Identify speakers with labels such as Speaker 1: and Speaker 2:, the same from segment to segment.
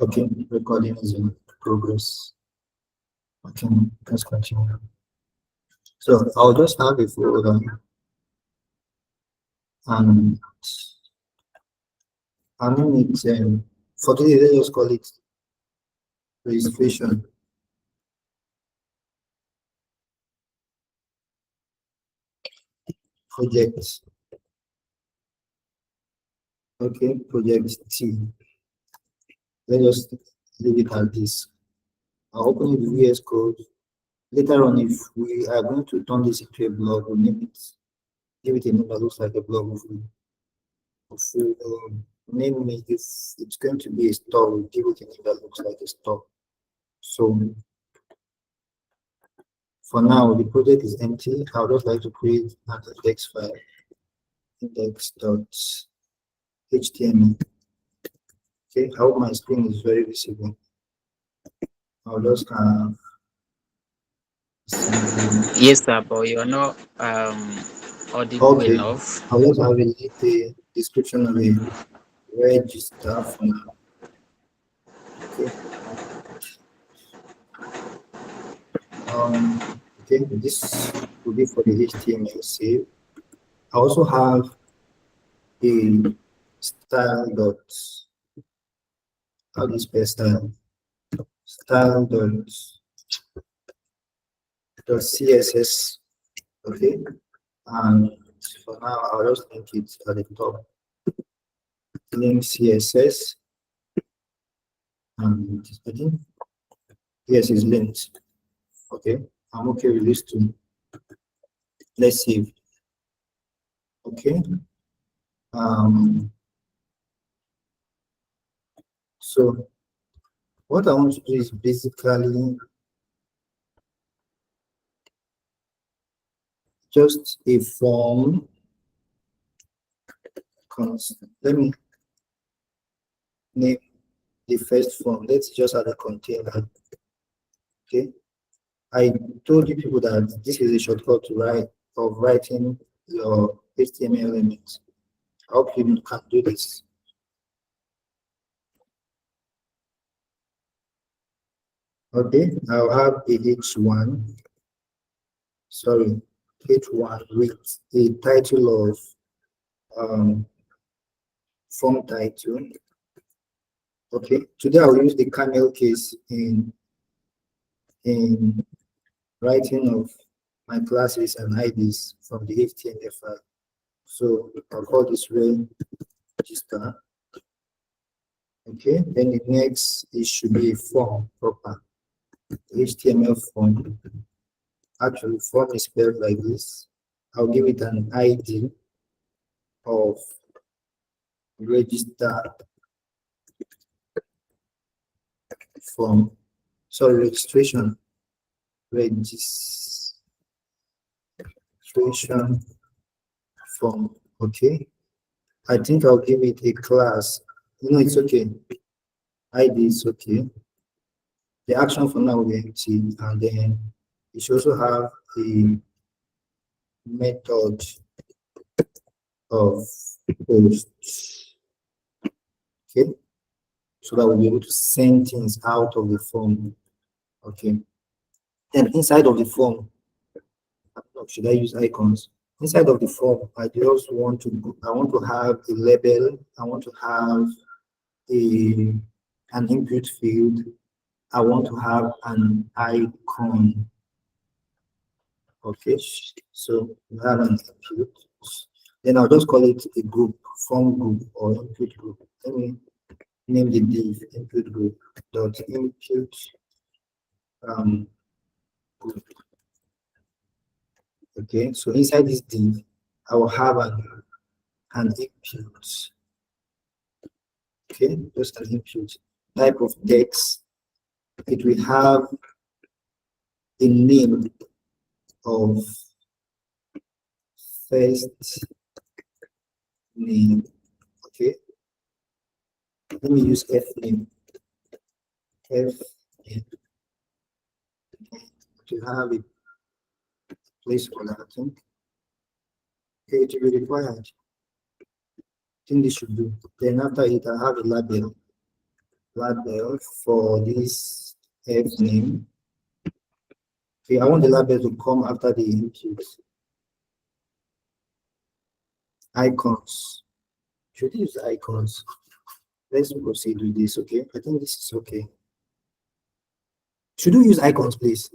Speaker 1: Okay, recording is in progress. Okay, let's continue. So I'll just have a folder and I name it for today, let's just call it registration. Project. Okay, project T. Let's just leave it at this. I'll open it with VS Code. Later on, if we are going to turn this into a blog, we'll name it, give it a name that looks like a blog. If we name it, if it's going to be a store, we'll give it a name that looks like a store. So for now, the project is empty. I would just like to create an index file, index.html. Okay, I hope my screen is very visible. I'll just
Speaker 2: Yes, sir, but you're not audible
Speaker 1: okay.
Speaker 2: enough.
Speaker 1: I'll just have a little description of the register for now. Okay. Okay, this will be for the HTML save. I also have a style dot, how do you spell style dot CSS. Okay, and for now I'll just link it at the top. Link CSS, and I think yes, it's linked. Okay, I'm okay with this too. Let's save. Okay. So what I want to do is basically just a form. Let me name the first form. Let's just add a container. Okay. I told you people that this is a shortcut to writing your HTML elements. I hope you can do this. Okay, I'll have a H1. Sorry, H1 with a title of form title. Okay, today I'll use the camel case in writing of my classes and IDs from the HTML file. So I'll call this register. Okay, then the next it should be a form proper. HTML form. Actually, form is spelled like this. I'll give it an ID of register form. Sorry, registration form. Okay, I think I'll give it a class. No, it's okay. ID is okay. The action for now will be empty, and then it should also have a method of post. Okay, so that we'll be able to send things out of the form. Okay, then inside of the form, should I use icons? Inside of the form, I just want to have a label. I want to have an input field. I want to have an icon. Okay, so we have an input. Then I'll just call it a group, form group or input group. Let me name the div input group dot input group. Okay, so inside this div, I will have an input. Okay, just an input type of text. It will have a name of first name. Okay, let me use F name. F name to have a place for that. I think. Okay, it will be required. I think this should do. Then after it, I have a label. label for this F name. Okay, I want the label to come after the input. Icons. Should use icons. Let's proceed with this, okay? I think this is okay. Should we use icons, please?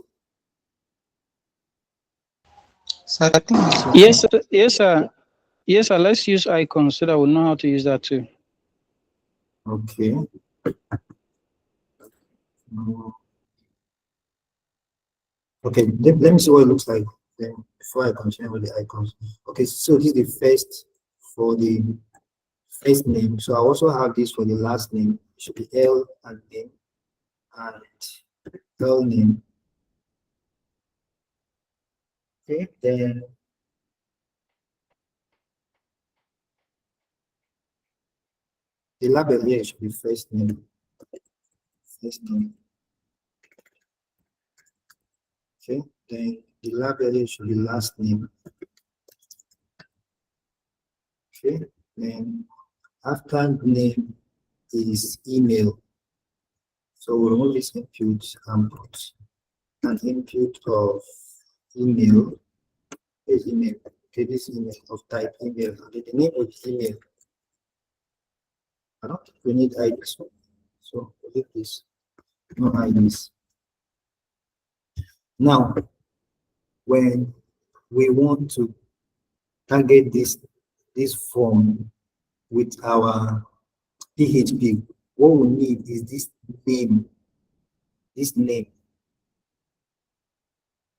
Speaker 3: So I think it's okay.
Speaker 4: Yes, sir. Yes, sir. Yes, sir. Let's use icons so that we know how to use that too.
Speaker 1: Okay. Okay, let me see what it looks like then before I continue with the icons. Okay, so this is the first for the first name. So I also have this for the last name. It should be L and name and L name. Okay, then the label here should be first name. First name. Okay, then the label here should be last name. Okay, then after name is email. So we'll remove this input and put an input of email. Is email. Okay, this email of type email. Okay, the name of email. I don't think we need IDs. So leave this. No IDs. Now, when we want to target this form with our PHP, what we need is this name. This name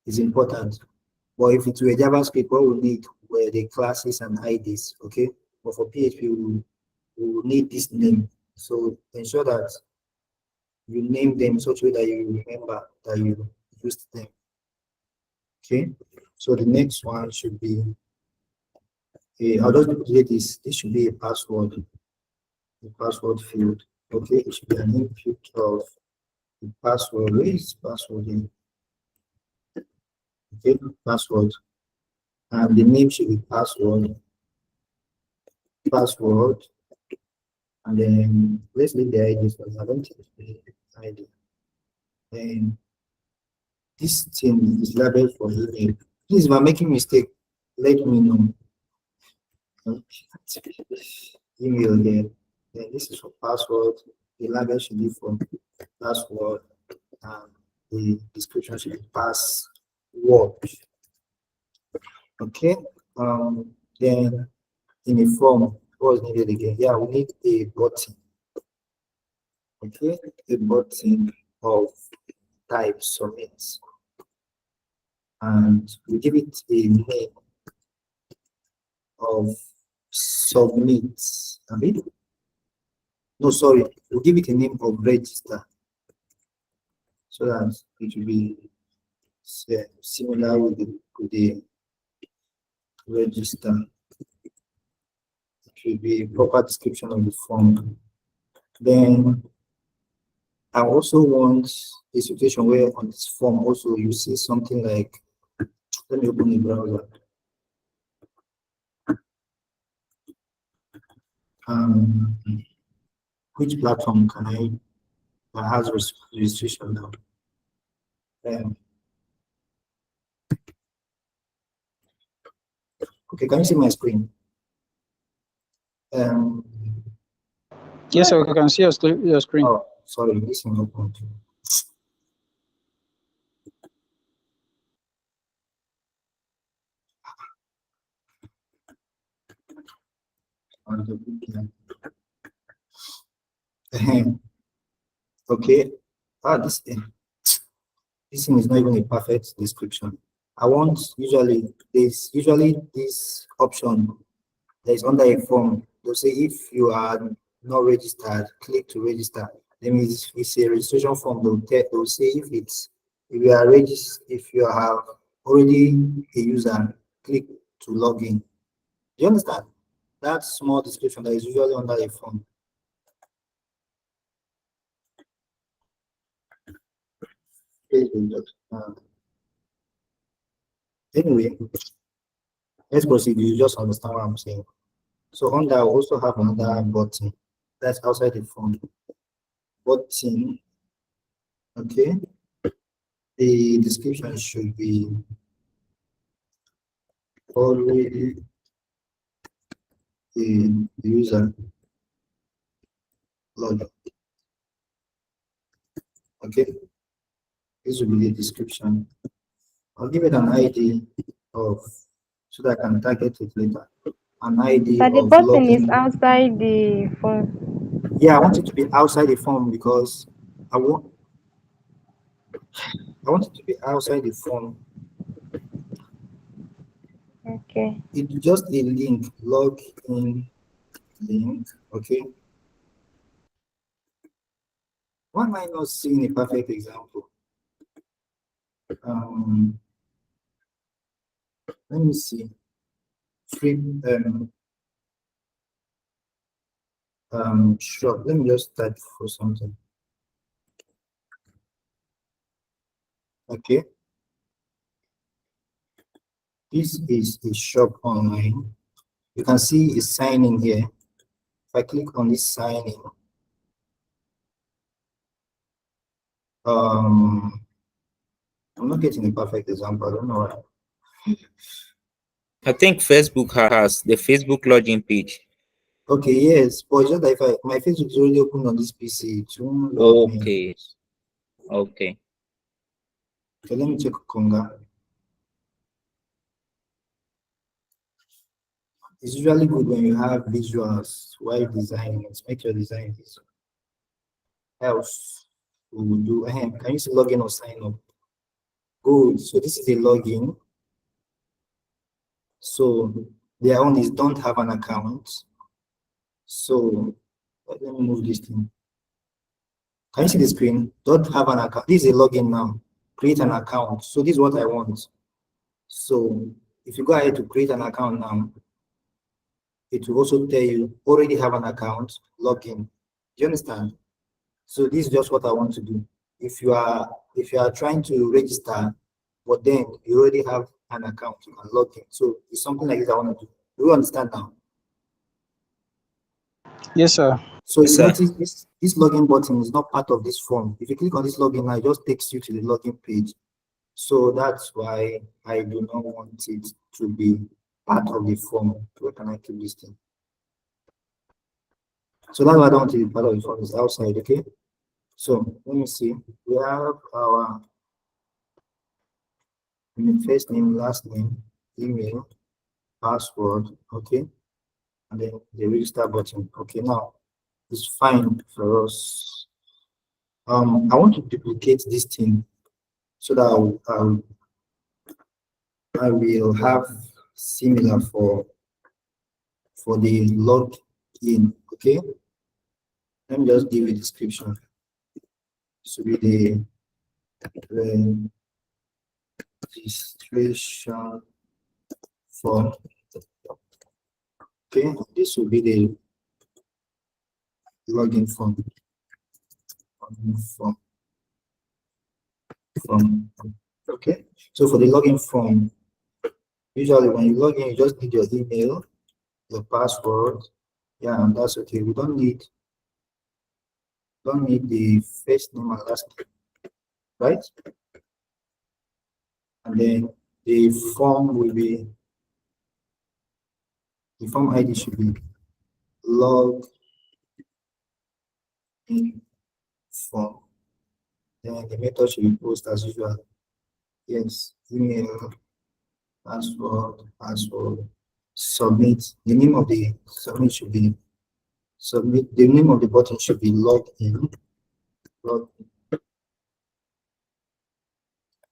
Speaker 1: is important. But if it's a JavaScript, what we need were the classes and IDs. Okay, but for PHP, we will need this name. So ensure that you name them such a way that you remember that you used them. Okay, so the next one should be I'll just create this. This should be a password, field. Okay, it should be an input of the password. Where is password in? Okay, password, and the name should be password, and then let's leave the ID for I don't think the ID. And this thing is labeled for email. Please, if I'm making mistake, let me know. Email there. Then this is for password. The label should be for password, and the description should be password. Okay. Then in a form, what's needed again? Yeah, we need a button. Okay, a button of type submit, and we give it a name of submit. I mean, no, sorry, we'll give it a name of register so that it will be similar with the register. It will be a proper description of the form. Then I also want a situation where on this form also you see something like, let me open the browser. Which platform can I that has registration now? Okay, can you see my screen?
Speaker 4: Yes, sir. We can see your screen.
Speaker 1: Oh, sorry, this is not open. Okay. This thing is not even a perfect description. I want usually this option that is under a form. They'll say if you are not registered, click to register. That means it's a registration form. They'll say if you have already a user, click to log in. Do you understand? That small description that is usually under a form. Anyway, let's proceed. You just understand what I'm saying. So under I also have another button that's outside the form. button, okay, the description should be already the user login. Okay, this will be the description. I'll give it an ID of, so that I can target it later. An ID
Speaker 5: But the
Speaker 1: of
Speaker 5: button is
Speaker 1: login.
Speaker 5: outside the phone.
Speaker 1: Yeah, I want it to be outside the form because I want it to be outside the form.
Speaker 5: Okay.
Speaker 1: It's just a link, login link. Okay. Why am I not seeing a perfect example? Let me see. Free shop. Let me just type for something. Okay. This is a shop online. You can see it's signing here. If I click on this signing, I'm not getting a perfect example. I don't know why.
Speaker 2: I think Facebook has the Facebook login page.
Speaker 1: Okay, yes, but it's just that if my Facebook is already open on this PC, it won't log me.
Speaker 2: Okay. Okay.
Speaker 1: Okay, let me check Konga. It's usually good when you have visuals while designing. Let's make your design visual. Else, we will do. Can you see login or sign up? Good. So this is a login. So their own is don't have an account. So let me move this thing. Can you see the screen? Don't have an account. This is a login now. Create an account. So this is what I want. So if you go ahead to create an account now, it will also tell you already have an account, login. Do you understand? So this is just what I want to do. If you are trying to register, but then you already have an account, you can log in. So it's something like this I want to do. Do you understand now?
Speaker 4: Yes, sir.
Speaker 1: So if
Speaker 2: Yes,
Speaker 1: you
Speaker 2: sir.
Speaker 1: notice this login button is not part of this form. If you click on this login now, it just takes you to the login page. So that's why I do not want it to be part of the form. Where can I keep this thing? So that's why I don't want it to be part of the form. It's outside, okay? So let me see. We have our first name, last name, email, password, okay, and then the register button. Okay, now it's fine for us. I want to duplicate this thing so that I will have similar for the login. Okay, let me just give a description. So be the registration form. Okay, this will be the login form. Okay, so for the login form, usually when you log in, you just need your email, your password. Yeah, and that's okay. We don't need the first name and last name, right? And then the form will be, the form ID should be log in form. Then the method should be post as usual. Yes, email, password, submit. The name of the submit should be submit. The name of the button should be log in.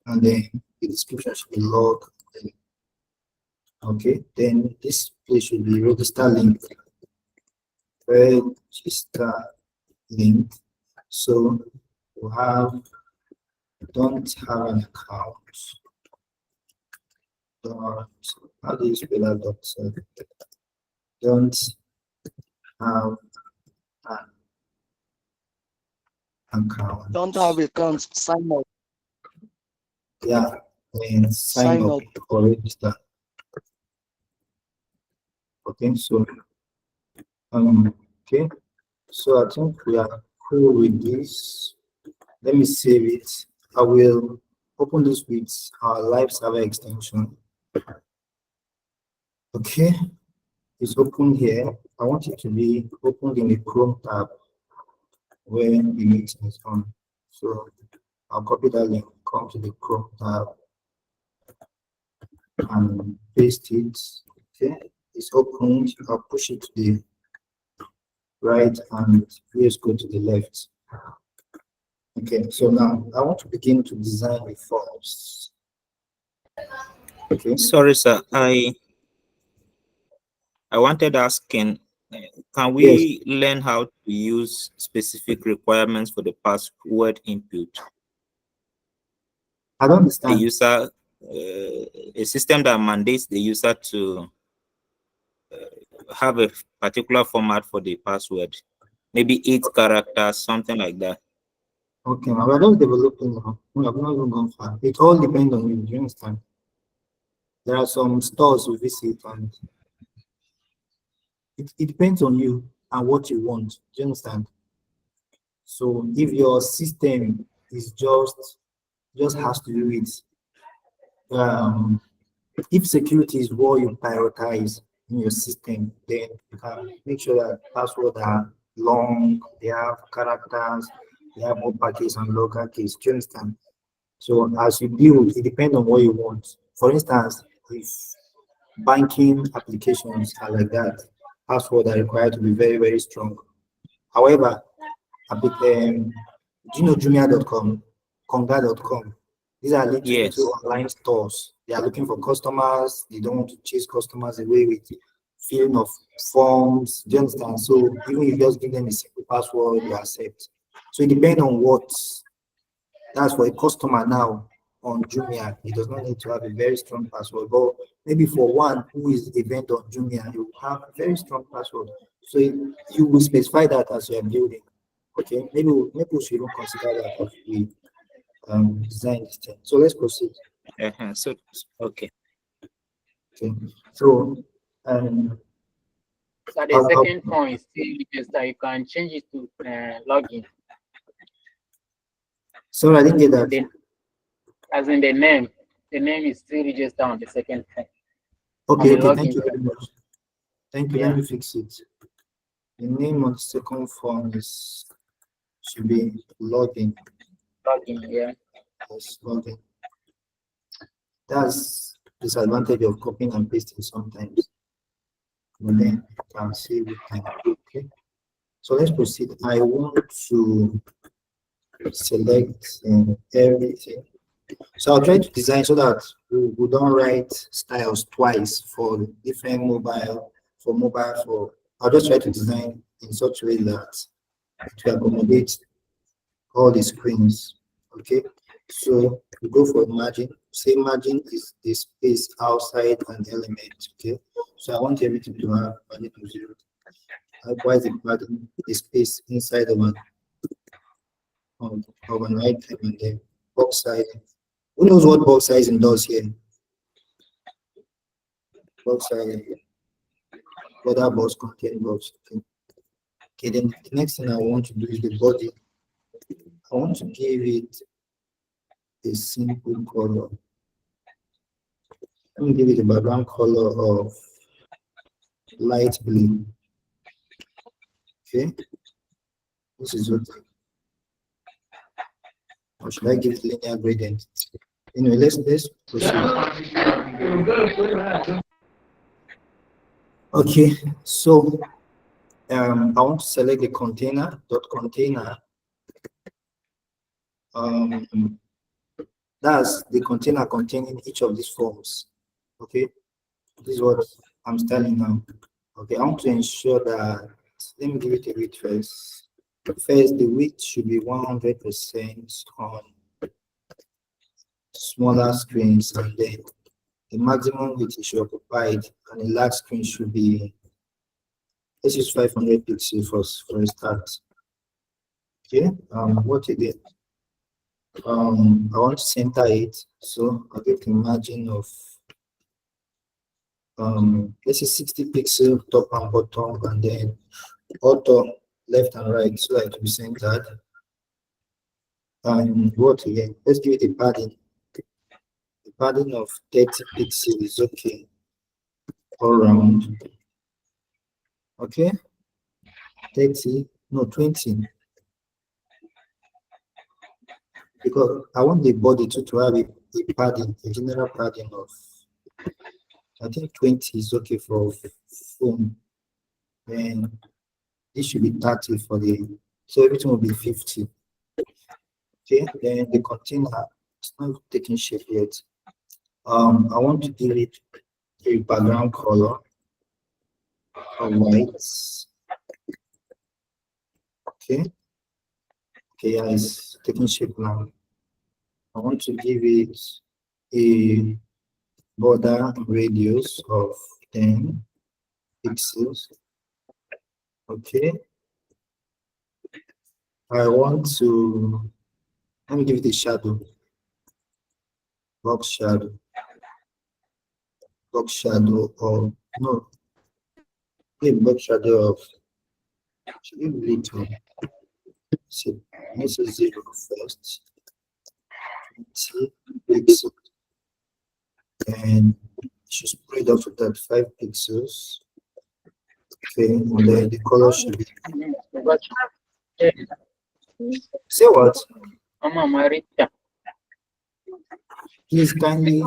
Speaker 1: And then the description should be log in. Okay, then this place should be register link. Register link. So you don't have an account. How do you spell that? Don't have an account.
Speaker 3: Don't have accounts, sign up.
Speaker 1: Yeah, and sign up or register. Okay, so okay, so I think we are cool with this. Let me save it. I will open this with our live server extension. Okay, it's open here. I want it to be opened in the Chrome tab where the meeting is on. So I'll copy that link, come to the Chrome tab and paste it. Okay, it's opened. I'll push it to the right and let's go to the left. Okay, so now I want to begin to design the forms. Okay,
Speaker 2: Sorry, sir. I wanted asking, can
Speaker 1: yes,
Speaker 2: we learn how to use specific requirements for the password input?
Speaker 1: I don't
Speaker 2: A
Speaker 1: understand.
Speaker 2: user, a system that mandates the user to have a particular format for the password, maybe 8 characters, something like that.
Speaker 1: Okay, now we're just developing now. We have not even gone far. It all depends on you. Do you understand? There are some stores you visit, and it depends on you and what you want. Do you understand? So if your system is just has to do with if security is what you prioritize in your system, then you can make sure that passwords are long, they have characters, they have uppercase and lowercase. Do you understand? So as you build, it depends on what you want. For instance, if banking applications are like that, passwords are required to be very, very strong. However, do you know Jumia.com, Konga.com? These are little
Speaker 2: Yes.
Speaker 1: online stores. They are looking for customers. They don't want to chase customers away with filling of forms. Do you understand? So even if you just give them a simple password, you accept. So it depends on what. That's for a customer now on Jumia. He does not need to have a very strong password. But maybe for one who is a vendor on Jumia, you have a very strong password. So you will specify that as you are building. Okay, maybe we should even consider that as we design this thing. So let's proceed.
Speaker 2: So, okay.
Speaker 1: Okay, so um,
Speaker 3: So the second form is still just that you can change it to login.
Speaker 1: sorry, I didn't get that.
Speaker 3: As in the name is still registered on the second form.
Speaker 1: Okay,
Speaker 3: on the
Speaker 1: okay, thank you
Speaker 3: login.
Speaker 1: very much. Thank you.
Speaker 3: Yeah.
Speaker 1: Let me fix it. The name of the second form should be login.
Speaker 3: Login, yeah.
Speaker 1: Yes, login. That's disadvantage of copying and pasting sometimes. But then you can save it time. Okay. So let's proceed. I want to select everything. So I'll try to design so that we don't write styles twice for different mobile, I'll just try to design in such a way that it will accommodate all the screens. Okay. So we go for margin. Say margin is the space outside an element. Okay. So I want everything to have margin of 0. Likewise, the margin is space inside of an item and then box sizing. Who knows what box sizing does here? Box sizing. Other box contain box. Okay, then the next thing I want to do is the body. I want to give it a simple color. Let me give it a background color of light blue. Okay, this is what. Or should I give it linear gradient? Anyway, let's proceed. Okay, so I want to select the container. Container. That's the container containing each of these forms. Okay, this is what I'm styling now. Okay, I want to ensure that, let me give it a width first. First, the width should be 100% on smaller screens, and then the maximum width should occupy it, and the large screen should be, let's use 500 pixels for a start. Okay, what again? I want to center it, so I'll get a margin of let's say 60 pixels top and bottom, and then auto left and right so that it will be centered. And what again? Let's give it a padding. A padding of 30 pixels is okay. All round. Okay. 30, no 20. Because I want the body to have a padding, a general padding of, I think 20 is okay for phone. Then this should be 30 for the, so everything will be 50. Okay, then the container, it's not taking shape yet. I want to give it a background color of white. Okay, yeah, it's taking shape now. I want to give it a border radius of 10 pixels. Okay, I want to, let me give it a shadow, box shadow or no, a box shadow of, should we little, so this is 0 first, 20 pixels, and should spread out to that 5 pixels. Okay, and then the color should be,
Speaker 3: But yeah,
Speaker 1: say what?
Speaker 3: Mama Marita.
Speaker 1: Please kindly,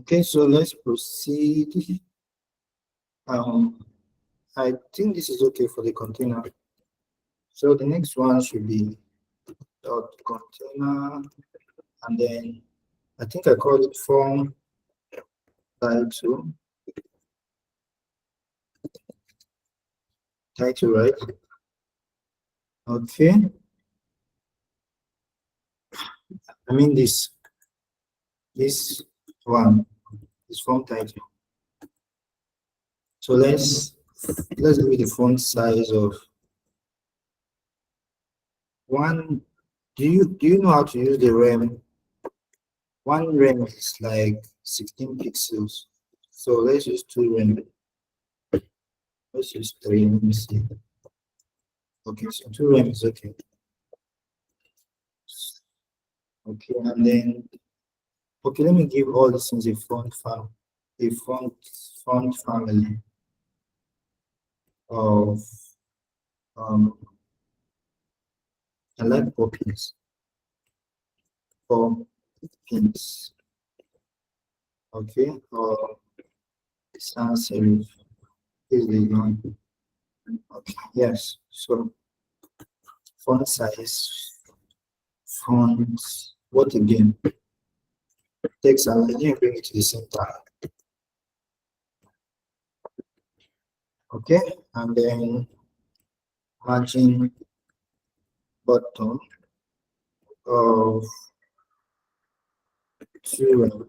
Speaker 1: okay, so let's proceed. I think this is okay for the container. So the next one should be dot container, and then I think I called it form title. Title, right? Okay. I mean this one is form title. So let's give it the font size of one. Do you know how to use the rem? One rem is like 16 pixels. So let's use 2 rem. Let's use 3. Let me see. Okay, so 2 rem is okay. Okay, and then okay, let me give all these things a font family of I like poppies. For pins. Okay, or sans serif is the one. Okay, yes. So font size, font, what again? Text and then bring it to the center. Okay, and then margin bottom of 2.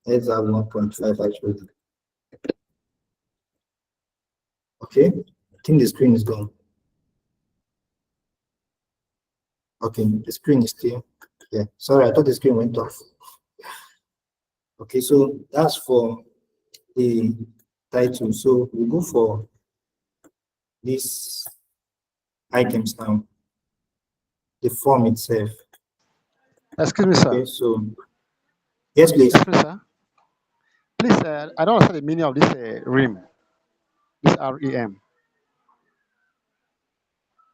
Speaker 1: Let's have 1.5 actually. Okay, I think the screen is gone. Okay, the screen is clear. Yeah, sorry, I thought the screen went off. Okay, so that's for the title. So we go for these items now. The form itself.
Speaker 6: Excuse me, sir.
Speaker 1: Okay, so yes, please.
Speaker 6: Excuse me, sir. Please, I don't understand the meaning of this REM. This REM.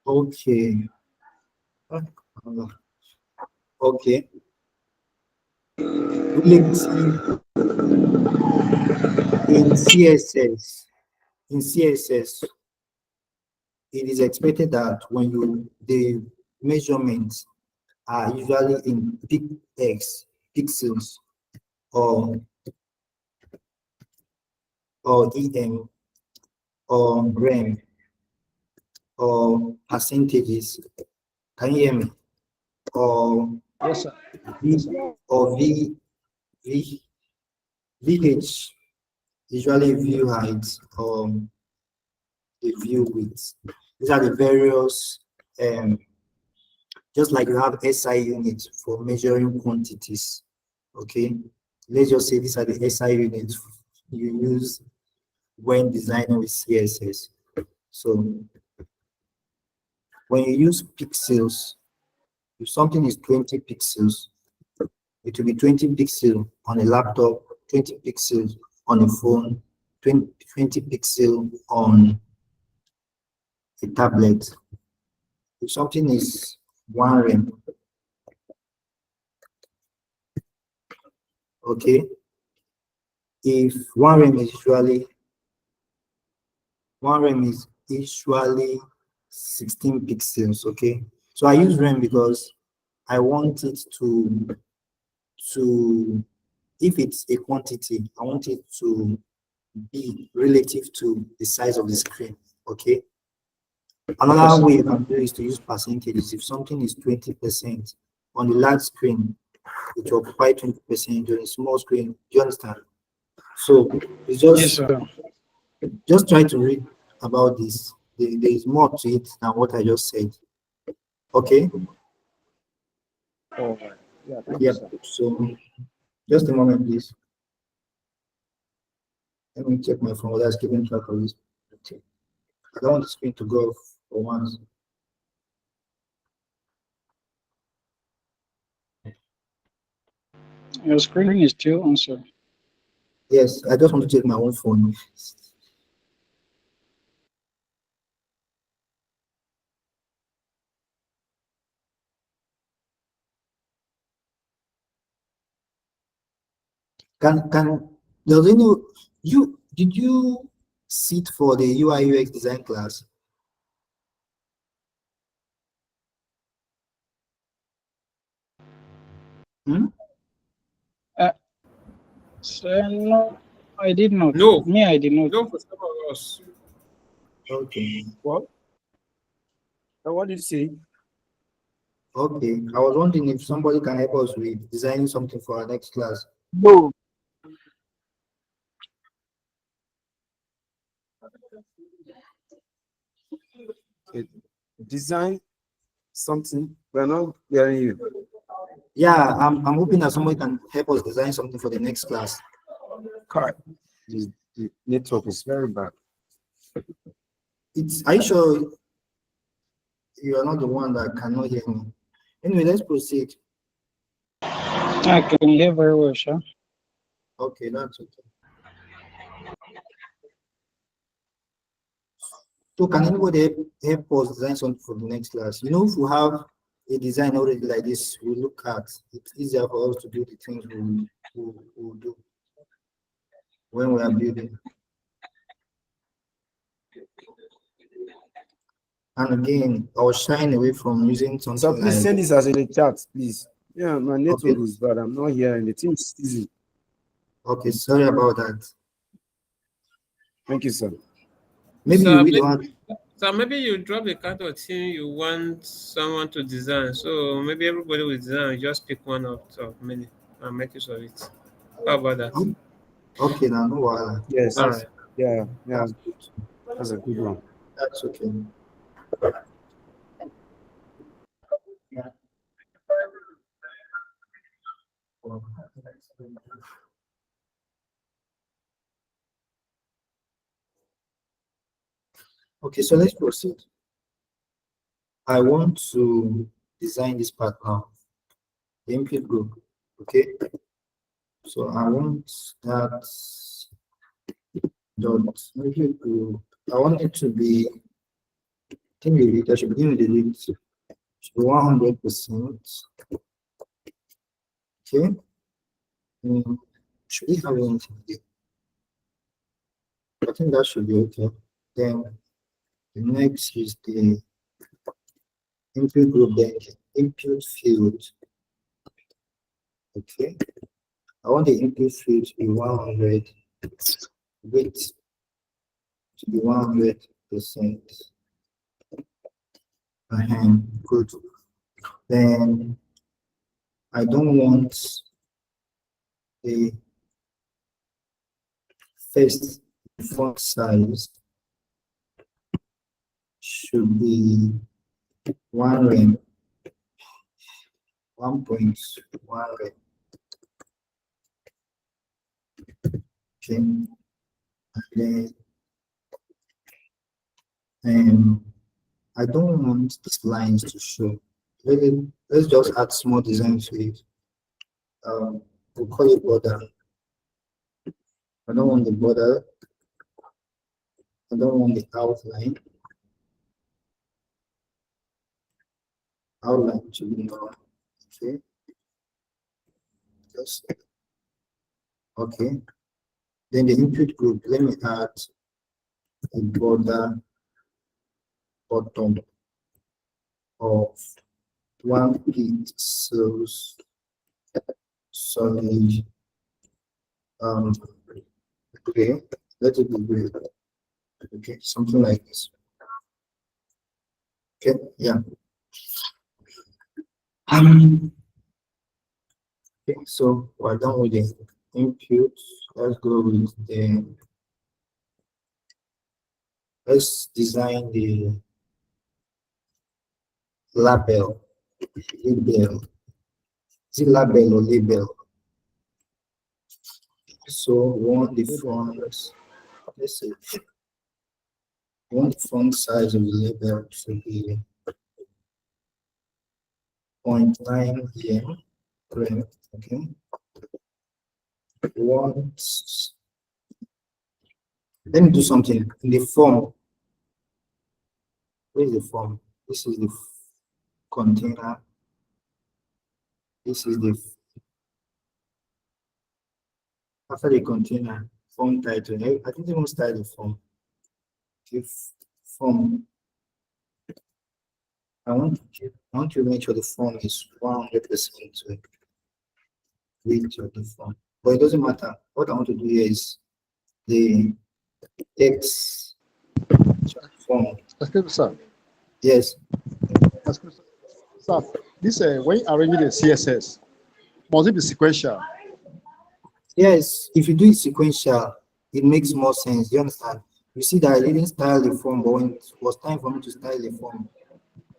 Speaker 1: Okay. Okay. Let's see. In CSS, it is expected that when the measurements are usually in pixels or EM or rem or percentages. Can you hear me? Or
Speaker 6: Yes, sir.
Speaker 1: V or V VH usually view height or the view width. These are the various just like you have SI units for measuring quantities. Okay, let's just say these are the SI units you use when designing with CSS. So when you use pixels, if something is 20 pixels, it will be 20 pixels on a laptop, 20 pixels on a phone, 20 pixels on a tablet. If something is 1 rem, okay, if 1 rem is usually 16 pixels, okay. So I use rem because I want it to if it's a quantity, I want it to be relative to the size of the screen, okay. Another way you can do is to use percentages. If something is 20% on the large screen, it will occupy 20% on a small screen. Do you understand? So it's
Speaker 4: Yes,
Speaker 1: just
Speaker 4: sir.
Speaker 1: just try to read about this. There is more to it than what I just said. Okay.
Speaker 6: All right. Yeah, thank you,
Speaker 1: Yep.
Speaker 6: sir.
Speaker 1: So just a moment, please. Let me check my phone whether it's keeping track of this. Okay. I don't want the screen to go off for once.
Speaker 4: Your screen is still on, sir.
Speaker 1: Yes, I just want to check my own phone. Does any you did you sit for the UI UX design class? Hmm?
Speaker 4: Sir, no, I did not.
Speaker 7: No,
Speaker 4: Me, I did not.
Speaker 7: no, for some of us.
Speaker 1: Okay.
Speaker 7: What? What did you say?
Speaker 1: Okay. I was wondering if somebody can help us with designing something for our next class.
Speaker 7: No. Okay. Design something. We're not hearing you.
Speaker 1: Yeah, I'm hoping that somebody can help us design something for the next class.
Speaker 7: Correct. The network is very bad.
Speaker 1: Are you sure you are not the one that cannot hear me? Anyway, let's proceed.
Speaker 4: I can hear very well, sir.
Speaker 1: Okay, that's okay. So can anybody help us design something for the next class? You know, if we have a design already like this, we look at, it's easier for us to do the things we do when we are building. And again, I was shying away from using something
Speaker 7: So please
Speaker 1: like,
Speaker 7: send this as in the chat, please. Yeah, my network
Speaker 1: okay,
Speaker 7: is bad. I'm not hearing. The team is easy.
Speaker 1: okay, sorry about that.
Speaker 7: Thank you, sir.
Speaker 1: Maybe
Speaker 8: So,
Speaker 1: you really want,
Speaker 8: so maybe you drop a kind of thing you want someone to design. So maybe everybody will design. Just pick one out of many and make use of it. How about that?
Speaker 1: okay, now no worry.
Speaker 7: Yes.
Speaker 8: All right.
Speaker 7: Yeah. Yeah.
Speaker 1: That's good.
Speaker 7: That's a good one.
Speaker 1: That's okay. Okay, so let's proceed. I want to design this part now, the input group. Okay, so I want that dot input group. I want it to be, I think I should begin with the link. Should be 100%. Okay, should we have anything here? I think that should be okay. Then the next is the input group, then input field. Okay, I want the input field to be 100, width to be 100%. Good. Then I don't want the, First, the font size should be 1 rem, 1.1 rem. Okay, and then I don't want these lines to show. Let's just add small design to it. We'll call it border. I don't want the border. I don't want the outline. Outline to be known. Okay. Just okay. Then the input group. Let me add a border bottom of 1 pixels solid gray. Let it be gray. Okay, something like this. Okay, yeah. Okay, so we're done with the input. Let's go with let's design the label. Label. Is it label or label? So we want the font. Let's see. We want the font size of the label to be 0.9 here. Okay. Let me do something in the form. Where is the form? This is the container. This is the after the container form title. I didn't even style the form. If form, I want to make sure the form is 100% width of the form. But it doesn't matter. What I want to do here is the text form.
Speaker 6: Excuse me, sir.
Speaker 1: Yes.
Speaker 6: Excuse me, sir. This when arranging the CSS, must it be sequential?
Speaker 1: Yes. If you do it sequential, it makes more sense. You understand? You see that I didn't style the form, but when it was time for me to style the form,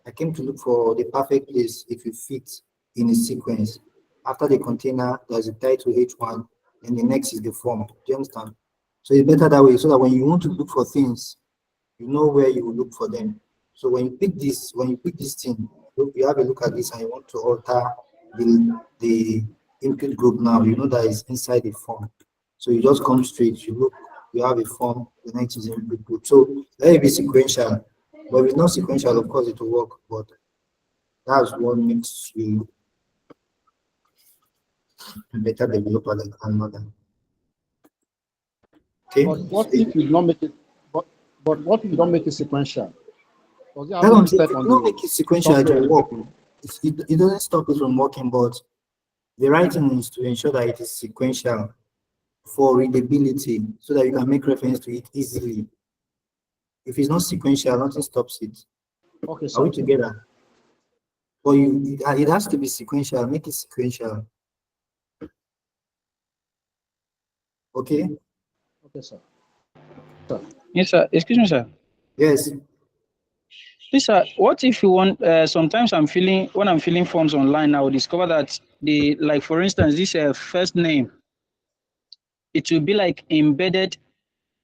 Speaker 1: I came to look for the perfect place if you fit in a sequence. After the container, there's a title H1, and the next is the form. Do you understand? So it's better that way, so that when you want to look for things, you know where you will look for them. So when you pick this thing, you have a look at this and you want to alter the input group now, you know that is inside the form. So you just come straight, you look, you have a form, the next is input group. So let it be sequential. But if it's not sequential, of course it will work, but that's what makes you a better developer than another. Okay.
Speaker 6: But what if you don't make it? But what if you don't make it sequential? Does it have
Speaker 1: If
Speaker 6: any
Speaker 1: you
Speaker 6: step on
Speaker 1: don't
Speaker 6: the
Speaker 1: make it sequential, it
Speaker 6: software
Speaker 1: will work.
Speaker 6: development?
Speaker 1: It doesn't stop it from working, but the right thing is to ensure that it is sequential for readability so that you can make reference to it easily. If it's not sequential, nothing stops it.
Speaker 6: Okay,
Speaker 1: Are
Speaker 6: sir.
Speaker 1: we together? But it has to be sequential. Make it sequential. Okay?
Speaker 6: Okay, sir.
Speaker 4: Yes, sir. Excuse me, sir.
Speaker 1: Yes.
Speaker 4: Please, sir, what if you want, sometimes when I'm filling forms online, I will discover that like for instance, this first name, it will be like embedded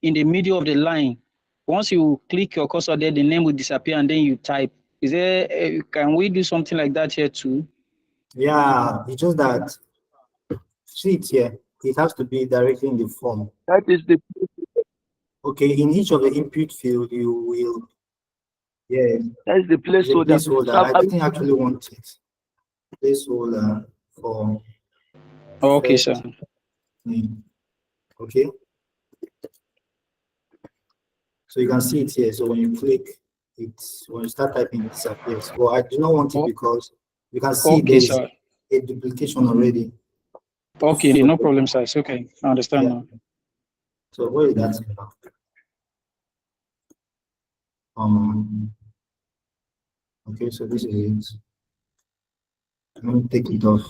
Speaker 4: in the middle of the line. Once you click your cursor there, the name will disappear and then you type. Is there, can we do something like that here too?
Speaker 1: Yeah, it's just that, see it here, it has to be directly in the form.
Speaker 9: That is the
Speaker 1: Okay, in each of the input field, you will, yeah,
Speaker 9: that's the
Speaker 1: it's a
Speaker 9: placeholder.
Speaker 1: placeholder.
Speaker 9: So
Speaker 1: I didn't actually want it. Placeholder for
Speaker 4: Okay,
Speaker 1: first
Speaker 4: sir.
Speaker 1: name. Okay, so you can see it here. So when you click, when you start typing, it disappears. Well, I do not want it
Speaker 4: Oh,
Speaker 1: because you can see
Speaker 4: okay,
Speaker 1: there's
Speaker 4: sir.
Speaker 1: a duplication already.
Speaker 4: Okay,
Speaker 1: So,
Speaker 4: no problem, sir. It's okay. I understand
Speaker 1: yeah.
Speaker 4: now.
Speaker 1: So what is that about? Okay, so this is it. Let me take it off.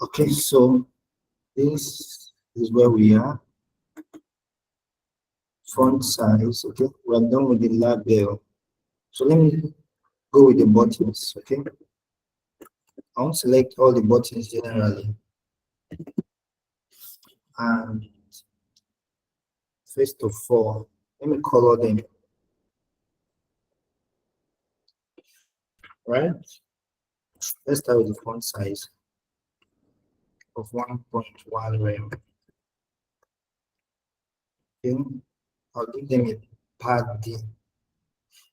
Speaker 1: Okay, so this is where we are. Font size, okay. We are done with the label. So let me go with the buttons, okay. I want to select all the buttons generally. And first of all, let me color them. Right? Let's start with the font size of 1.1 rem. Okay. I'll give them a padding.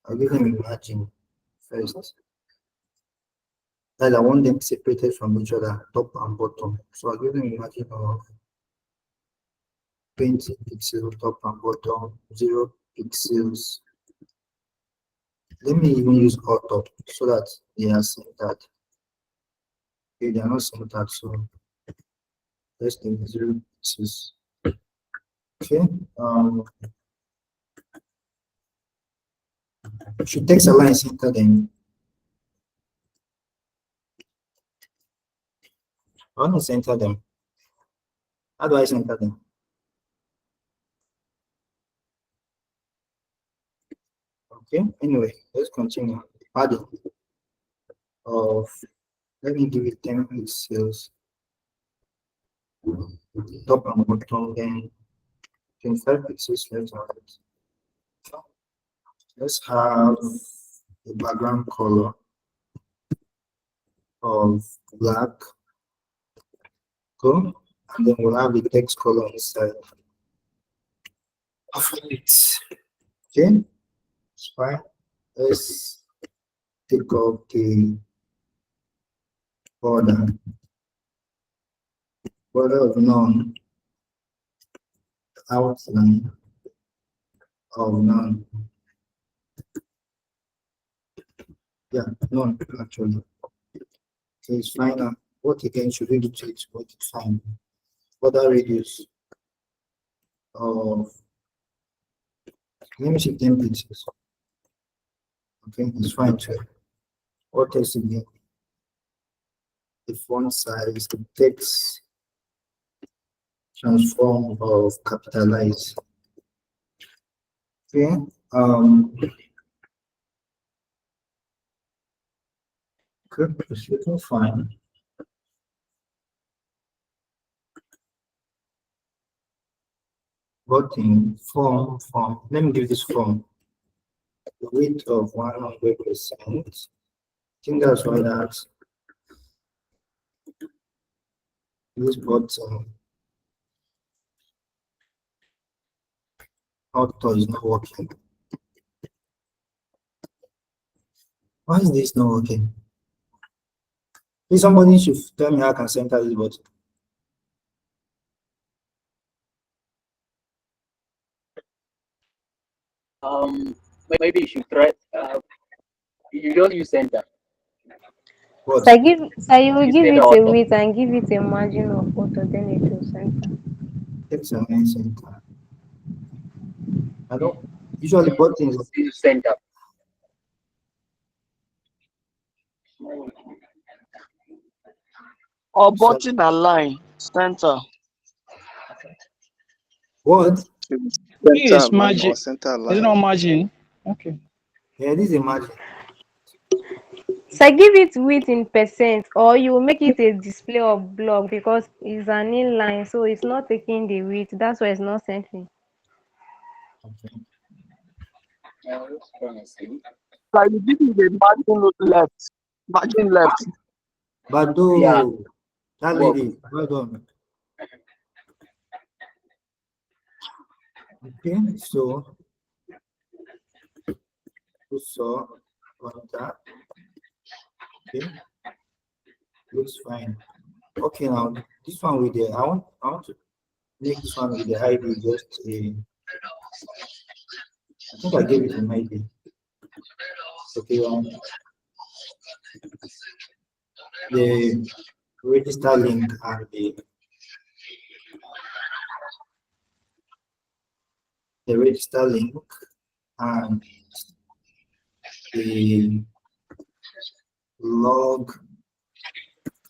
Speaker 1: I'll give them a margin first. And I want them separated from each other, top and bottom. So I'll give them a margin of 20 pixels top and bottom, 0 pixels. Let me even use auto so that they are centered. Okay, they are not centered, so let's do 0 pixels. Okay. Should text align center then. I want to center them. How do I center them? Okay, anyway, let's continue. Padding of, let me give it 10 pixels. Top and bottom, then 25 pixels left and right. Let's have the background color of black. Cool. And then we'll have the text color inside of it. Okay, it's fine. Let's take off the border of none, outline of none. Yeah, none actually. Okay, it's fine now. What again should we do to it? Make it fine. Border radius of, let me see, 10 pixels. Okay, it's fine too. What else again? The font size, the text transform of capitalize. Okay. Good, it's looking fine. Voting form. Let me give this form the width of 100%. I think that's why that's this button auto is not working. Why is this not working? Please, somebody should tell me how I can center this button.
Speaker 3: Maybe you should try. You don't use center.
Speaker 1: What?
Speaker 5: So you will give
Speaker 3: Instead
Speaker 5: it
Speaker 3: of
Speaker 5: a
Speaker 3: auto.
Speaker 5: width and give it a margin of auto, then it will center.
Speaker 1: Text align center. I don't usually buttons.
Speaker 3: Use center.
Speaker 9: Or button align center.
Speaker 1: What?
Speaker 4: Yes,
Speaker 7: Center line
Speaker 4: margin.
Speaker 7: or center
Speaker 4: Is it not
Speaker 7: line.
Speaker 4: margin? Okay.
Speaker 1: Yeah, this is a margin.
Speaker 5: So give it width in percent, or you will make it a display of block because it's an inline, so it's not taking the width. That's why it's not centering.
Speaker 1: Okay.
Speaker 9: Like you give me the margin left. Margin left.
Speaker 1: Bado,
Speaker 3: Yeah.
Speaker 1: that lady, well done. Okay, so we saw contact. Okay, looks fine. Okay, now this one with the I want to make this one with the ID just a. I think I gave it an ID. Okay, the register link and the register link and the log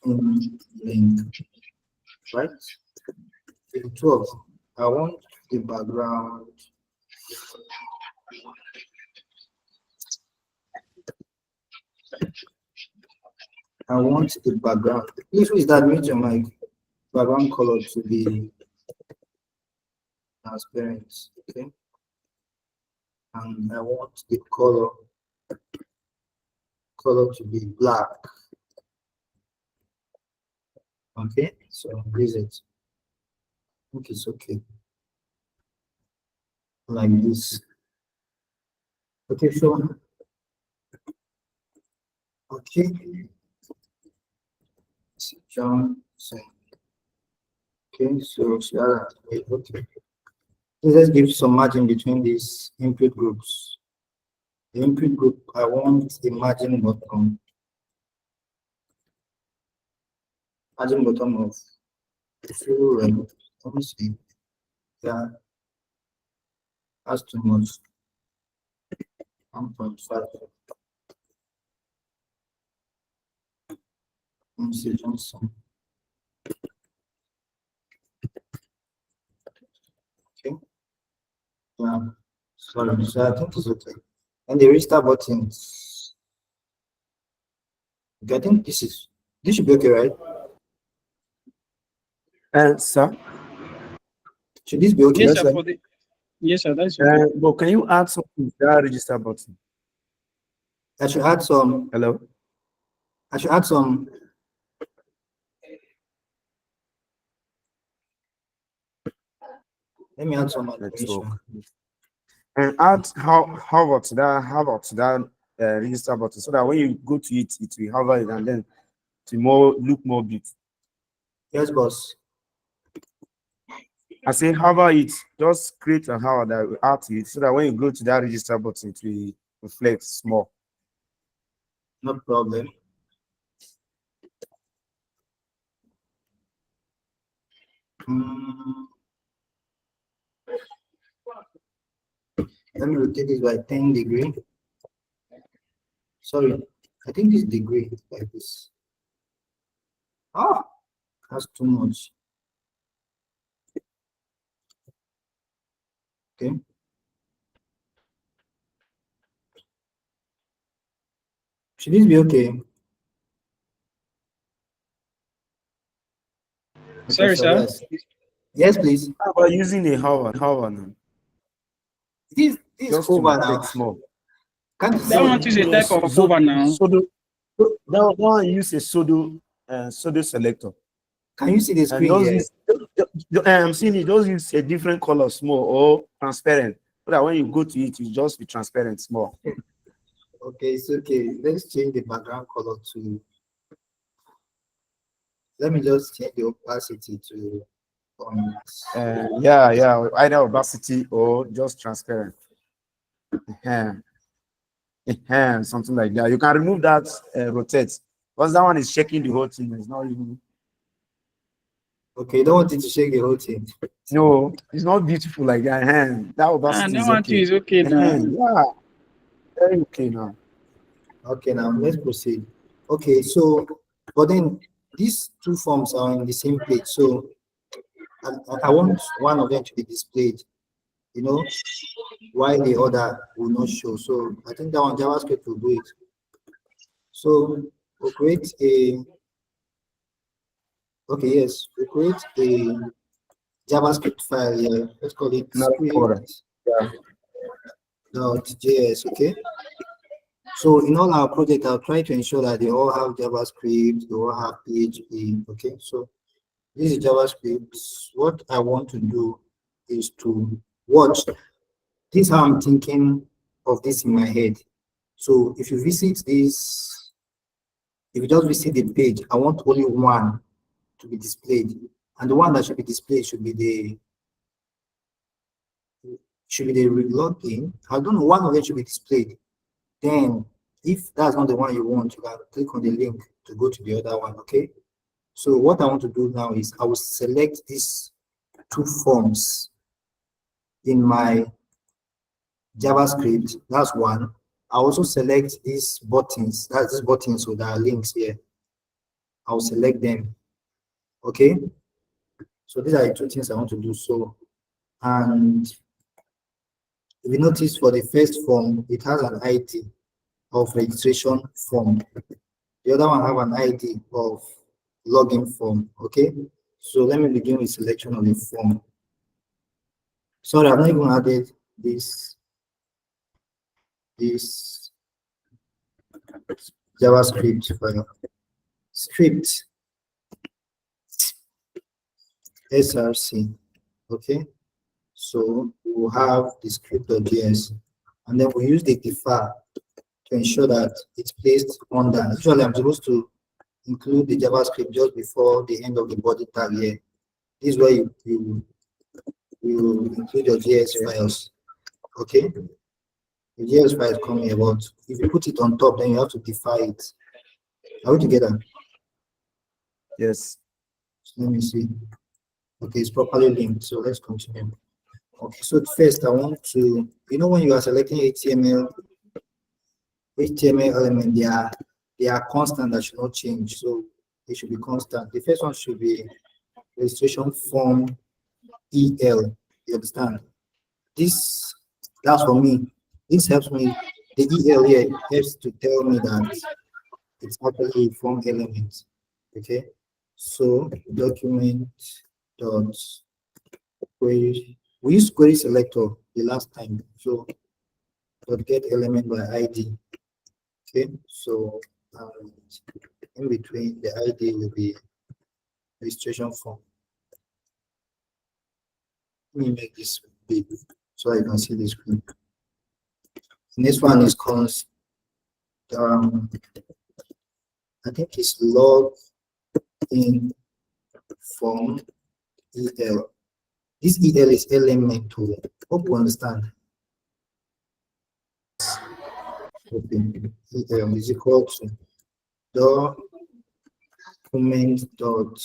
Speaker 1: in link, right? the 12. I want the background. I want the background. If is that mute your mic, background color to be transparent. Okay. And I want the color to be black. Okay, so increase it. I think it's okay. Like this. Okay, so okay. John. Okay, so okay. Let's give some margin between these input groups. The input group, I want the margin bottom. Margin bottom of full red. Let me see. Yeah, that's too much. 1.5. Let me see, Johnson. Okay. Yeah. Sorry, so I think it's okay. And the restart button. I think this should be okay, right?
Speaker 7: Sir?
Speaker 1: Should this be okay?
Speaker 4: Yes,
Speaker 7: Yes,
Speaker 4: sir.
Speaker 7: sir.
Speaker 4: Yes, sir. That's okay.
Speaker 7: But can you add something to that register button?
Speaker 1: I should add some.
Speaker 7: Hello?
Speaker 1: I should add some. Let me add some information.
Speaker 7: And add how about that register button, so that when you go to it, it will hover it and then to look more beautiful.
Speaker 1: Yes, boss.
Speaker 7: I say hover it, just create a hover that will add to it, so that when you go to that register button, it will reflect small.
Speaker 1: No problem. Let me rotate this by 10 degrees. Sorry, I think this degree like this. Ah, that's too much. Okay. Should this be okay?
Speaker 4: Sorry, sir.
Speaker 1: Yes, please.
Speaker 7: How about using a hover now?
Speaker 1: This
Speaker 7: Just
Speaker 1: over
Speaker 7: to
Speaker 1: now.
Speaker 7: reflect small.
Speaker 1: Can't you
Speaker 4: That one is a type of hover now.
Speaker 7: That one use a pseudo selector.
Speaker 1: Can you see the screen here?
Speaker 7: I'm seeing it. Just use a different color, small or transparent, so that when you go to it, you just be transparent, small.
Speaker 1: Okay, it's okay. Let's change the background color to. Let me just change the opacity to.
Speaker 7: Yeah, either opacity or just transparent. Something like that. You can remove that rotate, because that one is shaking the whole thing. It's not even.
Speaker 1: Okay, you don't want it to shake the whole thing.
Speaker 7: No, it's not beautiful like that. That opacity is okay.
Speaker 4: Is okay now.
Speaker 7: Yeah, very okay now.
Speaker 1: Okay, now let's proceed. Okay, so but then these two forms are on the same page. So I want one of them to be displayed, while the other will not show. So I think that one JavaScript will do it. So we'll create a. Okay, yes, we create a JavaScript file here. Let's call it script.js. Okay. So in all our projects, I'll try to ensure that they all have JavaScript, they all have PHP. Okay. So this is JavaScript. What I want to do is to watch. This is how I'm thinking of this in my head. So if you visit this, if you just visit the page, I want only one to be displayed, and the one that should be displayed should be the login. I don't know, one of them should be displayed. Then if that's not the one you want, you can click on the link to go to the other one. Okay, so what I want to do now is I will select these two forms in my JavaScript. That's one. I also select these buttons. That's these buttons, so there are links here. I'll select them. Okay. So these are the two things I want to do. So, and if you notice for the first form, it has an ID of registration form. The other one have an ID of login form. Okay. So let me begin with selection of the form. Sorry, I've not even added this JavaScript file. Script src. Okay. So we'll have the script.js, and then we use the defer to ensure that it's placed under. Usually I'm supposed to include the JavaScript just before the end of the body tag here. This is where you include your JS files. Okay. The JS files come here, but if you put it on top, then you have to defer it. Are we together?
Speaker 7: Yes.
Speaker 1: So let me see. Okay, it's properly linked. So let's continue. Okay, so first I want to, when you are selecting HTML element, they are constant, that should not change. So they should be constant. The first one should be registration form EL. You understand? That's for me. This helps me. The EL here helps to tell me that it's actually a form element. Okay. So document dot query. We used query selector the last time. So dot get element by ID. Okay. So in between the ID will be registration form. Let me make this big so I can see the screen. This one is called I think it's log in form EL. This EL is element tool. Hope you understand. Okay. EL is equal to document dot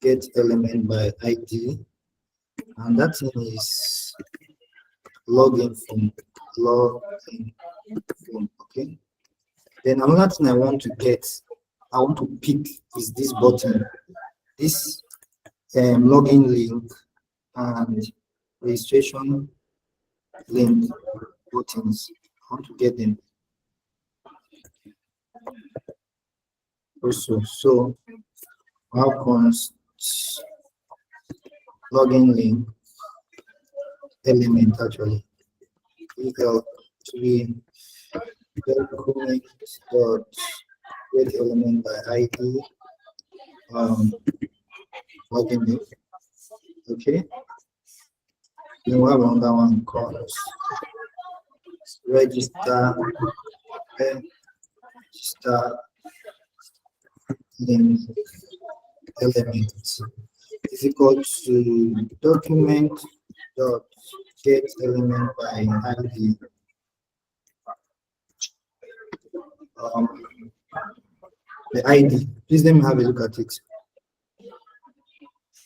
Speaker 1: get element by ID, and that thing is login form. Okay. Then another thing I want to pick is this button, this login link and registration link buttons. I want to get them also. So how comes login link element actually equal to be document dot get element by ID login link. Okay. Then we have another one called register link element is equal to document dot get element by ID the ID. Please let me have a look at it.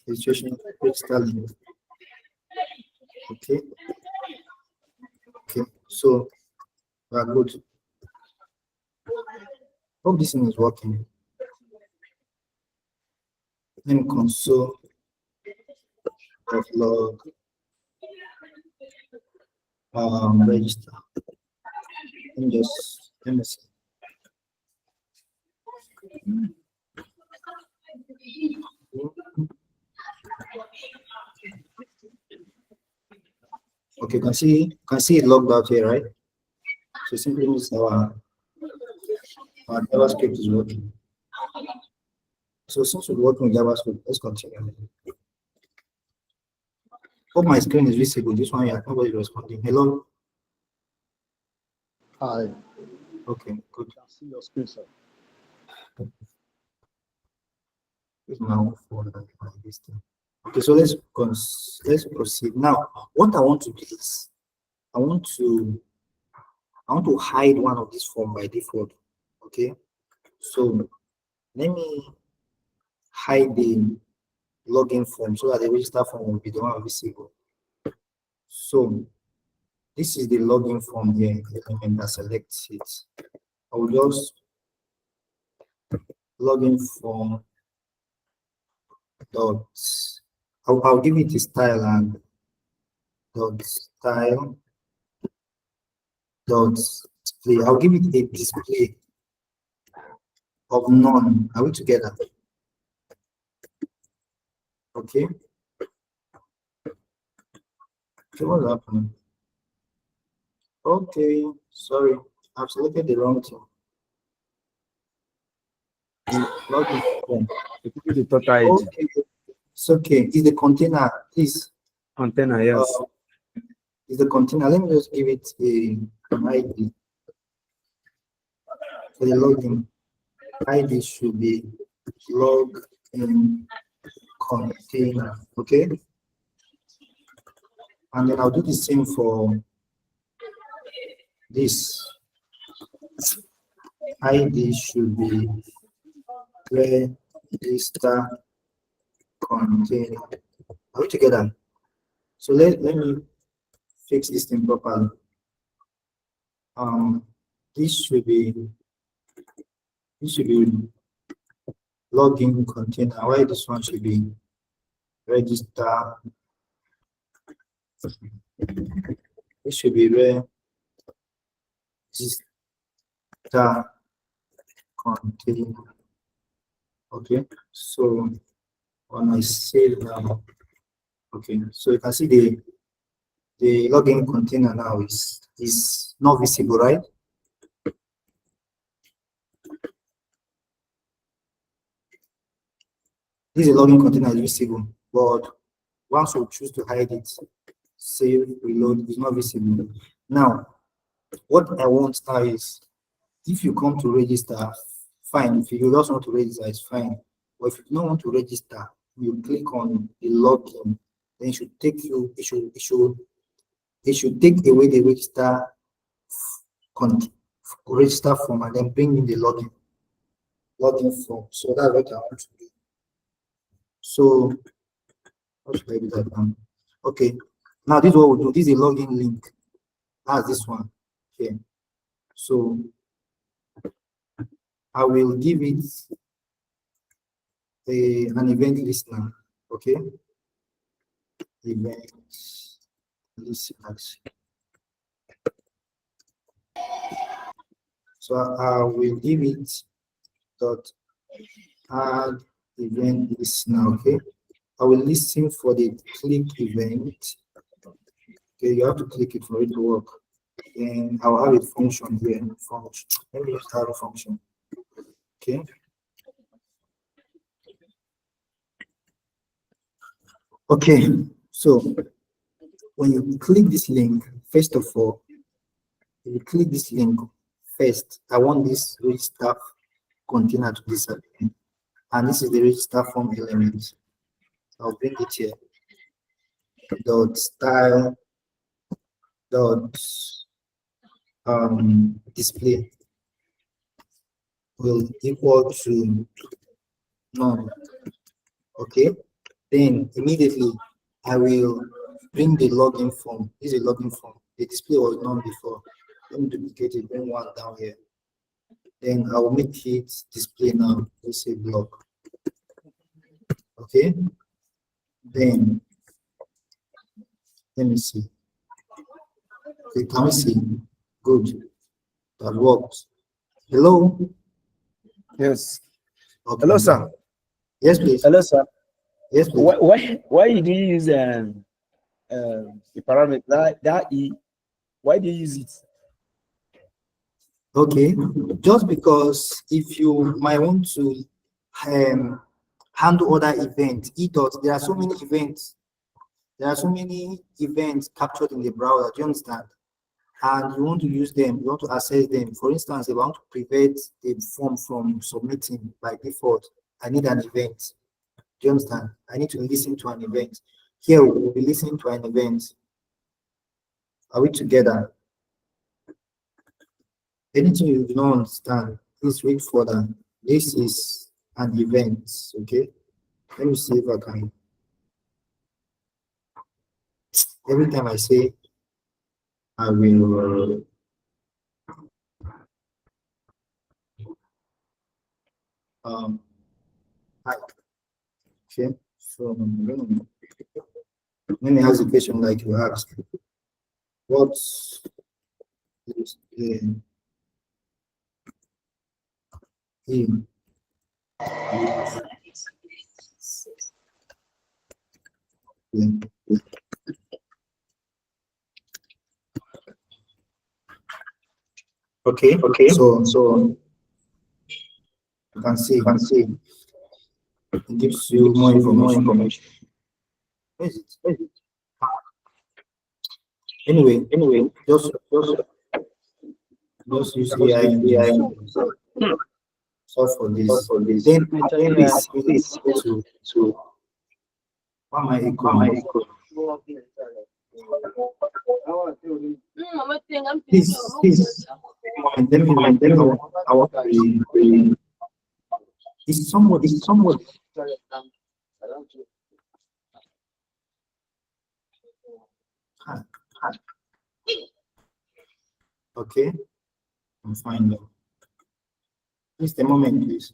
Speaker 1: Registration register link. Okay. Okay. So we are good. Hope this thing is working. Let me console of log register. Let me see. Okay, can see it logged out here, right? So simply means our JavaScript is working. So since we're working with JavaScript, let's continue. Hope my screen is visible. This one, nobody is responding. Hello.
Speaker 6: Hi.
Speaker 1: Okay, good.
Speaker 6: I can see your screen, sir.
Speaker 1: It's my own phone like this thing. Okay, so let's proceed. Now, what I want to do is I want to hide one of these form by default. Okay, so let me hide the login form so that the register form will be the one visible. So this is the login form here, element that selects it. I will just login form dot I'll give it a style and dot style dot display. I'll give it a display of none. Are we together? Okay. Okay, what's happening? Okay, sorry, I've selected the wrong thing. Login form.
Speaker 7: The total ID.
Speaker 1: Okay, it's okay. Is the container, please?
Speaker 7: Container, yes.
Speaker 1: Is the container? Let me just give it an ID. For the login, ID should be login container. Okay, and then I'll do the same for this. ID should be register container. Are we together? So let me fix this thing properly. This should be login container. Why this one should be register? It should be register container. Okay, so when I save now, okay, so you can see the login container now is not visible, right? This is a login container is visible, but once we choose to hide it, save, reload, is not visible. Now, what I want now is, if you come to register, fine. If you just want to register, it's fine. But if you don't want to register, you click on the login, then it should take you. It should take away the register form and then bring in the login form. So that's what I want to do. So how should I do that now? Okay. Now this is what we'll do. This is a login link. That's this one here. So I will give it an event listener. Okay. Event listeners. So I will give it dot add event listener. Okay. I will listen for the click event. Okay, you have to click it for it to work. And I'll have a function here. Function. Let me just have a function. Okay. Okay. So when you click this link, first of all, if you click this link first, I want this register container to disappear. And this is the register form element. I'll bring it here. Dot style dot display will equal to none. Okay, then immediately I will bring the login form. This is a login form. The display was none before. Let me duplicate it, bring one down here. Then I will make it display now. Let's say block. Okay, then let me see. Okay, can we see? Good. That works. Hello?
Speaker 7: Yes.
Speaker 1: Okay.
Speaker 7: Hello, sir.
Speaker 1: Yes, please.
Speaker 7: Hello, sir.
Speaker 1: Yes, please.
Speaker 7: Why did you use the parameter that E? Why do you use it?
Speaker 1: Okay, just because if you might want to handle other events, there are so many events. There are so many events captured in the browser. Do you understand? And you want to use them, you want to access them. For instance, if I want to prevent the form from submitting by default, I need an event. Do you understand? I need to listen to an event. Here we'll be listening to an event. Are we together? Anything you do not understand, please read further. This is an event, okay? Let me see if I can. Every time I say, I will. Hi. Okay, so I'm going to When he asks a question like you asked, what is him? Okay, so you can see it gives you more information. Where is it? Anyway, just use AI to solve for this. Then
Speaker 4: Mentally,
Speaker 1: this to what am I equal? This and then I want to be it's somewhat hard. Okay, I'm fine now. Just a moment, please.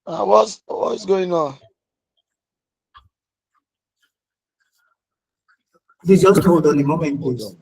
Speaker 9: What's going on?
Speaker 1: Please just hold on a moment, please.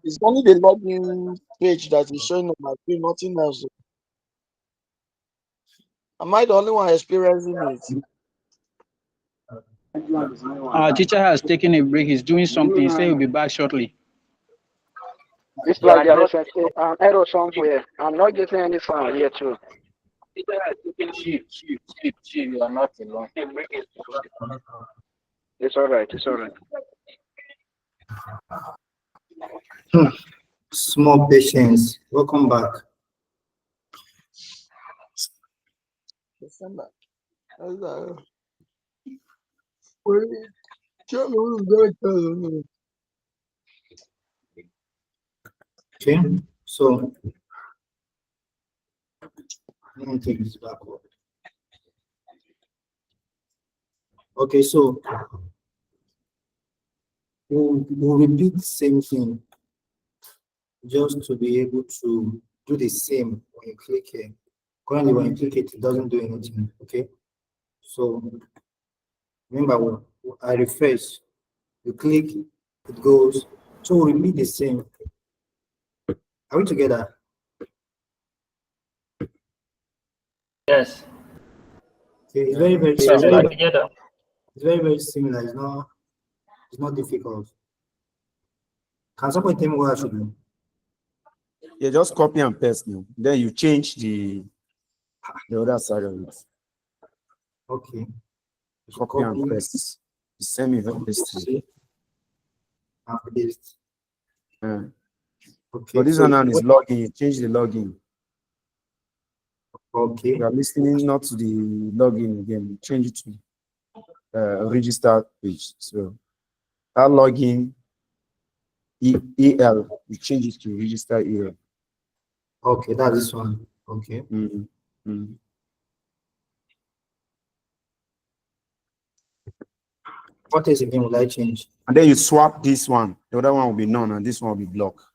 Speaker 9: It's only the login page that is showing on my screen, nothing else. Am I the only one experiencing it?
Speaker 4: Our teacher has taken a break. He's doing something. He said he'll be back shortly.
Speaker 10: It's like there is an error somewhere. I'm not getting any sound here too.
Speaker 3: Chief, you are not alone.
Speaker 10: It's all right. It's all right.
Speaker 1: Small patience. Welcome back.
Speaker 9: December.
Speaker 1: Okay, so let me take this backward. Okay, so we'll repeat the same thing just to be able to do the same when you click here. Currently, when you click it, it doesn't do anything. Okay, so remember when I refresh, you click, it goes. So we'll repeat the same. Are we together?
Speaker 3: Yes.
Speaker 1: Okay, it's very, very
Speaker 3: Yes,
Speaker 1: similar.
Speaker 3: together.
Speaker 1: It's very, very similar. It's not difficult. Can someone tell me what I should do?
Speaker 7: Yeah, just copy and paste now. Then you change the other side of it.
Speaker 1: Okay.
Speaker 7: Copy and paste. The same event history.
Speaker 1: And paste. Okay.
Speaker 7: So this one now is login. You change the login.
Speaker 1: Okay.
Speaker 7: You are listening not to the login again. You change it to register page. So that login EL, you change it to register EL.
Speaker 1: Okay, that's this one. Okay. What else again will I change?
Speaker 7: And then you swap this one. The other one will be none, and this one will be blocked.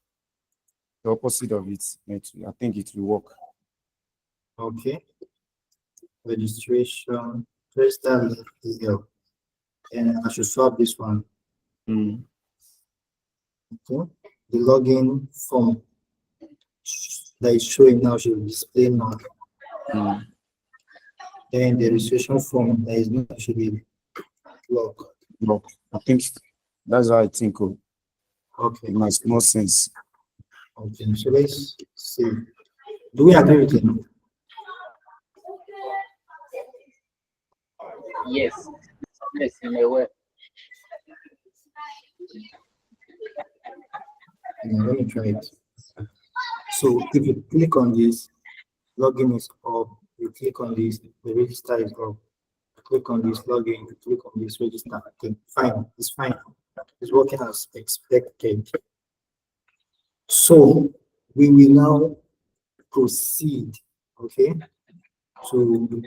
Speaker 7: The opposite of it. I think it will work.
Speaker 1: Okay. Registration, register EL. And I should swap this one. Okay. The login form that is showing now should display none. Then the registration form that is not should be blocked.
Speaker 7: I think that's how I think.
Speaker 1: Okay.
Speaker 7: It makes more sense.
Speaker 1: Okay, so let's see. Do we agree with him?
Speaker 3: Yes. Yes, in a way.
Speaker 1: Let me try it. So if you click on this, login is up. You click on this, the register is up. Click on this login, click on this register. Okay, fine, it's fine. It's working as expected. So we will now proceed, okay, to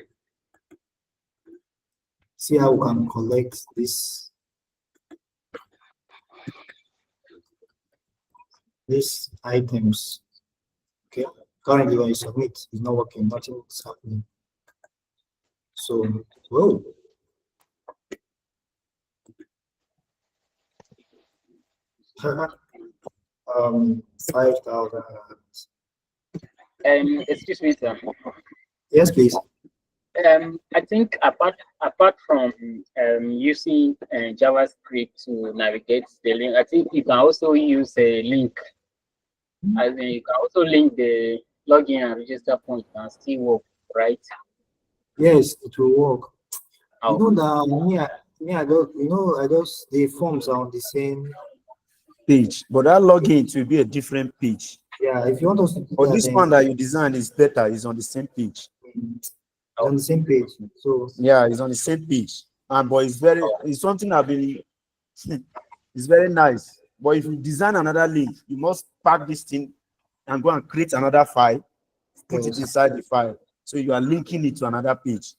Speaker 1: see how we can collect these items. Okay, currently when you submit, it's not working, nothing is happening. So, whoa. 5,000.
Speaker 3: Excuse me, sir.
Speaker 1: Yes, please.
Speaker 3: I think apart from using JavaScript to navigate the link, I think you can also use a link. I mean, you can also link the login and register point and still work, right?
Speaker 1: Yes, it will work.
Speaker 3: Oh.
Speaker 1: You know that I don't. You know, I just the forms are on the same
Speaker 7: page, but that login will be a different page.
Speaker 1: Yeah, if you want us to do
Speaker 7: But
Speaker 1: that,
Speaker 7: this
Speaker 1: then
Speaker 7: one that you design is better. It's on the same page.
Speaker 1: it's on the same page. So
Speaker 7: yeah, it's on the same page. And but it's something I've been. It's very nice. But if you design another link, you must pack this thing and go and create another file, put it inside the file. So you are linking it to another page,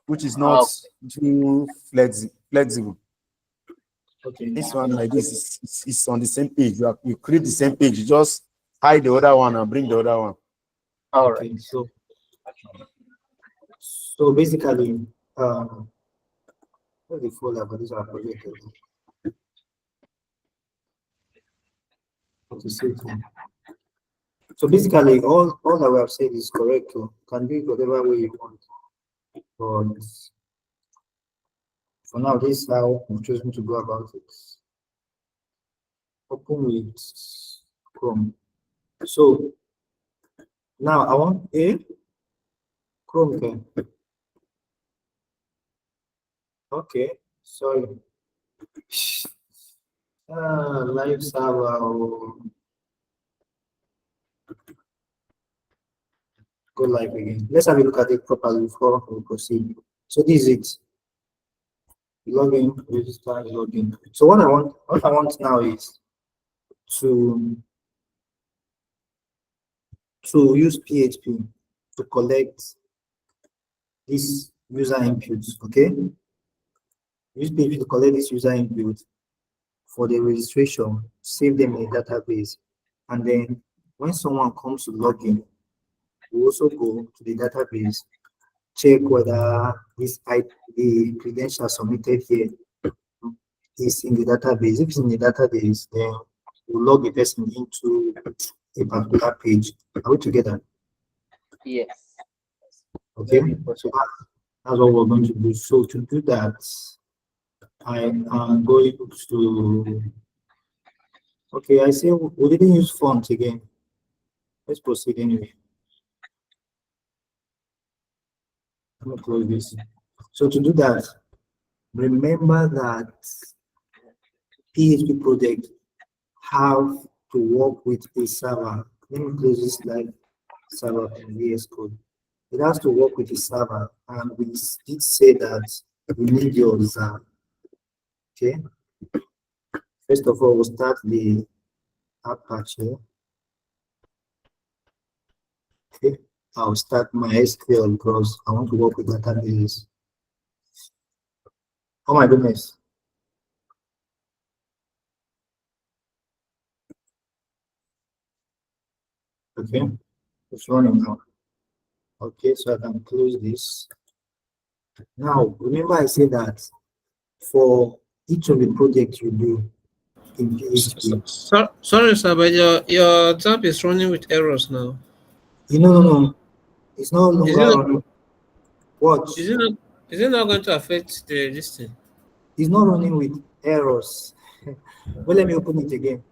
Speaker 7: which is not too flexible.
Speaker 1: Okay.
Speaker 7: This one like this is on the same page. You create the same page. You just hide the other one and bring the other one.
Speaker 3: All
Speaker 1: Okay,
Speaker 3: right.
Speaker 1: So basically, what's the folder for this our project? So basically, all that we have said is correct. You can do it whatever way you want. But for now, this is how I'm choosing to go about it. Open with Chrome. So now I want a Chrome again. Okay, sorry. Live server. Go live again. Let's have a look at it properly before we proceed. So this is it. Login, register, login. So what I want now is to use PHP to collect this user inputs. Okay. Use PHP to collect this user input for the registration, save them in a database, and then when someone comes to log in, we also go to the database, check whether the credential submitted here is in the database. If it's in the database, then we'll log the person into a particular page. Are we together?
Speaker 3: Yes.
Speaker 1: Okay. So that's what we're going to do. So to do that, I am going to. Okay, I say we didn't use fonts again. Let's proceed anyway. I'm going to close this. So to do that, remember that PHP project have to work with a server. Let me close this slide. Server in VS Code. It has to work with a server, and we did say that we need your ZAR. Okay. First of all, we'll start the Apache. Okay. I'll start my SQL because I want to work with databases. Oh my goodness. Okay, it's running now. Okay, so I can close this. Now, remember I said that for each of the projects you do in PHP.
Speaker 8: Sorry, sir, but your tab is running with errors now.
Speaker 1: No. It's no longer running. Watch.
Speaker 8: Is it not going to affect this thing?
Speaker 1: It's not running with errors. Well, let me open it again.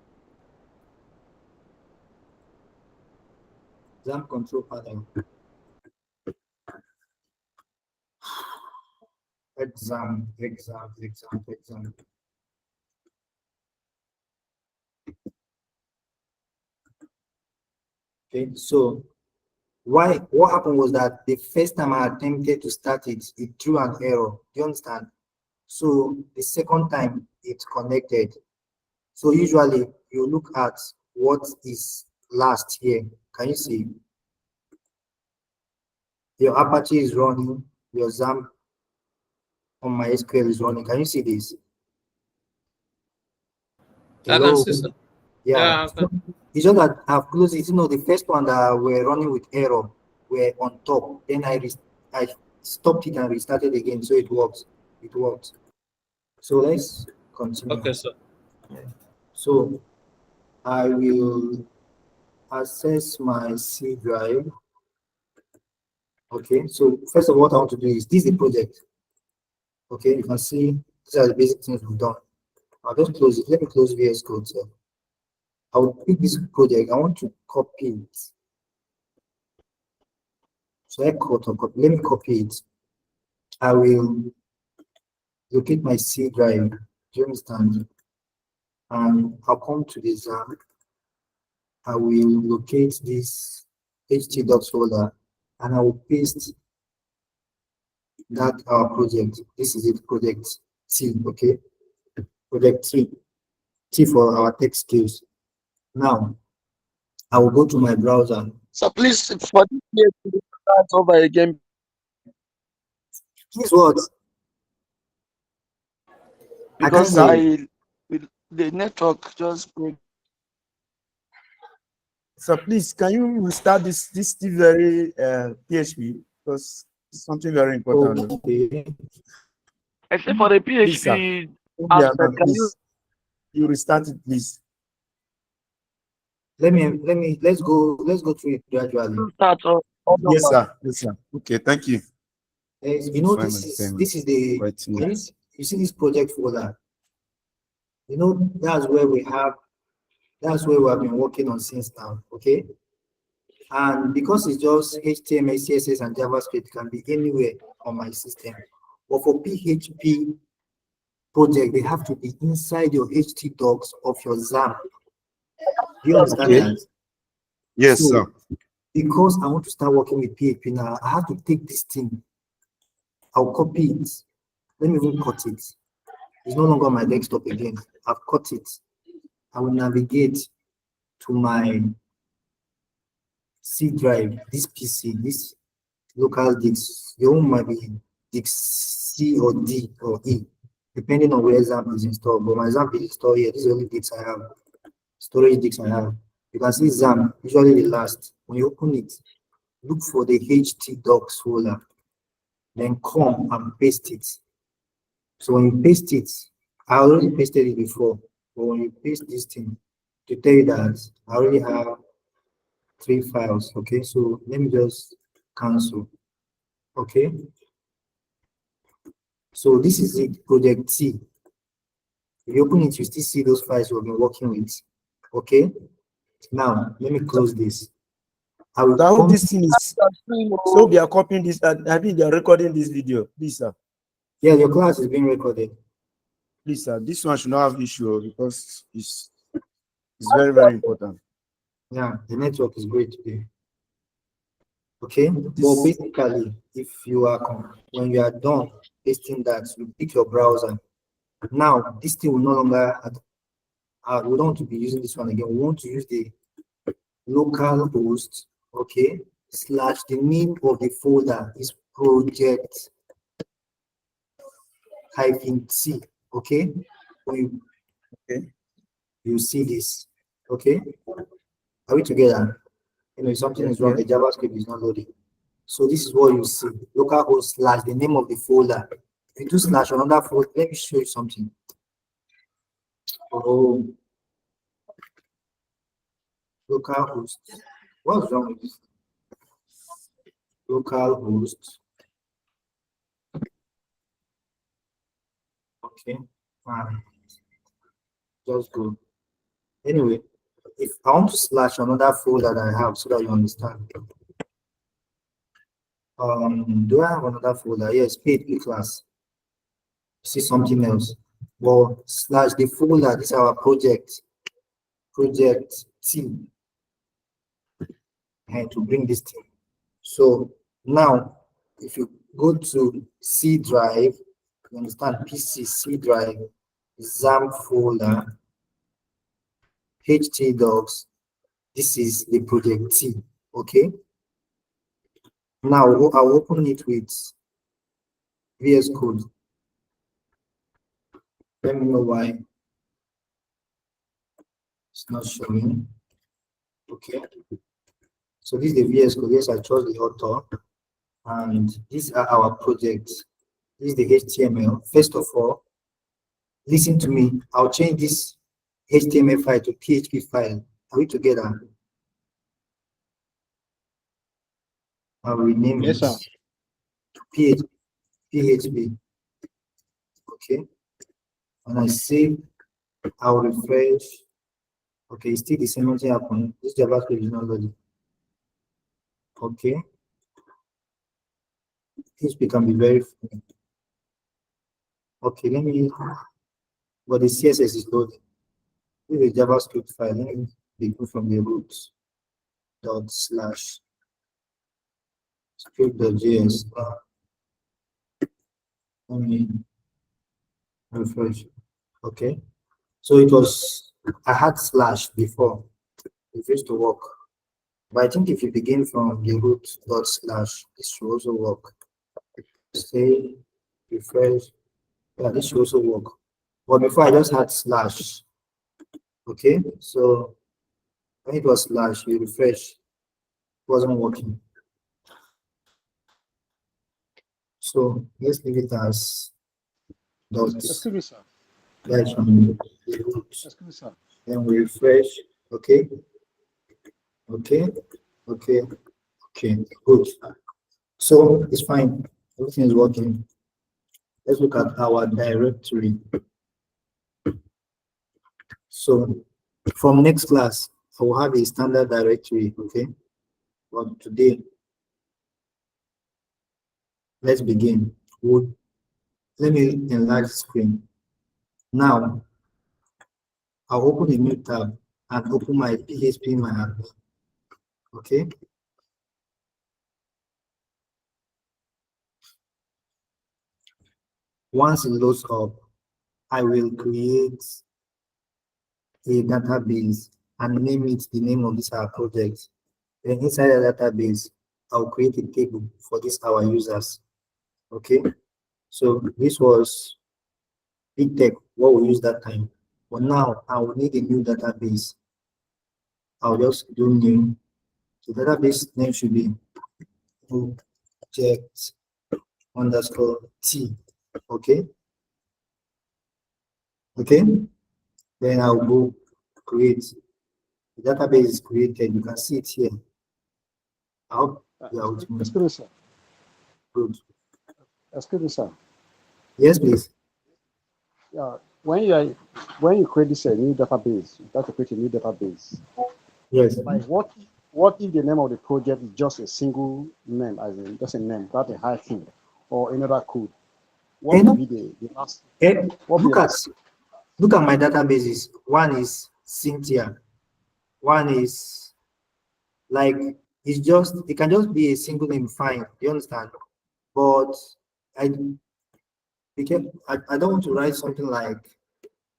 Speaker 1: Exam control panel. Exam. Okay, so What happened was that the first time I attempted to start it, it threw an error. Do you understand? So the second time it connected. So usually you look at what is last here. Can you see? Your Apache is running, your XAMPP on MySQL is running. Can you see this?
Speaker 8: I can
Speaker 1: Hello?
Speaker 8: see so.
Speaker 1: Yeah.
Speaker 8: Yeah, I can.
Speaker 1: It's just that I've closed it. The first one that were running with error were on top. Then I stopped it and restarted again. So it works. It worked. So let's continue.
Speaker 8: Okay, so
Speaker 1: So I will access my C drive. Okay. So first of all, what I want to do is this is the project. Okay. You can see these are the basic things we've done. I'll just close it. Let me close VS Code. So I'll pick this project. I want to copy it. So I copy. Let me copy it. I will locate my C drive. Do you understand? And I'll come to this. I will locate this ht.docs folder and I will paste that our project. This is it, project T. Okay, project T for our tech skills. Now I will go to my browser.
Speaker 9: So please, for this year, start over again.
Speaker 1: Please what?
Speaker 9: Because
Speaker 1: I can't hear you.
Speaker 9: the network just broke.
Speaker 7: So please, can you restart this still very PHP, because it's something very important.
Speaker 1: Okay.
Speaker 9: Except for the
Speaker 7: Please, sir.
Speaker 9: PHP
Speaker 7: Yeah,
Speaker 9: aspect, can you
Speaker 7: you restart it, please.
Speaker 1: Let's go through it gradually.
Speaker 9: start all
Speaker 7: Yes,
Speaker 9: over?
Speaker 7: sir. Yes, sir. Okay, thank you.
Speaker 1: This is the you see this project folder. That's where we have been working on since now. Okay. And because it's just HTML, CSS, and JavaScript, it can be anywhere on my system. But for PHP project, they have to be inside your ht.docs of your XAMPP. Do you understand that?
Speaker 7: Yes,
Speaker 1: So,
Speaker 7: sir.
Speaker 1: because I want to start working with PHP now, I have to take this thing. I'll copy it. Let me even cut it. It's no longer on my desktop again. I've cut it. I will navigate to my C drive, this PC, this local disk. Your own might be disk C or D or E, depending on where XAMPP is installed. But my XAMPP is installed here. This is the only disk I have, storage disk I have. You can see XAMPP, usually the last. When you open it, look for the ht.docs folder, then come and paste it. So when you paste it, I already pasted it before, but when you paste this thing, to tell you that I already have 3 files. Okay, so let me just cancel. Okay, so this is it, project T. If you open it, you still see those files we've been working with. Okay, now let me close this. I will
Speaker 7: Now
Speaker 1: come.
Speaker 7: this thing is so they are copying this. I mean, they are recording this video. Please, sir.
Speaker 1: Yeah, your class is being recorded.
Speaker 7: Please, sir. This one should not have issue because it's very, very important.
Speaker 1: Yeah, the network is great today. Okay, but basically, if you are when you are done pasting that, you pick your browser. Now, this thing will no longer. We don't want to be using this one again. We want to use the local host. Okay, slash the name of the folder is project -t. Okay, when you see this. Okay, are we together? Something is wrong. The JavaScript is not loading. So this is what you see. Localhost slash the name of the folder. If you do slash another folder, let me show you something. Oh, localhost. What's wrong with this? Localhost. Okay, fine. Just go. Anyway, if I want to slash another folder that I have so that you understand. Do I have another folder? Yes, PHP class. See something else. Well, slash the folder, this is our project T. And to bring this thing. So now, if you go to C drive, you understand PC, C drive, XAMPP folder, htdocs, this is the project T, okay? Now I'll open it with VS Code. Let me know why it's not showing. Okay. So this is the VS Code. Yes, I chose the author. And these are our projects. This is the HTML. First of all, listen to me. I'll change this HTML file to PHP file. Are we together? I'll rename
Speaker 6: Yes,
Speaker 1: it
Speaker 6: sir.
Speaker 1: to PHP. Okay. And I save, I'll refresh. Okay, still the same thing happened. This JavaScript is not loading. Okay. PHP can be very funny. Okay, let me, but the CSS is loading. This is a JavaScript file. Let me begin from the root dot slash script.js. Let me refresh. Okay. So it was, I had slash before. It used to work. But I think if you begin from the root dot slash, this should also work. Say, refresh. Yeah, this should also work. But before I just had slash. Okay. So when it was slash, you refresh, it wasn't working. So let's leave it as dot
Speaker 6: Excuse me, sir.
Speaker 1: slash on the root.
Speaker 6: Excuse me, sir.
Speaker 1: Then we refresh. Okay. Okay. Okay. Okay. Good. So it's fine. Everything is working. Let's look at our directory. So from next class, I will have a standard directory. Okay. But today, let's begin. Let me enlarge the screen. Now, I'll open a new tab and open my PHP my admin. Okay. Once it loads up, I will create a database and name it the name of this our project. Then inside the database, I'll create a table for this our users. Okay. So this was big tech, what we use that time. But now I will need a new database. I'll just do new. The database name should be project underscore T. Okay. Okay. Then I'll go create. The database is created. You can see it here. I hope you are with me.
Speaker 6: Excuse me, sir.
Speaker 1: Good.
Speaker 6: Excuse me, sir.
Speaker 1: Yes, please.
Speaker 6: Yeah, when you create this new database, you have to create a new database.
Speaker 1: Yes.
Speaker 6: Like what if the name of the project is just a single name, as in just a name, without a hyphen or another code? What will be the last?
Speaker 1: Look at my databases. One is Cynthia. One is like it can just be a single name, fine. You understand? But I don't want to write something like,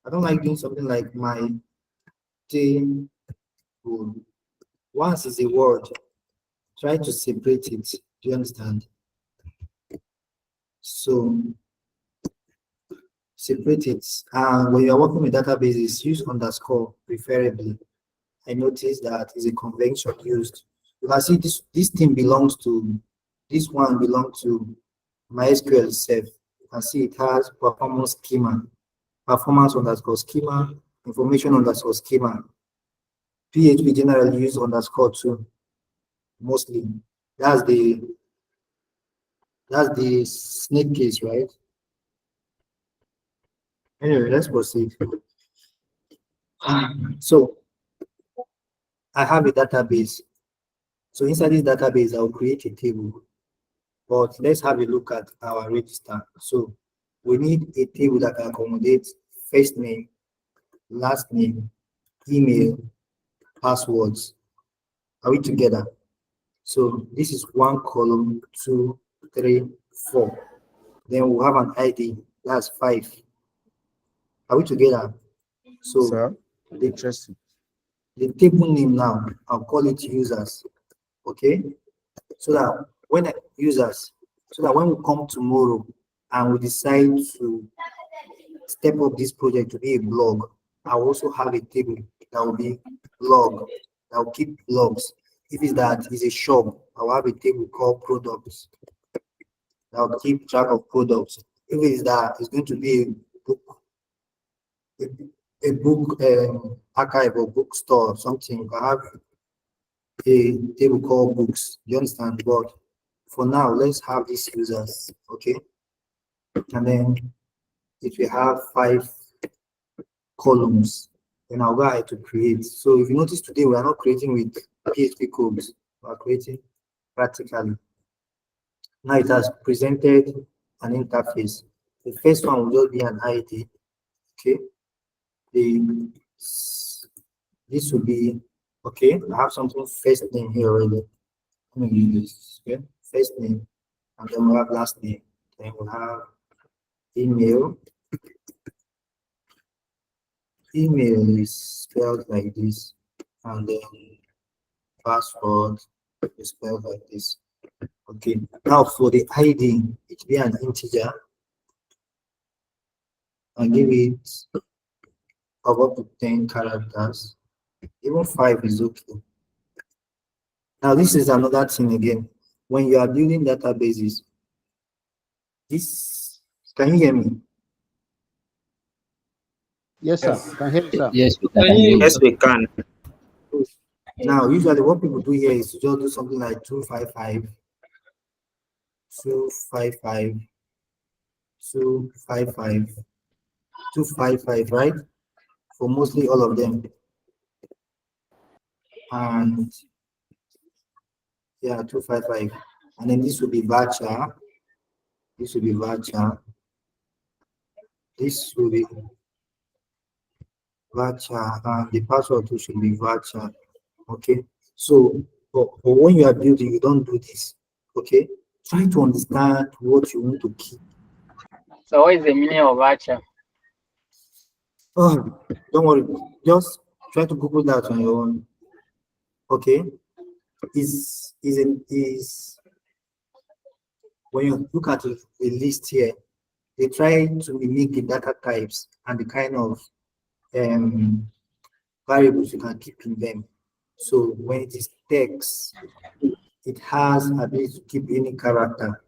Speaker 1: I don't like doing something like my thing. Once is a word, try to separate it. Do you understand? So separate it. And when you're working with databases, use underscore preferably. I noticed that is a convention used. You can see this thing belongs to, this one belongs to MySQL itself. You can see it has performance schema, performance underscore schema, information underscore schema. PHP generally use underscore too, mostly. That's the snake case, right? Anyway, let's proceed. So I have a database. So inside this database, I'll create a table. But let's have a look at our register. So we need a table that can accommodate first name, last name, email, passwords. Are we together? So this is 1 column, 2, 3, 4. Then we'll have an ID, that's 5. Are we together? So
Speaker 7: Sir,
Speaker 1: the,
Speaker 7: interesting.
Speaker 1: the table name now, I'll call it users. Okay? So that when we come tomorrow and we decide to step up this project to be a blog, I also have a table that will be blog, that will keep blogs. If it's that is a shop, I'll have a table called products that will keep track of products. If it's that it's going to be a book, a book archive or bookstore or something, I have a table called books. You understand? But for now, let's have these users, okay? And then if we have 5 columns, then I'll go ahead to create. So if you notice today, we are not creating with PHP codes, we are creating practically. Now it has presented an interface. The first one will just be an ID, okay? This will be, okay, I have something first name here already. I'm going to use this, okay? First name, and then we'll have last name. Then we'll have email. Email is spelled like this, and then password is spelled like this. Okay, now for the ID, it will be an integer. I'll give it of up to 10 characters. Even 5 is okay. Now, this is another thing again. When you are building databases, this, can you hear me?
Speaker 6: Yes, sir. Can hear you, sir.
Speaker 4: Yes, we
Speaker 8: Can
Speaker 4: can hear
Speaker 8: you-
Speaker 4: you.
Speaker 2: Yes, we can.
Speaker 1: Now, usually what people do here is to just do something like 255, 255, 255, 255, right? For mostly all of them. And yeah, 255. And then this will be voucher. This will be voucher. This will be voucher. And the password too should be voucher. Okay. So, but when you are building, you don't do this. Okay. Try to understand what you want to keep.
Speaker 3: So what is the meaning of voucher?
Speaker 1: Oh, don't worry. Just try to Google that on your own. Okay. Is when you look at a list here, they try to mimic the data types and the kind of variables you can keep in them. So when it is text, it has ability to keep any character,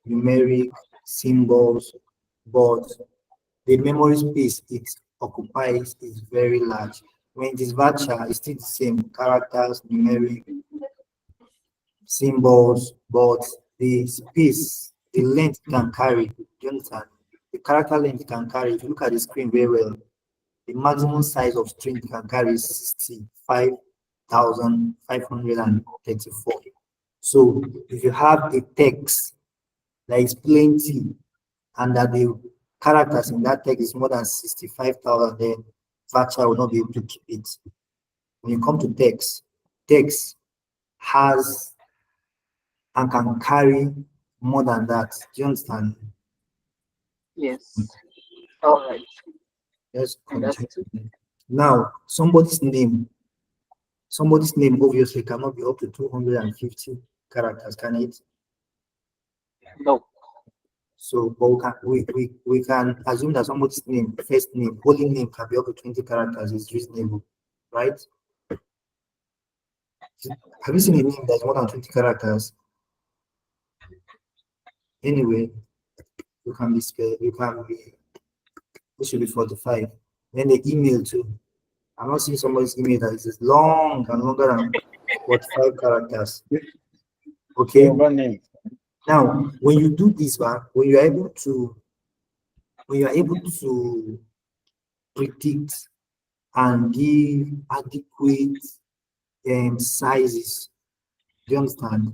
Speaker 1: numeric, symbols, but the memory space it occupies is very large. When it is virtual, it's still the same characters, numeric, symbols, but the space, the length can carry. Do you understand? The character length can carry. If you look at the screen very well, the maximum size of string can carry is 65,534. So if you have a text that is plenty and that the characters in that text is more than 65,000, then virtual will not be able to keep it. When you come to text, text has and can carry more than that. Do you understand?
Speaker 3: Yes. All right.
Speaker 1: Let's
Speaker 3: Understood.
Speaker 1: continue. Now, somebody's name obviously cannot be up to 250 characters, can it?
Speaker 3: No.
Speaker 1: So, but we can assume that somebody's name, first name, holy name can be up to 20 characters is reasonable, right? Have you seen a name that's more than 20 characters? Anyway, you can be it should be 45. Then the email too. I'm not seeing somebody's email that is long and longer than 45 characters. Okay.
Speaker 7: Your name.
Speaker 1: Now, when you do this one, when you are able to predict and give adequate sizes, do you understand?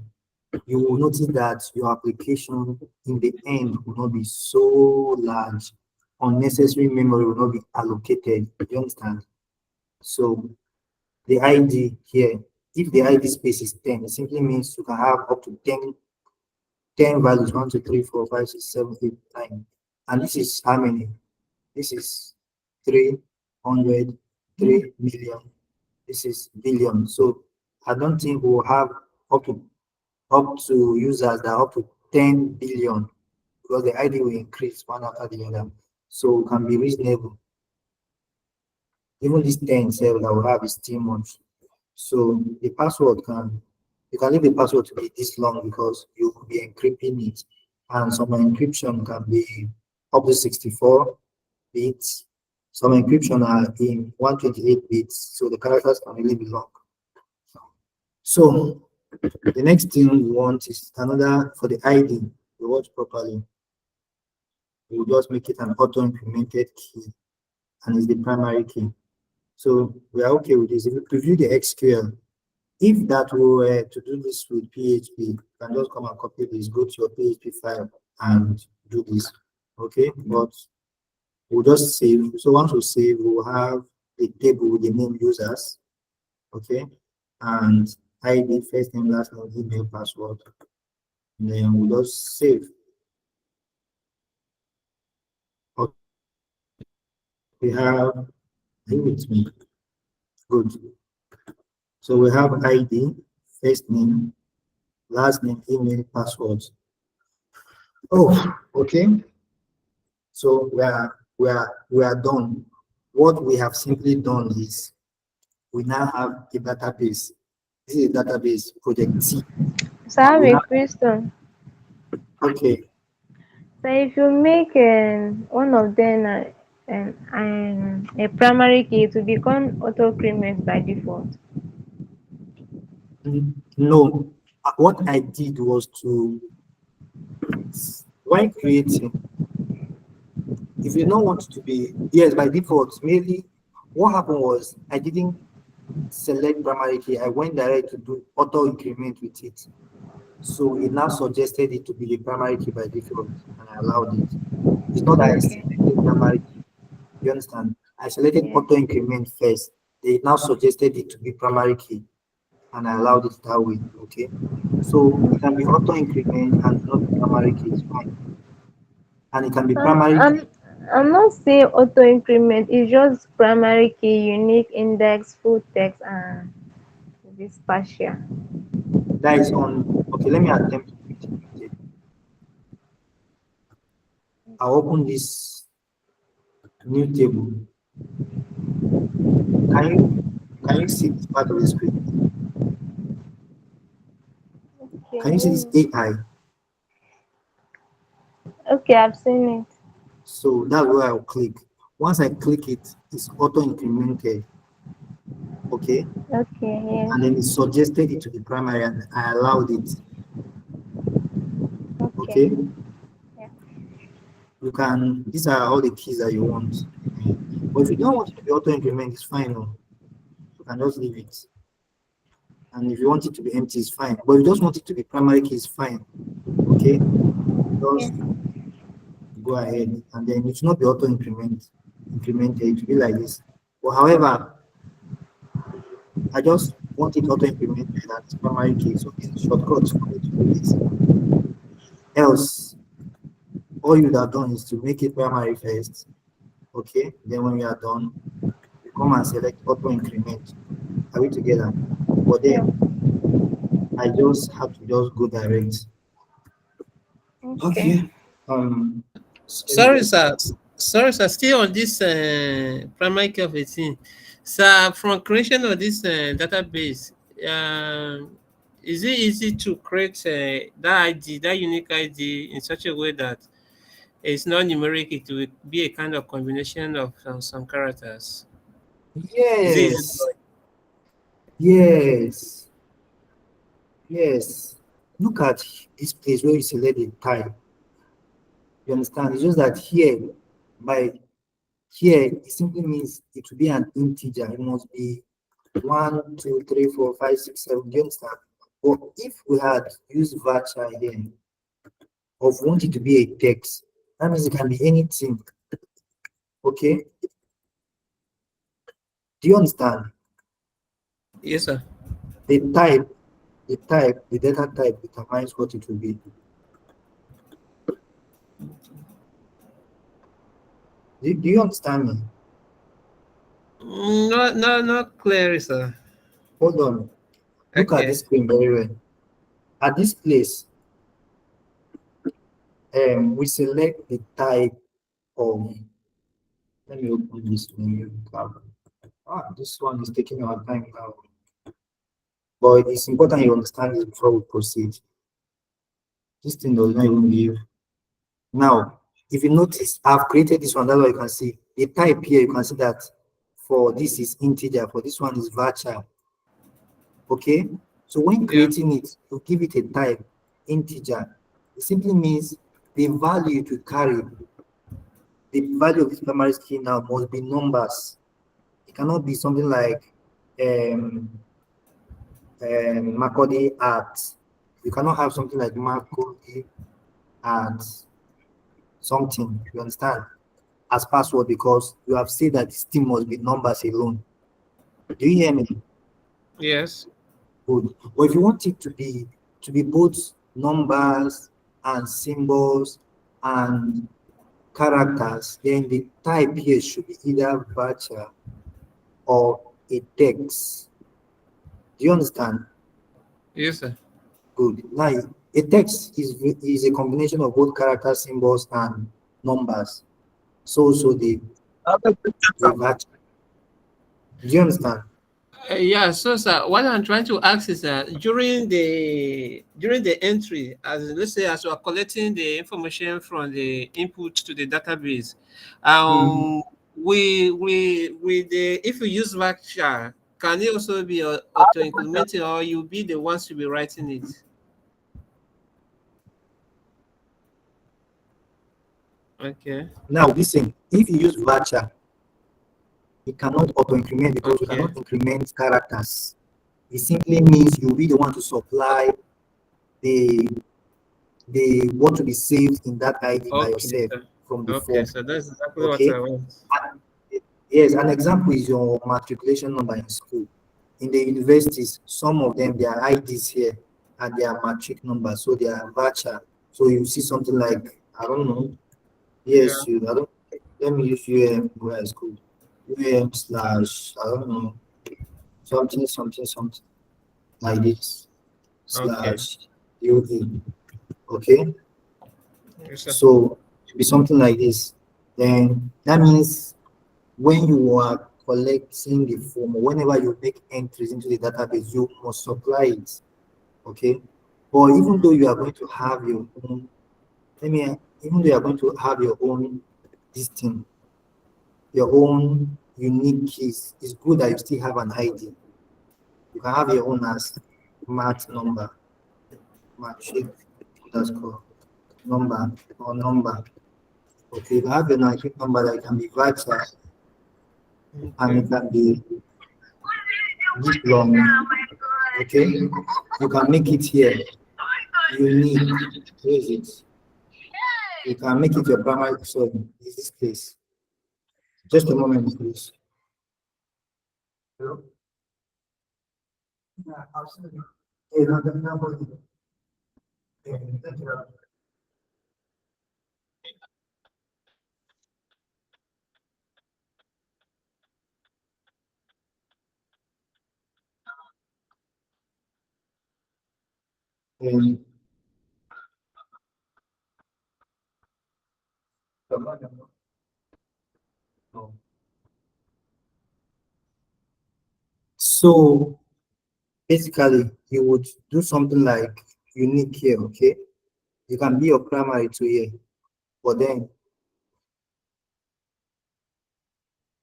Speaker 1: You will notice that your application in the end will not be so large. Unnecessary memory will not be allocated. Do you understand? So the ID here if the ID space is 10, it simply means you can have up to 10 values, 1, 2, 3, 4, 5, 6, 7, 8, 9. And this is how many? This is 300, 3 million. This is billion. So I don't think we'll have up to users that are up to 10 billion, because the ID will increase one after the other. So it can be reasonable. Even this 10 cell that we have is still much. So the password you can leave the password to be this long because you could be encrypting it. And some encryption can be up to 64 bits. Some encryption are in 128 bits, so the characters can really be long. So the next thing we want is another for the ID to watch properly. We'll just make it an auto-implemented key, and it's the primary key. So we are okay with this. If we preview the SQL, if that were to do this with PHP, you can just come and copy this, go to your PHP file and do this. Okay, but we'll just save. So once we save, we'll have a table with the name users. Okay, and ID, first name, last name, email, password. And then we'll just save. Okay. We have, with me. Good. So we have ID, first name, last name, email, passwords. Oh, okay. So we are done. What we have simply done is we now have a database. This is a database project T.
Speaker 5: So I have a question.
Speaker 1: Okay.
Speaker 5: So if you make one of them a primary key, to become auto-increment by default.
Speaker 1: No, what I did was to, when creating, if you don't want it to be, yes, by default, mainly what happened was I didn't select primary key. I went direct to do auto increment with it. So it now suggested it to be the primary key by default, and I allowed it. It's not that I selected primary key. You understand? I selected auto increment first. They now suggested it to be primary key, and I allowed it that way. Okay. So it can be auto increment and not be primary key, it's fine. And it can be primary key.
Speaker 5: I'm not saying auto-increment. It's just primary key, unique index, full text, and this partial.
Speaker 1: That is on. Okay, let me attempt to create a new table. I'll open this new table. Can you see this part of the screen? Can you see this AI?
Speaker 5: Okay, I've seen it.
Speaker 1: So that's where I'll click. Once I click it, it's auto incremented. Okay.
Speaker 5: Okay, yes.
Speaker 1: And then it suggested it to the primary, and I allowed it. Okay.
Speaker 5: Yeah.
Speaker 1: You can, these are all the keys that you want. But if you don't want it to be auto increment, it's fine. No? You can just leave it. And if you want it to be empty, it's fine. But if you just want it to be primary key, it's fine. Okay. Just go ahead, and then it should not be auto incremented. It will be like this. But however, I just want it auto implemented as primary key. So this is shortcut for me to do this. Else, all you would have done is to make it primary first. Okay. Then when you are done, you come and select auto increment. Are we together? But then I just have to just go direct. Okay.
Speaker 8: Sorry, sir. Sorry, sir. Still on this primary key of a thing. Sir, from creation of this database, is it easy to create that ID, that unique ID, in such a way that it's not numeric? It will be a kind of combination of some characters.
Speaker 1: Yes. Yes. Yes. Look at this place where you select the type. You understand? It's just that here, it simply means it will be an integer. It must be 1, 2, 3, 4, 5, 6, 7. Do you understand? But if we had used varchar here, of want it to be a text, that means it can be anything. Okay? Do you understand?
Speaker 8: Yes, sir.
Speaker 1: The data type determines what it will be. Do you understand me?
Speaker 8: Not clear, sir.
Speaker 1: Hold on. Look at this
Speaker 8: Okay.
Speaker 1: screen very well. At this place, we select the type of. Let me open this menu. This one is taking our time now. But it's important you understand this before we proceed. This thing does not even give. Now, if you notice, I've created this one. That's why you can see the type here. You can see that for this is integer, for this one is varchar. Okay, so when creating it, you give it a type integer. It simply means the value to carry, the value of this primary key now must be numbers. It cannot be something like Macaulay at. You cannot have something like Macaulay at something. You understand? As password, because you have said that this thing must be numbers alone. Do you hear me?
Speaker 8: Yes.
Speaker 1: Good. But if you want it to be both numbers and symbols and characters, then the type here should be either varchar or a text. Do you understand?
Speaker 8: Yes, sir.
Speaker 1: Good. Now, a text is a combination of both characters, symbols, and numbers. So the varchar. Do you understand?
Speaker 8: Yeah, so sir, what I'm trying to ask is that during the entry, as let's say as you are collecting the information from the input to the database, we the if you use varchar, can it also be auto implemented, or you be the ones to be writing it? Okay.
Speaker 1: Now, listen, if you use varchar, it cannot auto-increment because you
Speaker 8: Okay.
Speaker 1: cannot increment characters. It simply means you'll be the one to supply the what to be saved in that ID by
Speaker 8: Okay,
Speaker 1: yourself
Speaker 8: sir.
Speaker 1: from the
Speaker 8: Okay,
Speaker 1: form.
Speaker 8: so that's exactly what
Speaker 1: Okay.
Speaker 8: I want.
Speaker 1: Yes, an example is your matriculation number in school. In the universities, some of them their IDs here and their matric number, so they are varchar. So you see something like I don't know. Yes,
Speaker 8: Yeah.
Speaker 1: you. I don't. Let me use where I school. Slash I don't know something like this
Speaker 8: Okay.
Speaker 1: slash UA. Okay,
Speaker 8: Yes, sir.
Speaker 1: so it be something like this. Then that means when you are collecting the form, or whenever you make entries into the database, you must supply it. Okay, but even though you are going to have your own, even though you are going to have your own this thing, your own unique keys, it's good that you still have an ID. You can have your own as mat number, matric underscore number or number. Okay, you have a matric number that can be vital and it can be this long. Okay, you can make it here unique. Where is it? You can make it your primary. So is this place? Just a moment, please. Hello? Yeah, absolutely. Hey, no. Thank you. Um, so basically, you would do something like unique here, okay? You can be your primary to here, but then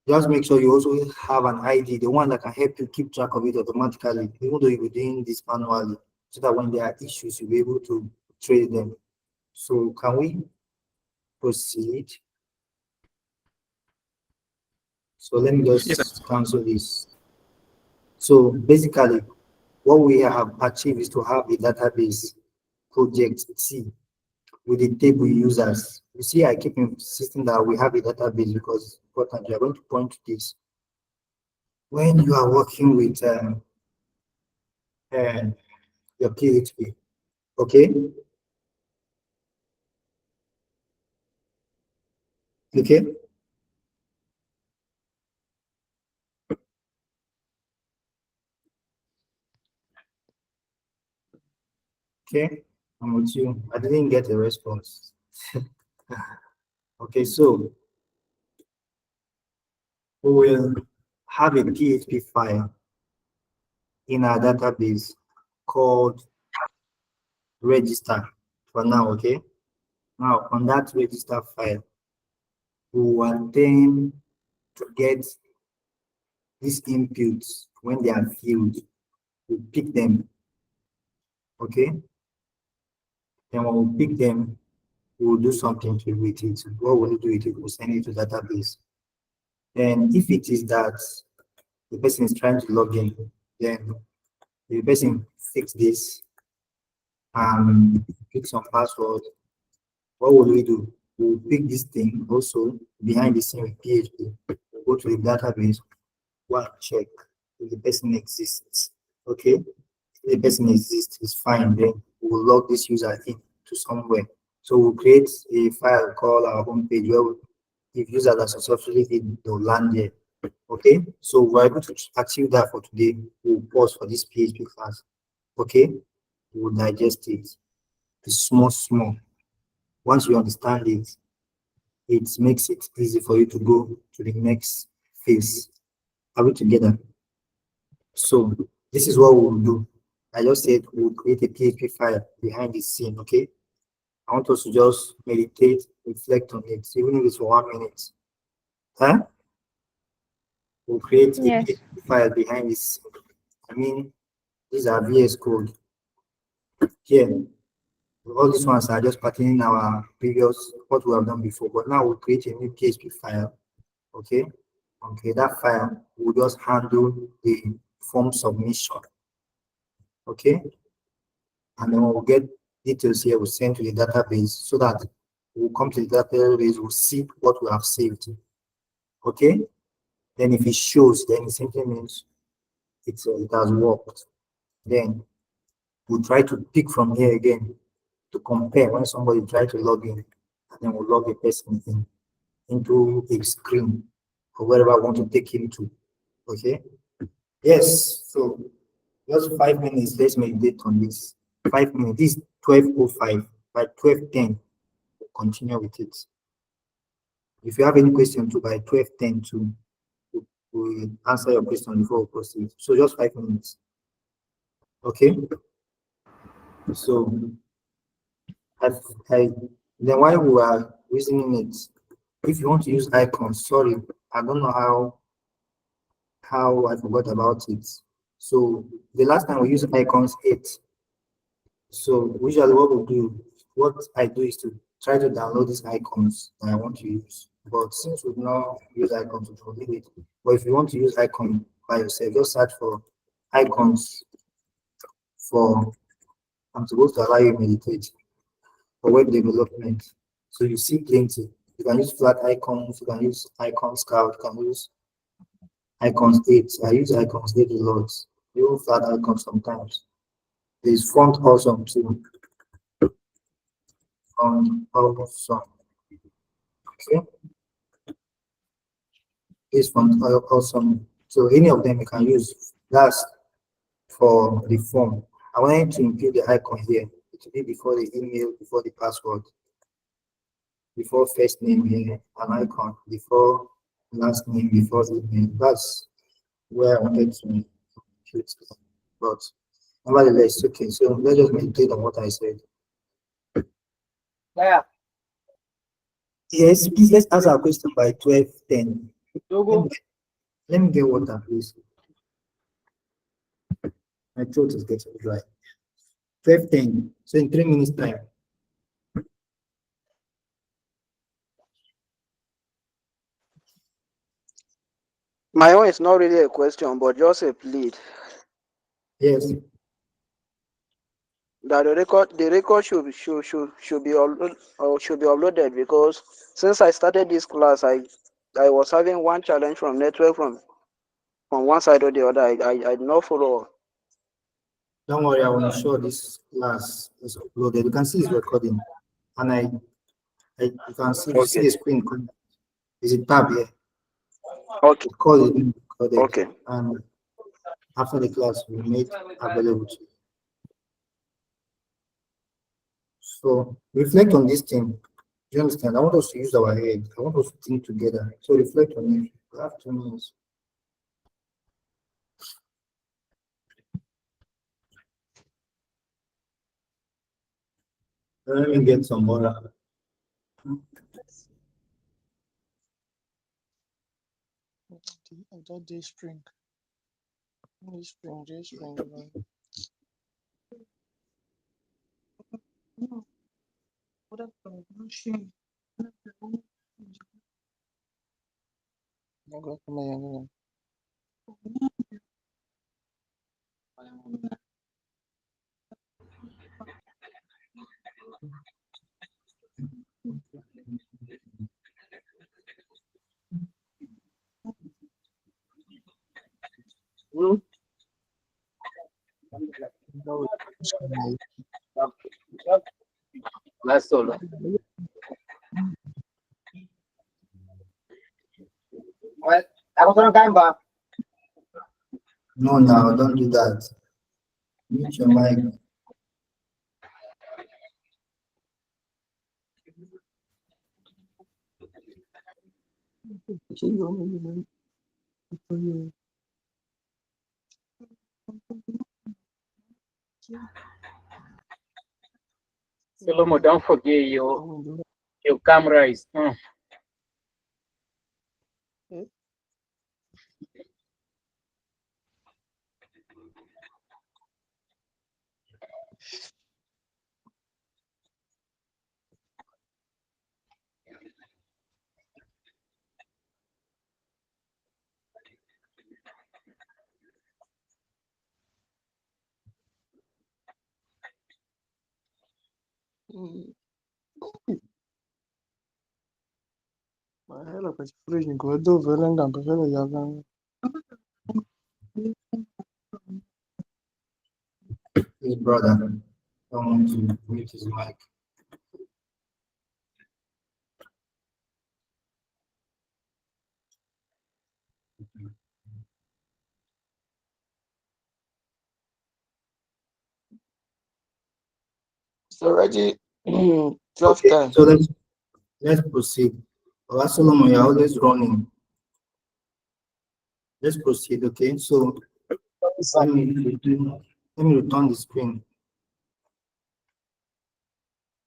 Speaker 1: just make sure you also have an ID, the one that can help you keep track of it automatically, even though you're doing this manually, so that when there are issues, you'll be able to trace them. So can we proceed? So let me
Speaker 8: Yes, sir.
Speaker 1: just cancel this. So basically, what we have achieved is to have a database project T with the table users. You see, I keep insisting that we have a database because it's important. You are going to point to this. When you are working with your PHP. Okay. Okay. Okay. I'm with you. I didn't get a response. Okay, so we will have a PHP file in our database called register for now. Okay. Now on that register file, we want them to get these inputs when they are filled. We pick them. Okay. Then when we pick them, we will do something to with it. What will we do with it? We'll send it to database. Then if it is that the person is trying to log in, then the person fix this and pick some password. What will we do? We'll pick this thing also behind the scene with PHP. We'll go to the database, go and check if the person exists. Okay? If the person exists, it's fine. Then we'll log this user in to somewhere. So we'll create a file called our homepage where if users are successfully in, they'll land there. Okay, so we're able to achieve that for today. We'll pause for this PHP class. Okay, we'll digest it. It's small. Once you understand it, it makes it easy for you to go to the next phase. Are we together? So this is what we'll do. I just said we'll create a PHP file behind the scene. Okay, I want us to just meditate, reflect on it, even if it's for 1 minute. Huh? We'll create a
Speaker 5: Yes.
Speaker 1: PHP file behind this. I mean, these are VS Code. Here, all these ones are just pertaining our previous, what we have done before. But now we'll create a new PHP file. Okay. Okay, that file will just handle the form submission. Okay. And then we'll get details here, we'll send to the database so that we'll come to the database, we'll see what we have saved. Okay. Then if it shows, then it simply means it has worked. Then we'll try to pick from here again to compare when somebody try to log in, and then we'll log a person in into a screen or wherever I want to take him to. Okay. Yes. So just 5 minutes. Let's meditate on this. 5 minutes. This 12:05. By 12:10, we'll continue with it. If you have any question to by 12:10 to we'll answer your question before we proceed. So just 5 minutes. Okay. So I then while we are reasoning it, if you want to use icons, sorry, I don't know how I forgot about it. So the last time we used icons 8. So usually what I do is to try to download these icons that I want to use. But since we've not used icons, we'll leave it. But if you want to use icon by yourself, just search for icons for I'm supposed to allow you meditate for web development. So you see plenty. You can use flat icons, you can use icon scout, you can use icons 8. I use icons 8 a lot. Even flat icons sometimes. There's font awesome too. Font awesome. Okay. This font awesome. So any of them you can use. That's for the form. I wanted to include the icon here. It will be before the email, before the password, before first name here, an icon, before last name, before email. That's where I wanted to include. But nevertheless, okay. So let's just meditate on what I said.
Speaker 10: Yeah.
Speaker 1: Yes, please let's answer our question by 12:10.
Speaker 10: Togo.
Speaker 1: Let me get water, please. My throat is getting dry. 12:10. So in 3 minutes time.
Speaker 10: My own is not really a question, but just a plea
Speaker 1: Yes.
Speaker 10: that the record should be uploaded because since I started this class, I was having one challenge from network from one side or the other. I did not follow.
Speaker 1: Don't worry, I will ensure this class is uploaded. You can see it's recording, and you can see you see the screen. Is it tab here?
Speaker 10: Okay.
Speaker 1: The call is being recorded,
Speaker 10: Okay.
Speaker 1: and after the class, we make available to you. So reflect on this thing. Do you understand? I want us to use our head. I want us to think together. So reflect on it. You have 2 minutes. Let me get some water.
Speaker 9: Day spring. Day spring.
Speaker 3: That's solo.
Speaker 10: Well, I was on time, but
Speaker 1: No, now don't do that. Mute your mic.
Speaker 3: Solomon, don't forget your camera is on.
Speaker 1: His brother. Don't want to mute his mic.
Speaker 9: It's already 12
Speaker 1: Okay,
Speaker 9: time.
Speaker 1: so let's proceed. Solomon, you're always running. Let's proceed, okay? So let me return the screen.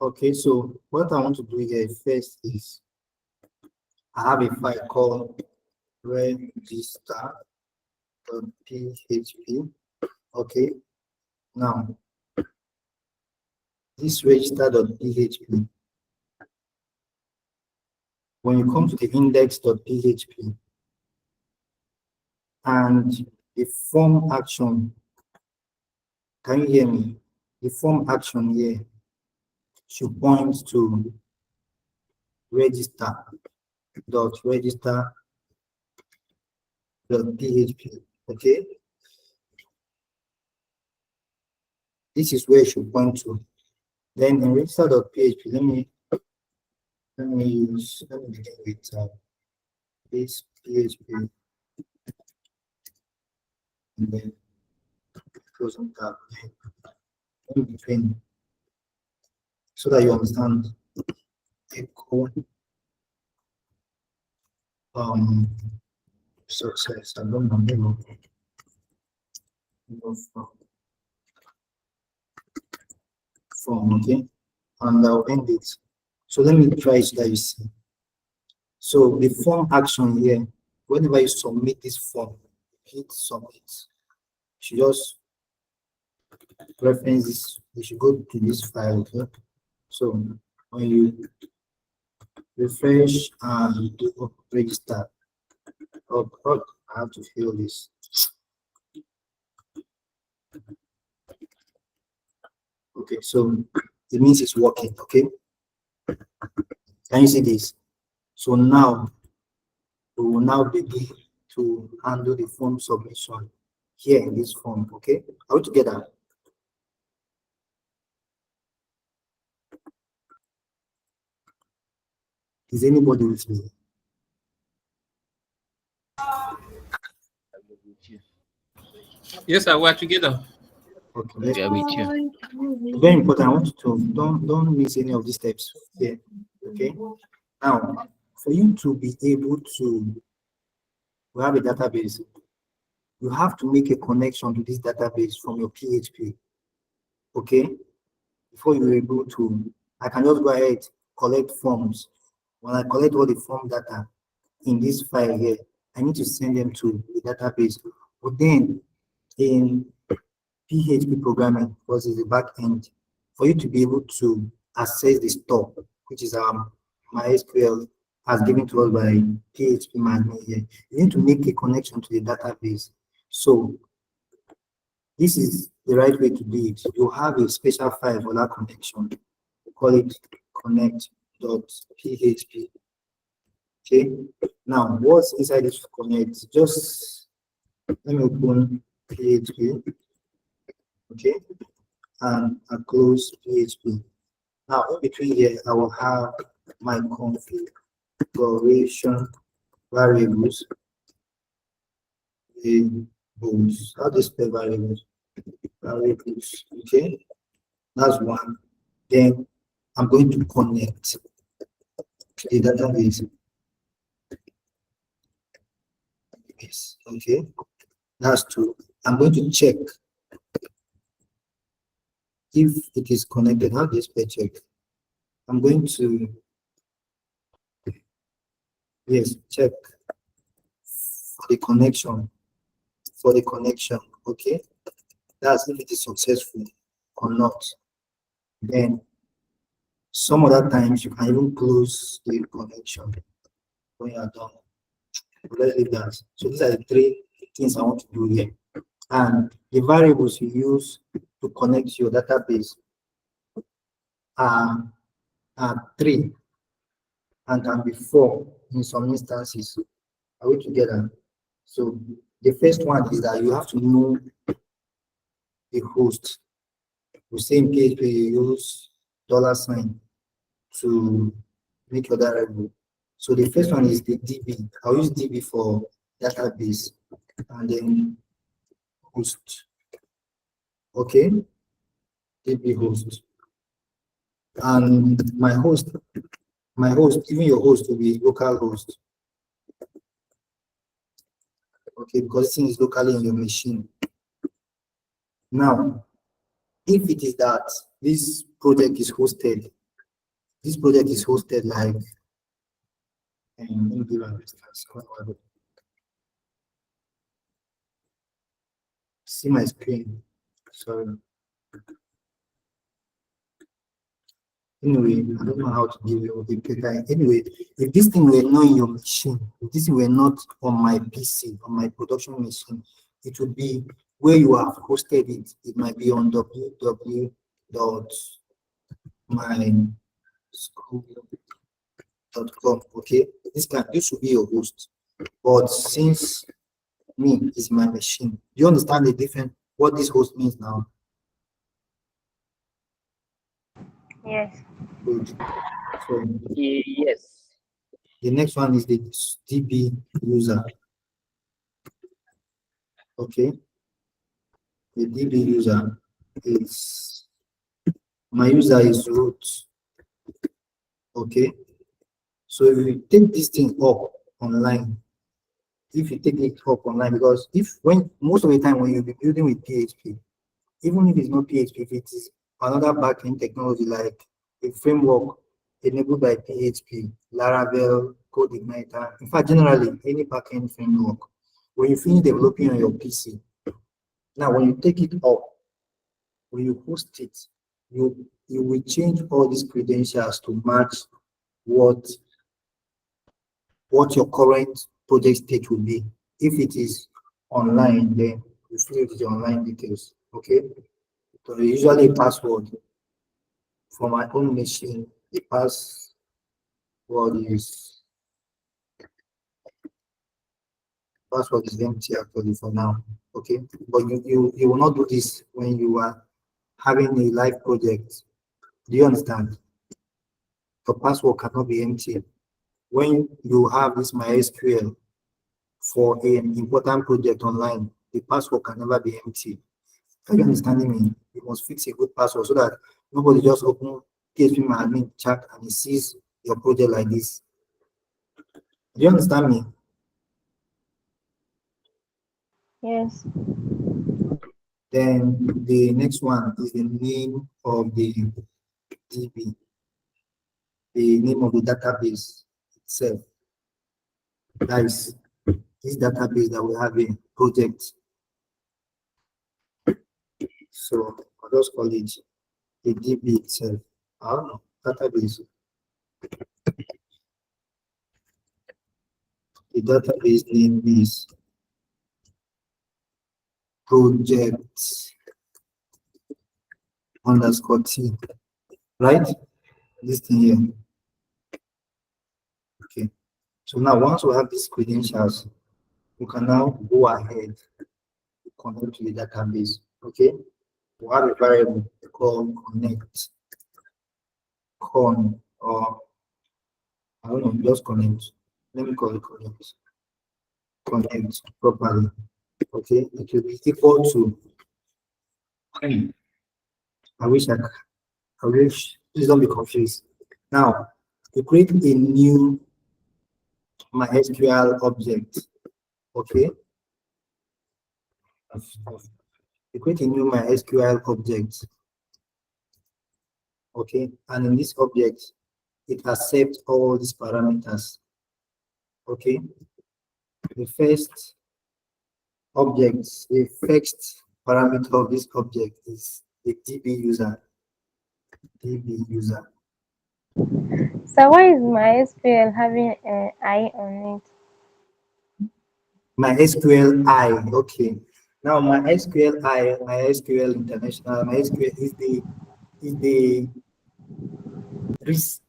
Speaker 1: Okay, so what I want to do here first is I have a file called register.php. Okay, now this register.php, when you come to the index.php and the form action, can you hear me? The form action here should point to register.php. Okay, this is where it should point to. Then in register.php, let me begin with this PHP, and then close on tab in between, so that you understand the code success. I don't know. Form, okay, and I'll end it. So let me try so that you see. So the form action here, whenever you submit this form, hit submit. You should just reference this. You should go to this file, okay? So when you refresh and do register, I have to fill this. Okay, so it means it's working, okay? Can you see this? So now we will now begin to handle the form submission here in this form, okay? Are we together? Is anybody with me?
Speaker 8: Yes, sir. We're together.
Speaker 1: Okay, let's
Speaker 2: Yeah, with you.
Speaker 1: very important. I want you to don't miss any of these steps here. Okay. Now, for you to be able to have a database, you have to make a connection to this database from your PHP. Okay. Before you're able to, I can just go ahead collect forms. When I collect all the form data in this file here, I need to send them to the database. But then in PHP programming, because it's the back end, for you to be able to access the store, which is MySQL has given to us by PHP admin here, you need to make a connection to the database. So this is the right way to do it. You have a special file for that connection. We call it connect.php. Okay. Now, what's inside this connect? Just let me open PHP. Okay. And I close PHP. Now, in between here, I will have my configuration variables. How do you spell variables? Variables. Okay. That's one. Then I'm going to connect to the database. Yes. Okay. That's two. I'm going to check if it is connected. How do you spell check? I'm going to check for the connection. Okay. That's if it is successful or not. Then some other times you can even close the connection when you are done. Let's leave that. So these are the three things I want to do here. And the variables you use to connect your database are three and can be four in some instances. Are we together? So the first one is that you have to know the host. We say in PHP you use $sign to make your variable. So the first one is the DB. I'll use DB for database and then host. Okay, DB host. And my host, even your host will be local host. Okay, because this thing is locally in your machine. Now, if it is that this project is hosted like, let me give an instance. See my screen. Sorry. Anyway, I don't know how to give you the data. Anyway, if this thing were not in your machine, if this were not on my PC, on my production machine, it would be where you have hosted it. It might be on www.myschool.com. Okay, this should be your host. But since me is my machine, do you understand the difference? What this host means now?
Speaker 5: Yes.
Speaker 1: Good. So
Speaker 3: Yes.
Speaker 1: the next one is the DB user. Okay. The DB user is my user is root. Okay. So if you take this thing up online, because when most of the time when you'll be building with PHP, even if it's not PHP, if it is another backend technology like a framework enabled by PHP, Laravel, CodeIgniter, in fact, generally any backend framework, when you finish developing on your PC, now when you take it up, when you host it, you will change all these credentials to match what your current project state will be. If it is online, then you fill it with the online details. Okay. So usually a password for my own machine, the password is empty actually for now. Okay, but you will not do this when you are having a live project. Do you understand? The password cannot be empty. when you have this MySQL for an important project online, the password can never be empty. Are you understanding me? You must fix a good password so that nobody just open PHP my admin chat and he sees your project like this. Do you understand me?
Speaker 5: Yes.
Speaker 1: Then the next one is the name of the DB, the name of the database itself. That is this database that we have in project. So I'll just call it the DB itself. Database. The database name is project underscore T, right? This thing here. Okay. So now once we have these credentials, we can now go ahead to connect to the database. Okay. We have a variable called connect con or I don't know, just connect. Let me call it connect. Connect properly. Okay, it will be equal to I wish please don't be confused. Now to create a new MySQL object. Okay. To create a new MySQL object. Okay, and in this object, it accepts all these parameters. Okay, the first parameter of this object is the DB user. DB user.
Speaker 5: So why is MySQL having an I on it?
Speaker 1: MySQL okay. Now MySQL International, MySQL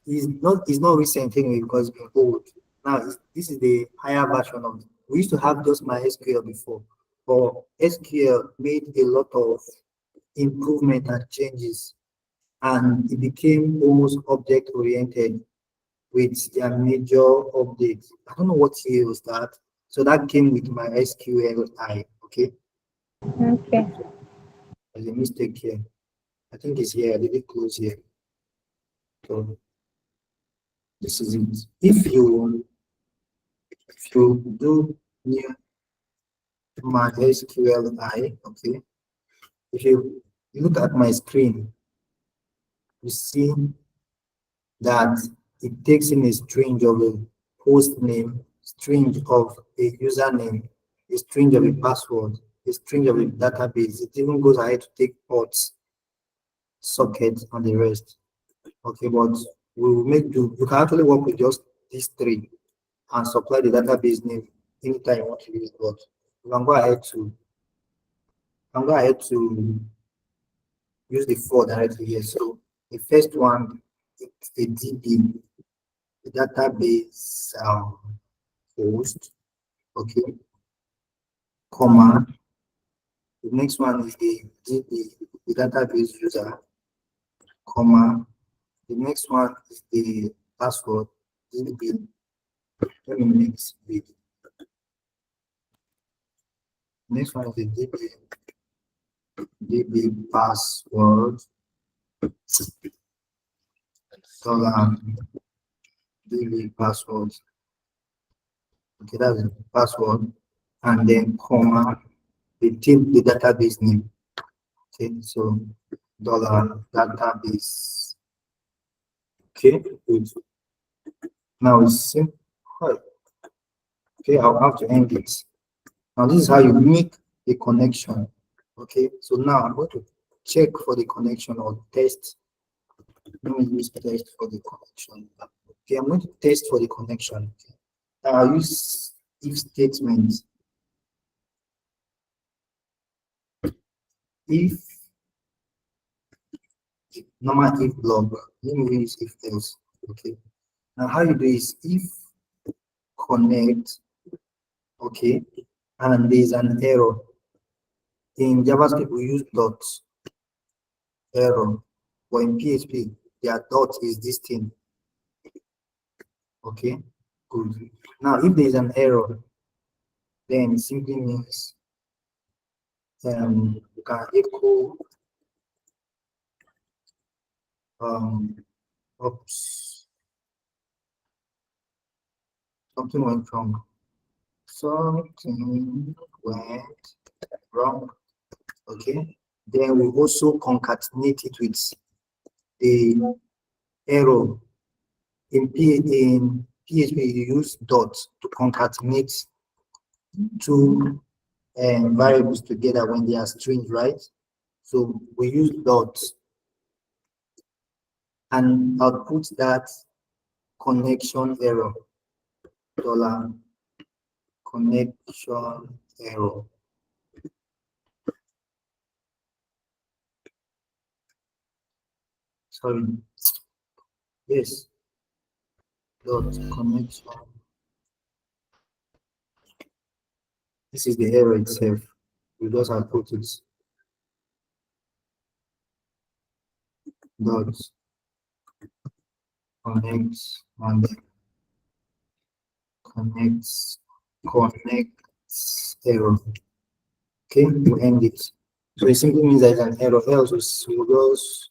Speaker 1: is not recent anyway because it's been old. Now this is the higher version of it. We used to have just MySQL before, but SQL made a lot of improvement and changes, and it became almost object oriented with their major updates. I don't know what year was that. So that came with MySQL okay.
Speaker 5: Okay.
Speaker 1: There's a mistake here. I think it's here. I did it close here. So this is it. If you do new MySQL okay. If you look at my screen, you see that it takes in a string of a host name, string of a username, a string of a password, a string of a database. It even goes ahead to take ports, sockets, and the rest. Okay, but we will you can actually work with just these three and supply the database name anytime you want to use it. But you can go ahead to use the four directly here. So the first one is a DB, the database host, okay, comma. The next one is the DB, the database user, comma. The next one is the password, DB. Let me mix it. Next one is the DB password. DB password. Okay, that's the password, and then comma the database name. Okay, so $database. Okay, good. Now it's simple. Okay, I'll have to end it. Now this is how you make a connection. Okay, so now I'm going to check for the connection or test. Let me use test for the connection. Okay, I'm going to test for the connection. Okay. Now I'll use if statement. If normal if block, let me use if else. Okay. Now how you do is if connect, okay, and there's an error. In JavaScript we use dots error, but in PHP their dot is this thing. Okay, Good. Now, if there is an error, then it simply means you can echo oops, something went wrong. Something went wrong. Okay. Then we also concatenate it with the error. In PHP, you use dots to concatenate two variables together when they are strings, right? So we use dots and output that connection error, dollar connection error. Sorry. Yes. Dot connection. This is the error itself. We just output it. Dot connect and then connects error. Okay, we end it. So it simply means there's an error. Else we just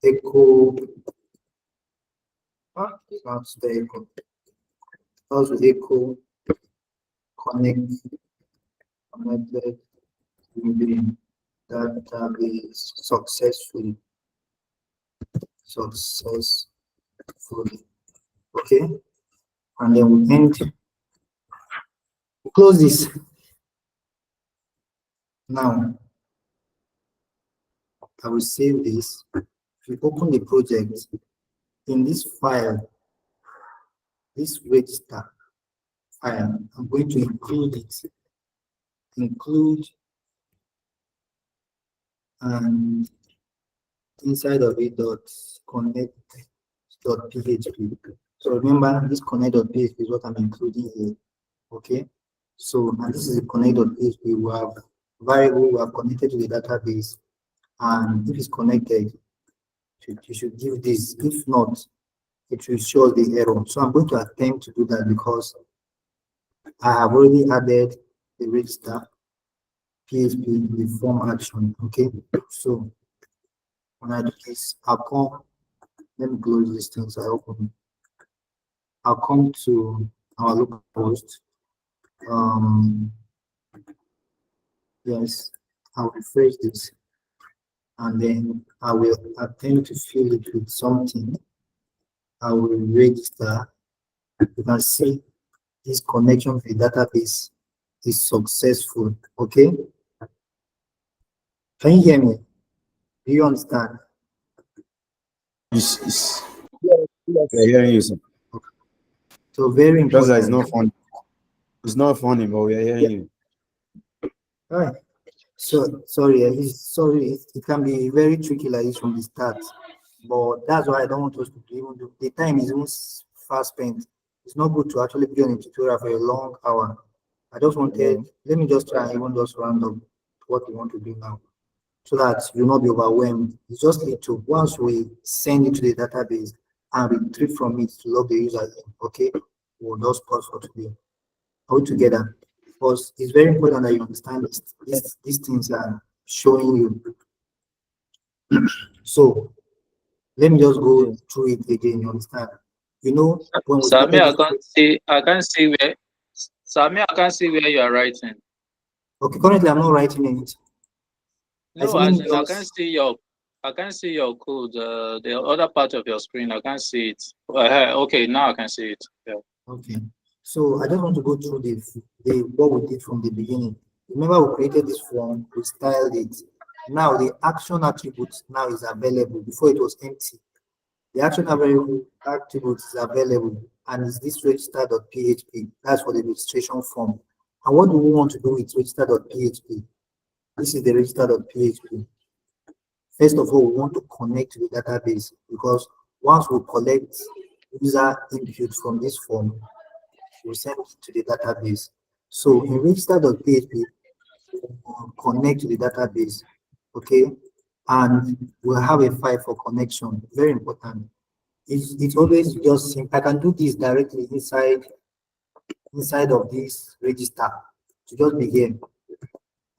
Speaker 1: echo. It's not the echo. Also echo connected to the database successfully. Okay, and then we end. We close this. Now, I will save this. If you open the project, in this file, this register file, I'm going to include it. Include and inside of it connect.php. So remember, this connect.php is what I'm including here. Okay. So, and this is the connect.php. We have variable we have connected to the database, and if it's connected, you should give this. If not, it will show the error. So I'm going to attempt to do that because I have already added the register PHP the form action. Okay, so when I do this, I'll come. Let me close this thing so I open. I'll come to our local host. Yes, I'll refresh this, and then I will attempt to fill it with something. I will register. You can see this connection to the database is successful. Okay, can you hear me? Do you understand?
Speaker 7: Yes. We're hearing you, sir.
Speaker 1: So very
Speaker 7: Because
Speaker 1: important.
Speaker 7: it's not funny. It's not funny, but we're hearing you.
Speaker 1: All right. So sorry, it can be very tricky like this from the start, but that's why I don't want us to even do. The time is even fast spent. It's not good to actually be on a tutorial for a long hour. I just wanted, let me just try and even just round up what we want to do now, so that you'll not be overwhelmed. It's just need to, once we send it to the database and retrieve from it to log the user in, okay, we'll just pause for today. All together, because it's very important that you understand these things are showing you. So let me just go through it again. You understand? You know, when we
Speaker 4: Sami,
Speaker 1: started
Speaker 4: I can't see where. Sami, I can't see where you are writing.
Speaker 1: okay, currently I'm not writing it.
Speaker 4: No, as in, I can't see your code. The other part of your screen, I can't see it. Okay, now I can see it. Yeah.
Speaker 1: Okay. So I just want to go through the what we did from the beginning. Remember, we created this form, we styled it. Now the action attribute now is available. Before it was empty. The action attribute is available, and it's this register.php. That's for the registration form. And what do we want to do with register.php? This is the register.php. First of all, we want to connect to the database because once we collect user input from this form, we send it to the database. So in register.php, we'll connect to the database, okay? And we'll have a file for connection, very important. it's always just I can do this directly inside of this register to just begin.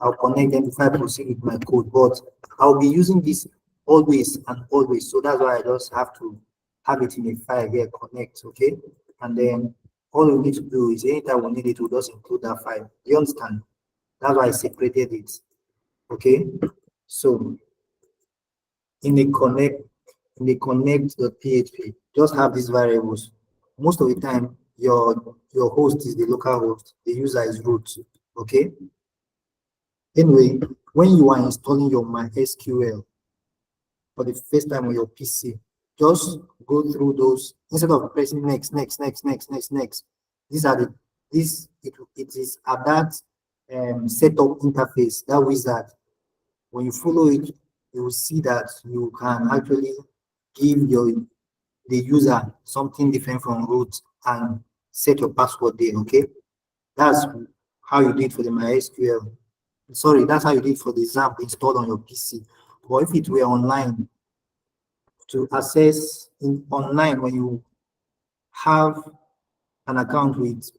Speaker 1: I'll connect them before I proceed with my code, but I'll be using this always and always. So that's why I just have to have it in a file here, connect, okay? And then all we need to do is anytime we need it, we'll just include that file. You understand? That's why I separated it. Okay. So in the connect.php, just have these variables. Most of the time, your host is the local host, the user is root. Okay. Anyway, when you are installing your MySQL for the first time on your PC, just go through those instead of pressing next. These are the it is at that setup interface, that wizard. When you follow it, you will see that you can actually give the user something different from root and set your password there. Okay, that's how you did for the MySQL. Sorry, that's how you did for the XAMPP installed on your PC. But if it were online, to access online when you have an account with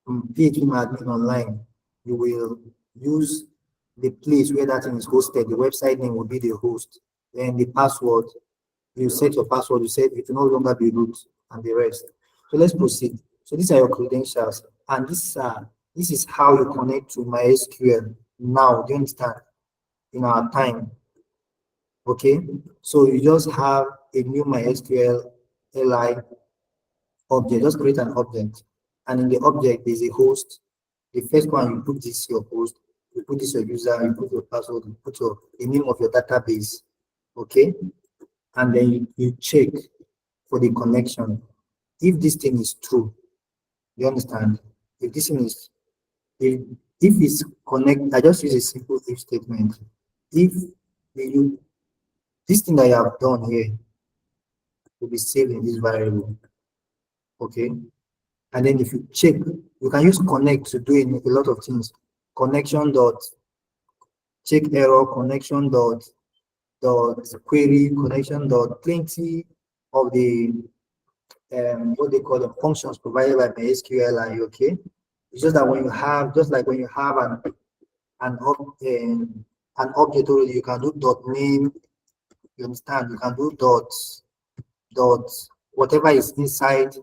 Speaker 1: PHP Admin Online, you will use the place where that thing is hosted. The website name will be the host. Then the password, you set your password, you said it will no longer be root and the rest. So let's proceed. So these are your credentials, and this is how you connect to MySQL now. Do you understand? In our time. Okay, so you just have a new MySQL li object, just create an object, and in the object there's a host. The first one, you put this your host, you put this your user, you put your password, you put the name of your database. Okay, and then you check for the connection. If this thing is true, you understand? If this thing is if it's connect, I just use a simple if statement. If you this thing that you have done here will be saved in this variable. Okay, and then if you check, you can use connect to do a lot of things. Connection dot check error, connection dot query, connection dot plenty of the what they call the functions provided by MySQL. Okay, it's just that when you have just like when you have an object already, you can do dot name. You understand? You can do dot whatever is inside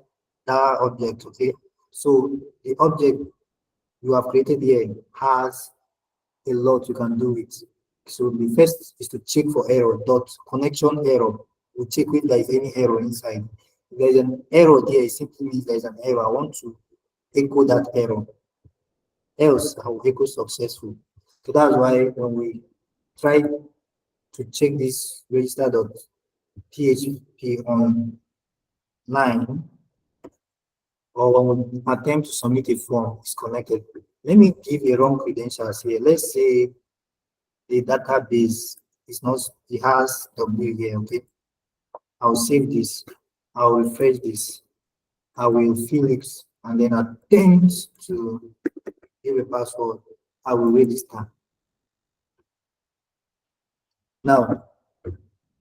Speaker 1: that object. Okay, so the object you have created here has a lot you can do with. So the first is to check for error, dot connection error. We check if there is any error inside. If there is an error there, it simply means there is an error. I want to echo that error. Else I will echo successful. So that's why when we try to check this register.php online, or when we attempt to submit a form is connected. Let me give a wrong credentials here. Let's say the database is not, it has W here. Okay, I'll save this, I'll refresh this, I will fill it, and then attempt to give a password. I will register. Now,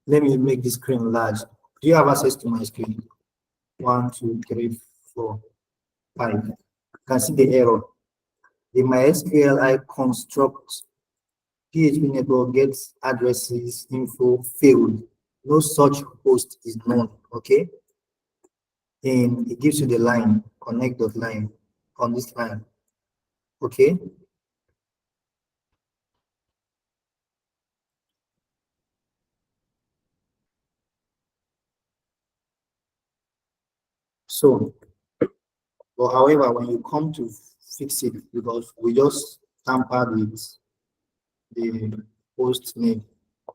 Speaker 1: let me make this screen large. Do you have access to my screen? 1, 2, 3, 4, 5. You can see the error. The MySQL construct PHP network gets addresses info failed. No such host is known. Okay, and it gives you the line connect.line on this line. Okay, so but however, when you come to fix it, because we just tampered with the host name,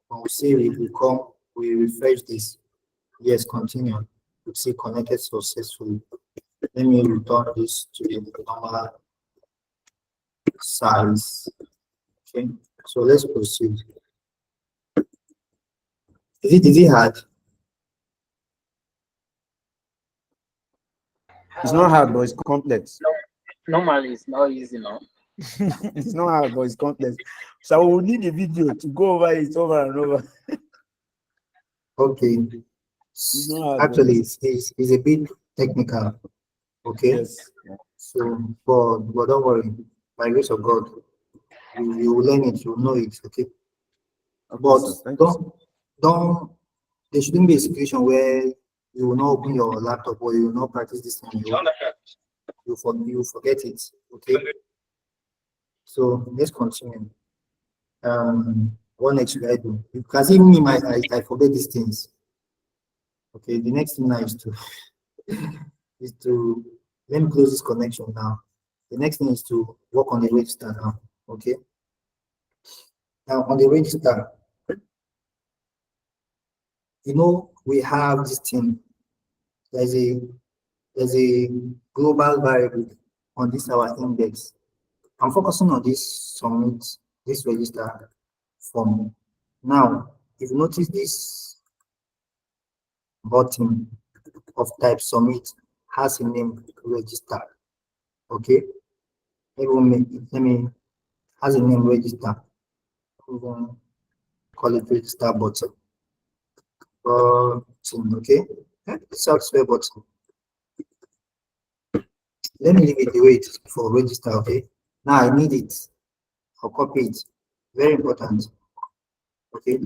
Speaker 1: when we save it, we come, we refresh this. Yes, continue. You see connected successfully. Let me return this to the normal size. Okay, so let's proceed. Is it hard?
Speaker 7: It's not hard, but it's complex.
Speaker 3: Normally, it's not easy now.
Speaker 7: It's not hard, but it's complex. So we will need a video to go over it over and over.
Speaker 1: Okay, Actually, it's a bit technical. Okay.
Speaker 7: Yes.
Speaker 1: So, but don't worry. By grace of God, you will learn it. You will know it. Okay.
Speaker 7: Okay,
Speaker 1: But
Speaker 7: sir. Thank you, sir.
Speaker 1: don't. There shouldn't be a situation where you will not open your laptop or you will not practice this thing. You forget it. Okay. So let's continue. What next should I do? Because even me, I forget these things. Okay. The next thing now is to is to let me close this connection now. The next thing is to work on the register now. Okay. Now on the register, we have this thing. There's a there's a global variable on this our index. I'm focusing on this submit, this register form. Now, if you notice this button of type submit has a name register. Okay. Let me has a name register. We're going to call it register button. Okay. Software button. Let me leave it the way it is for register. Okay. Now I need it. I'll copy it. Very important. Okay.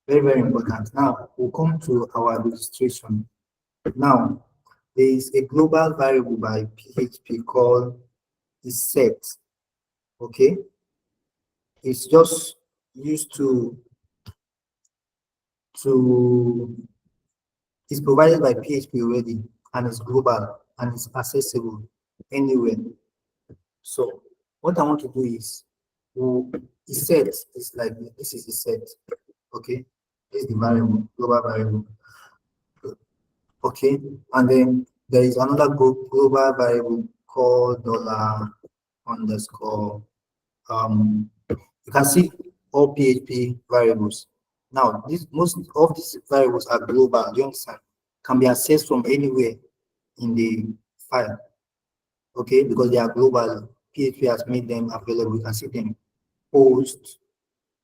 Speaker 1: Very, very important. Now we'll come to our registration. Now there is a global variable by PHP called is set. Okay. It's just used to it's provided by PHP already and it's global and it's accessible anywhere. So what I want to do is set is like this is a set. Okay, this is the variable, global variable. Okay, and then there is another global variable called $_ you can see all PHP variables. Now, most of these variables are global, you understand? Can be accessed from anywhere in the file. Okay, because they are global. PHP has made them available. You can see them post,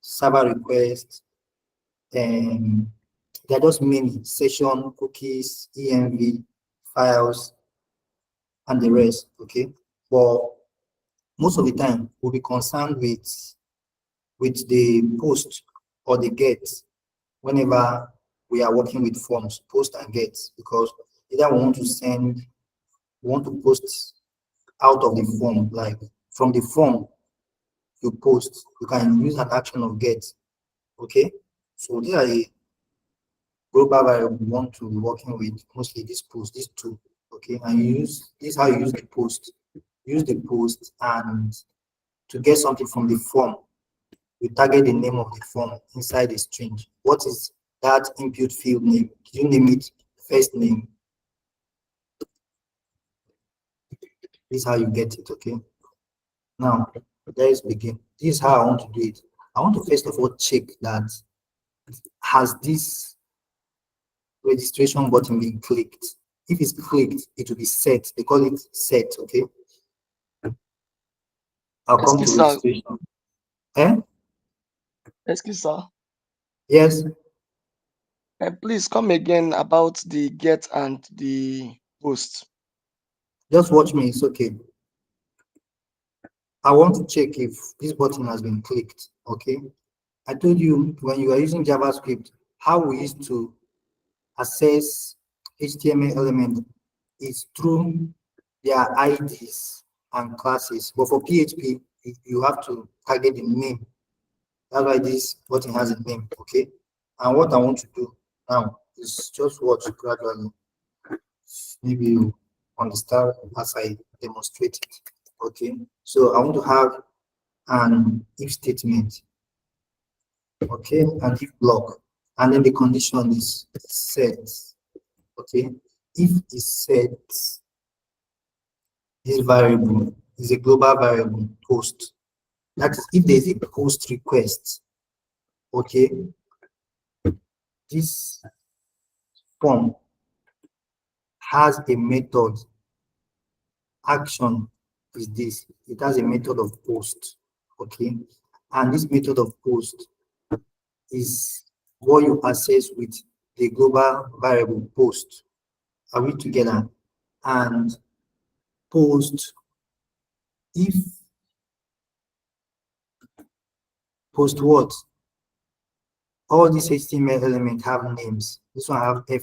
Speaker 1: server request, and there are just many session, cookies, env, files, and the rest. Okay, but most of the time we'll be concerned with the post or the get whenever we are working with forms, post and get, because either we want to post out of the form, like from the form you post, you can use an action of get. Okay, so these are the global variable we want to be working with, mostly this post, these two. Okay, and you use this how you use the post. Use the post and to get something from the form, you target the name of the form inside the string. What is that input field name? You name it first name. This is how you get it. Okay. Now let's begin. This is how I want to do it. I want to first of all check that has this registration button been clicked. If it's clicked, it will be set. They call it set. Okay. I'll come to registration.
Speaker 9: Excuse sir.
Speaker 1: Yes.
Speaker 9: Please come again about the get and the post.
Speaker 1: Just watch me. It's okay. I want to check if this button has been clicked. Okay. I told you when you are using JavaScript, how we used to access HTML element is through their IDs and classes. But for PHP, you have to target the name. That's why this button has a name. Okay. And what I want to do now is just watch gradually. Maybe you understand as I demonstrate it. Okay. So I want to have an if statement. Okay, and if block, and then the condition is set. Okay, if is set, this variable is a global variable post. That is, if there is a post request, okay, this form has a method. Action is this. It has a method of post. Okay, and this method of post is what you access with the global variable post. Are we together? And post, if post what? All these HTML elements have names. This one have F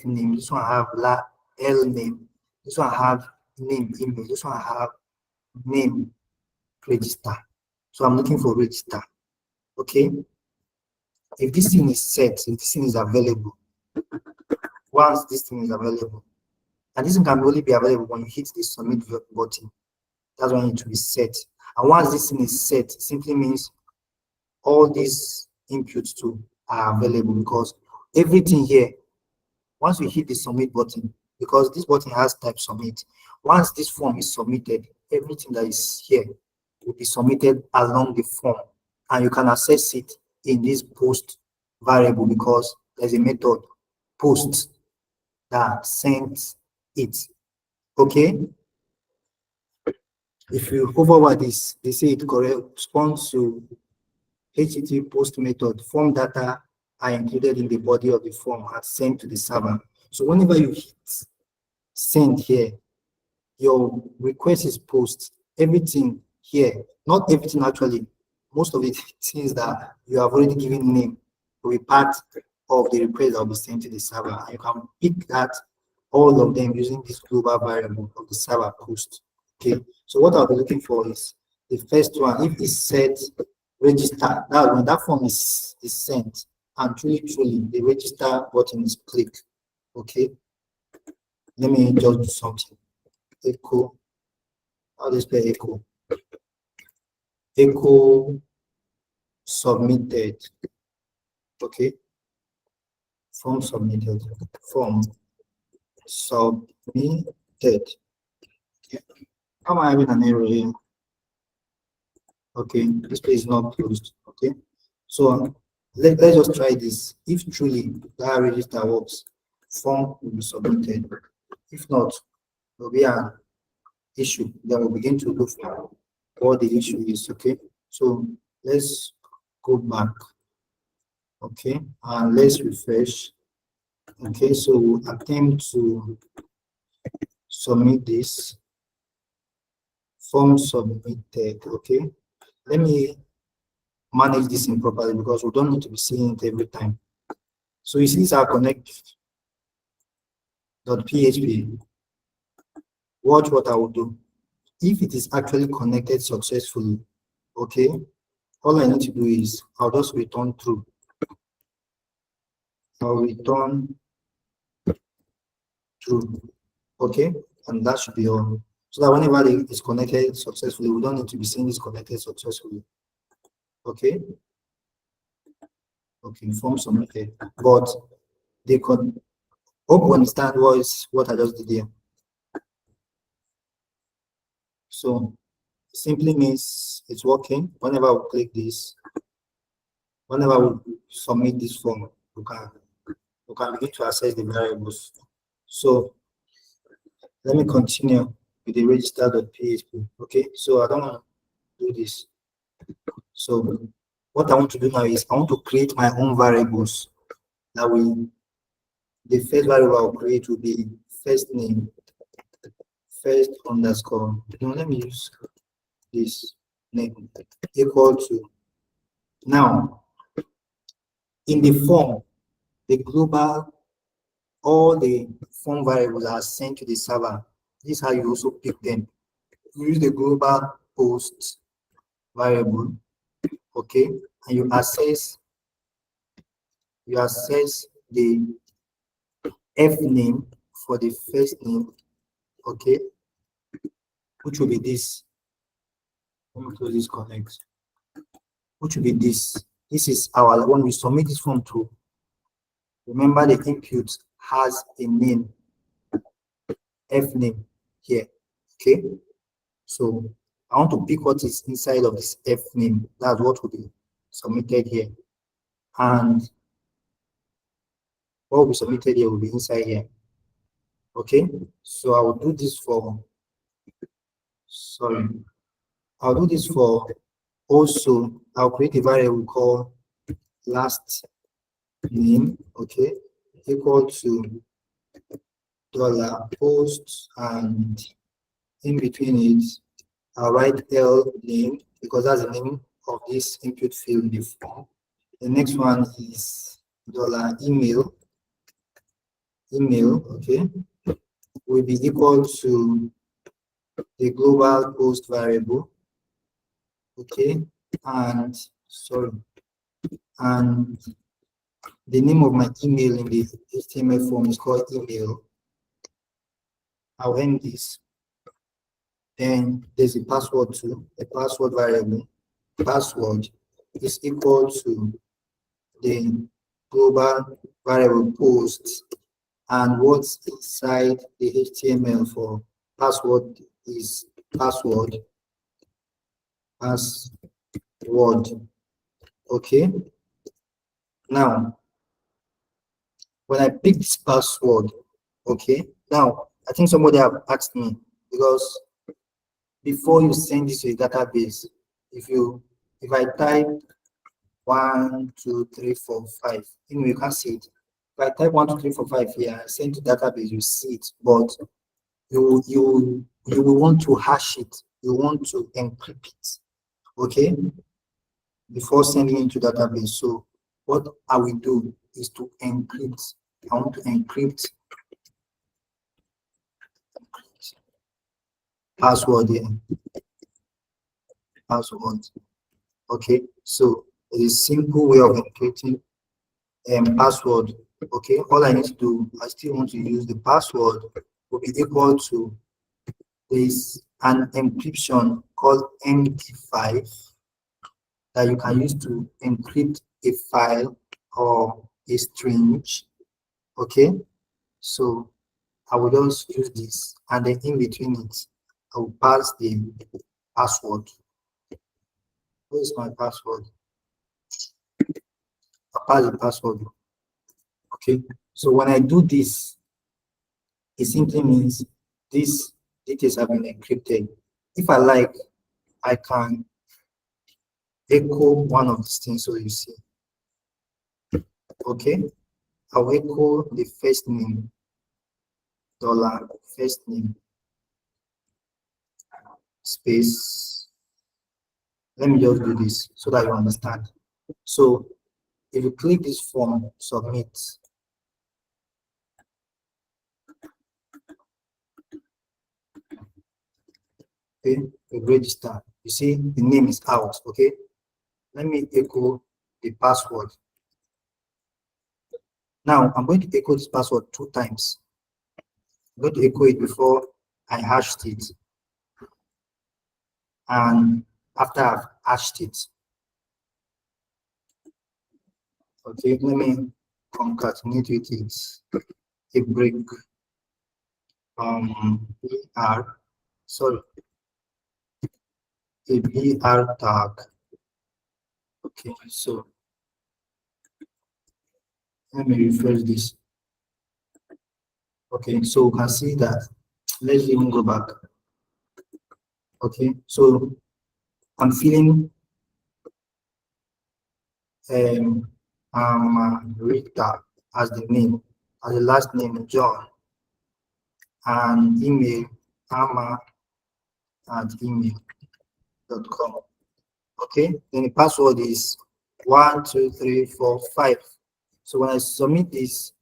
Speaker 1: name, this one have L name, this one have name image, this one have name register. So I'm looking for register. Okay. If this thing is set, if this thing is available, once this thing is available, and this thing can only be available when you hit the submit button. That's when it will be set. And once this thing is set, it simply means all these inputs too are available, because everything here, once we hit the submit button, because this button has type submit, once this form is submitted, everything that is here will be submitted along the form, and you can access it in this post variable, because there's a method post that sends it. Okay. If you hover over this, they say it corresponds to HTTP post method. Form data are included in the body of the form and sent to the server. So whenever you hit send here, your request is post. Everything here, not everything actually, most of the things that you have already given name will be part of the request that will be sent to the server. And you can pick that, all of them, using this global variable of the server post. Okay, so what I'll be looking for is the first one. If it's set register, that when that form is sent and truly the register button is clicked. Okay, let me just do something. Echo, how do you spell echo? Echo submitted. Okay, form submitted. Form submitted. Okay. How am I having an error here? Okay, this page is not closed. Okay, so let's just try this. If truly that register works, form will be submitted. If not, there will be an issue. Then we'll begin to look for what the issue is. Okay, so let's go back. Okay, and let's refresh. Okay, so we'll attempt to submit this. Form submitted. Okay, let me manage this improperly, because we don't need to be seeing it every time. So you see, these are connect.php. Watch what I will do. If it is actually connected successfully, okay, all I need to do is I'll just return true. I'll return true. Okay, and that should be all. So that whenever it is connected successfully, we don't need to be seeing this connected successfully. Okay. Okay, form submitted. But they could hope you understand what I just did here. So simply means it's working. Whenever we click this, whenever we submit this form, we can begin to access the variables. So let me continue with the register.php. Okay, so I don't want to do this. So what I want to do now is I want to create my own variables. That will, the first variable I'll create will be first name, first underscore. No, let me use this name equal to. Now, in the form, the global, all the form variables are sent to the server. This is how you also pick them. You use the global post variable, okay, and you access the F name for the first name, okay, which will be this. Let me close this connect. Which will be this. This is our, when we submit this form to, remember the input has a name, F name here. Okay. So I want to pick what is inside of this F name. That's what will be submitted here. And what will be submitted here will be inside here. Okay. So I will do this for, sorry, I'll do this for also, I'll create a variable called last name, okay, equal to dollar post, and in between it, I'll write L name because that's the name of this input field in the form. The next one is dollar email, okay, will be equal to the global post variable, okay, and sorry, and the name of my email in the HTML form is called email. I'll end this. Then there's a password too, a password variable. Password is equal to the global variable post, and what's inside the HTML for password is password. Okay. Now, when I pick this password, okay, now I think somebody have asked me, because before you send this to a database, if I type 1, 2, 3, 4, 5, you can't see it. If I type 1, 2, 3, 4, 5 here, I send to database, you see it, but you will want to hash it, you want to encrypt it, okay, before sending into database. So what I will do is to encrypt. I want to encrypt password here, password. Okay, so it is a simple way of encrypting password. Okay, all I need to do, I still want to use the password, will be equal to this an encryption called MD5 that you can use to encrypt a file or a string. Okay, so I will just use this, and then in between it, I will pass the password. Where is my password? I pass the password. Okay, so when I do this, it simply means these details have been encrypted. If I like, I can echo one of these things so you see. Okay, I'll echo the first name, dollar first name, space. Let me just do this so that you understand. So if you click this form, submit, okay, you register. You see the name is out. Okay, let me echo the password. Now I'm going to echo this password 2 times. I'm going to echo it before I hashed it, and after I've hashed it. Okay, let me concatenate with it. A break. A BR tag. Okay, so let me refresh this. Okay, so we can see that. Let's even go back. Okay, so I'm feeling Rita as the name, as the last name John, and email ama@email.com. Okay, then the password is 1, 2, 3, 4, 5. So when I submit this,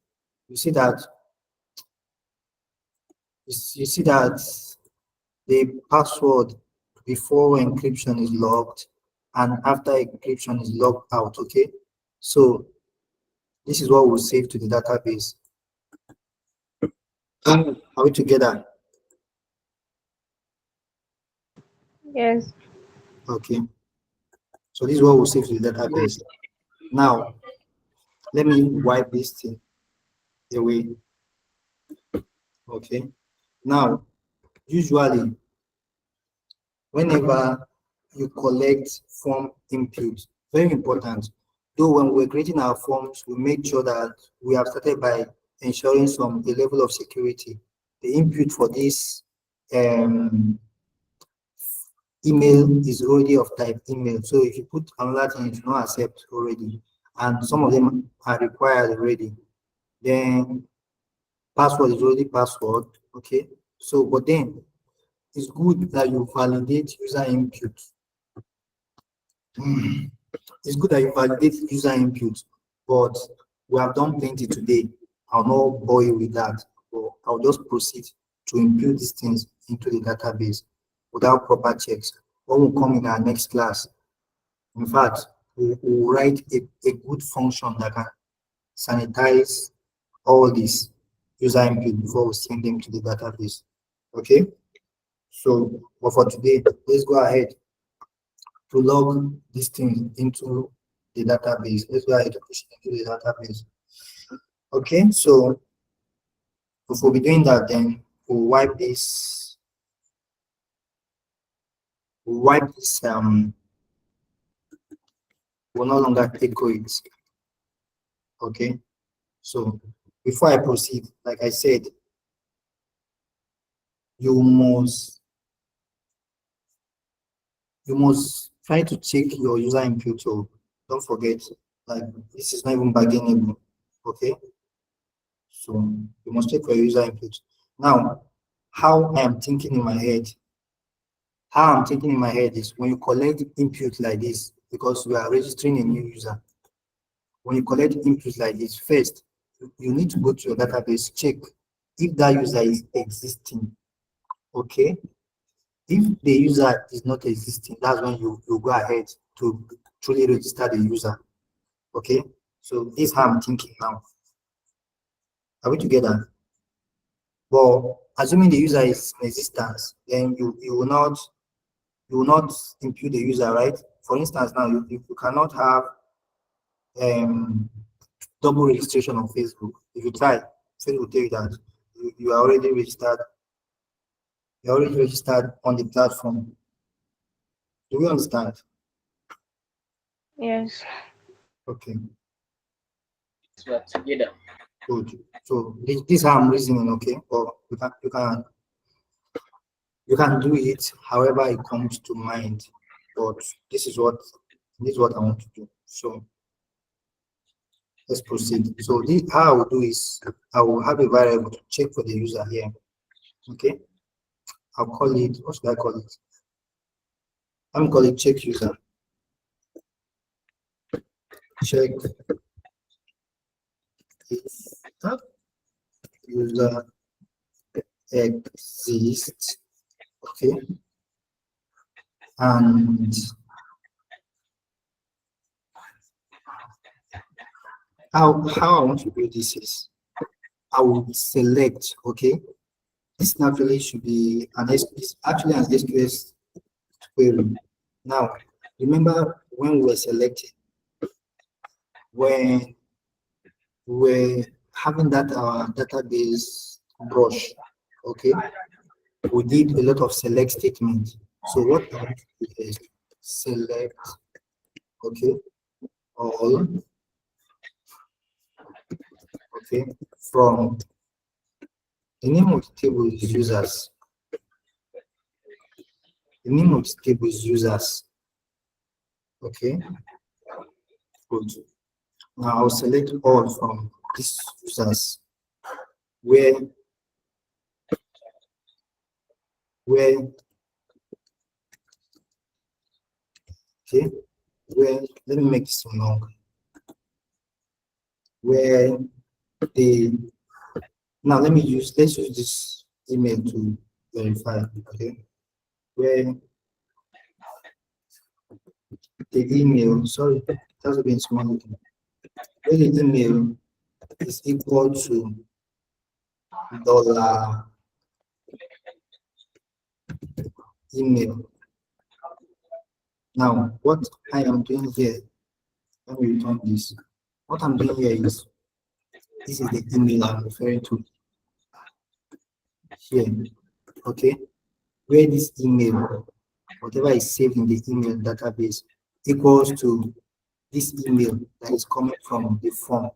Speaker 1: you see that the password before encryption is logged and after encryption is logged out. Okay, so this is what we'll save to the database. Are we together?
Speaker 5: Yes.
Speaker 1: Okay, so this is what we'll save to the database. Now let me wipe this thing away. Okay, now usually whenever you collect form input, very important, though when we're creating our forms, we make sure that we have started by ensuring a level of security. The input for this email is already of type email, so if you put another thing, it will not accept already. and some of them are required already. Then password is already password, okay? So, but then it's good that you validate user input. It's good that you validate user input, but we have done plenty today. I'll not bore you with that, but I'll just proceed to input these things into the database without proper checks. What will come in our next class? In fact, we'll write a good function that can sanitize all these user input before we send them to the database. Okay? So, but for today, let's go ahead to log this thing into the database. Let's go ahead to push it into the database. Okay, so if we'll be doing that, then we'll wipe this. We'll no longer echo it. Okay, so before I proceed, like I said, you must try to check your user input. So don't forget, like this is not even bargainable. Okay, so you must check your user input. Now, how I am thinking in my head. How I'm thinking in my head is when you collect input like this, because you are registering a new user. When you collect input like this, first you need to go to your database, check if that user is existing. Okay, if the user is not existing, that's when you go ahead to truly register the user. Okay, so this is how I'm thinking now. Are we together? Well, assuming the user is in existence, then you will not impute the user, right? For instance, now you cannot have double registration on Facebook. If you try, Facebook will tell you that you are already registered. You're already registered on the platform. Do you understand?
Speaker 5: Yes.
Speaker 1: Okay.
Speaker 3: So together.
Speaker 1: Good. So this is how I'm reasoning, okay? Or you can do it however it comes to mind. But this is what I want to do. So let's proceed. So this, how I will do is I will have a variable to check for the user here. Okay. I'll call it, what should I call it? I'm calling check user. Check if that user exists. Okay. And how I want to do this is I will select, okay. This naturally should be it's actually an SQS query. Now, remember when we were selecting, when we're having that database brush, okay, we did a lot of select statements. So what I want to do is select, okay, all, okay, from the name of the table is users. The name of the table is users. Okay, good. Now I'll select all from these users where okay, where let me make this long. Where now let's use this email to verify, okay? Where the email, sorry, that's been small. Where the email is equal to dollar email. Now, what I am doing here, let me return this. What I'm doing here is this is the email I'm referring to here, okay? Where this email, whatever is saved in the email database, equals to this email that is coming from the form.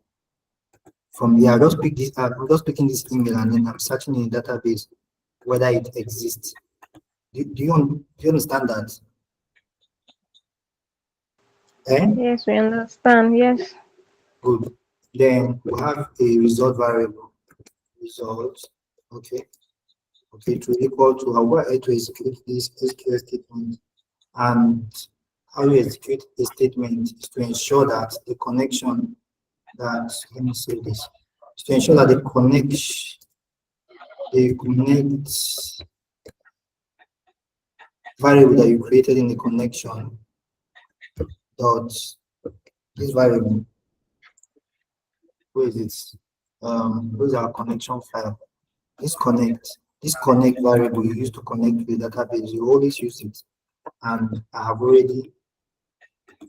Speaker 1: From here, I just pick this. I'm just picking this email and then I'm searching in the database whether it exists. Do you understand that? Eh?
Speaker 5: Yes, we understand. Yes.
Speaker 1: Good. Then we have a result variable. Result. Okay. Okay, to equal to how we are to execute this SQL statement. And how you execute a statement is to ensure that the connection that, let me say this, is to ensure that the connect variable that you created in the connection dot this variable, where is it? Where's our connection file? This connect variable you use to connect to the database, you always use it. And I have already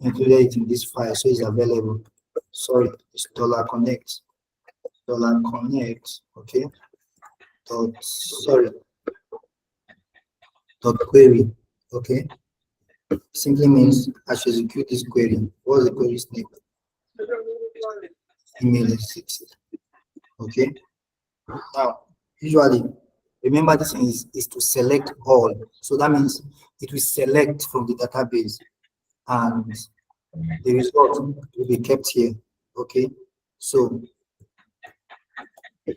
Speaker 1: included it in this file, so it's available. Sorry, it's $connect, okay, dot query, okay. Simply means I should execute this query. What's the query's name? Email is 6. Okay. Now, usually, remember this thing is to select all. So that means it will select from the database and the result will be kept here. Okay. So I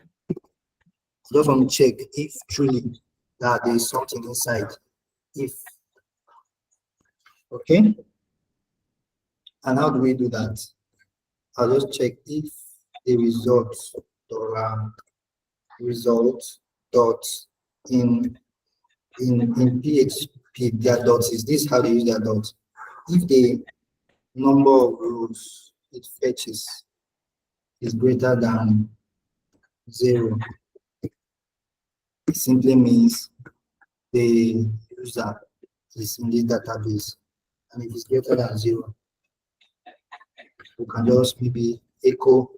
Speaker 1: just want to check if truly that there is something inside. If okay. And how do we do that? I'll just check if the result dot in PHP their dots is this how they use their dots. If the number of rows it fetches is greater than 0, it simply means the user is in this database. And if it's greater than 0, we can just maybe echo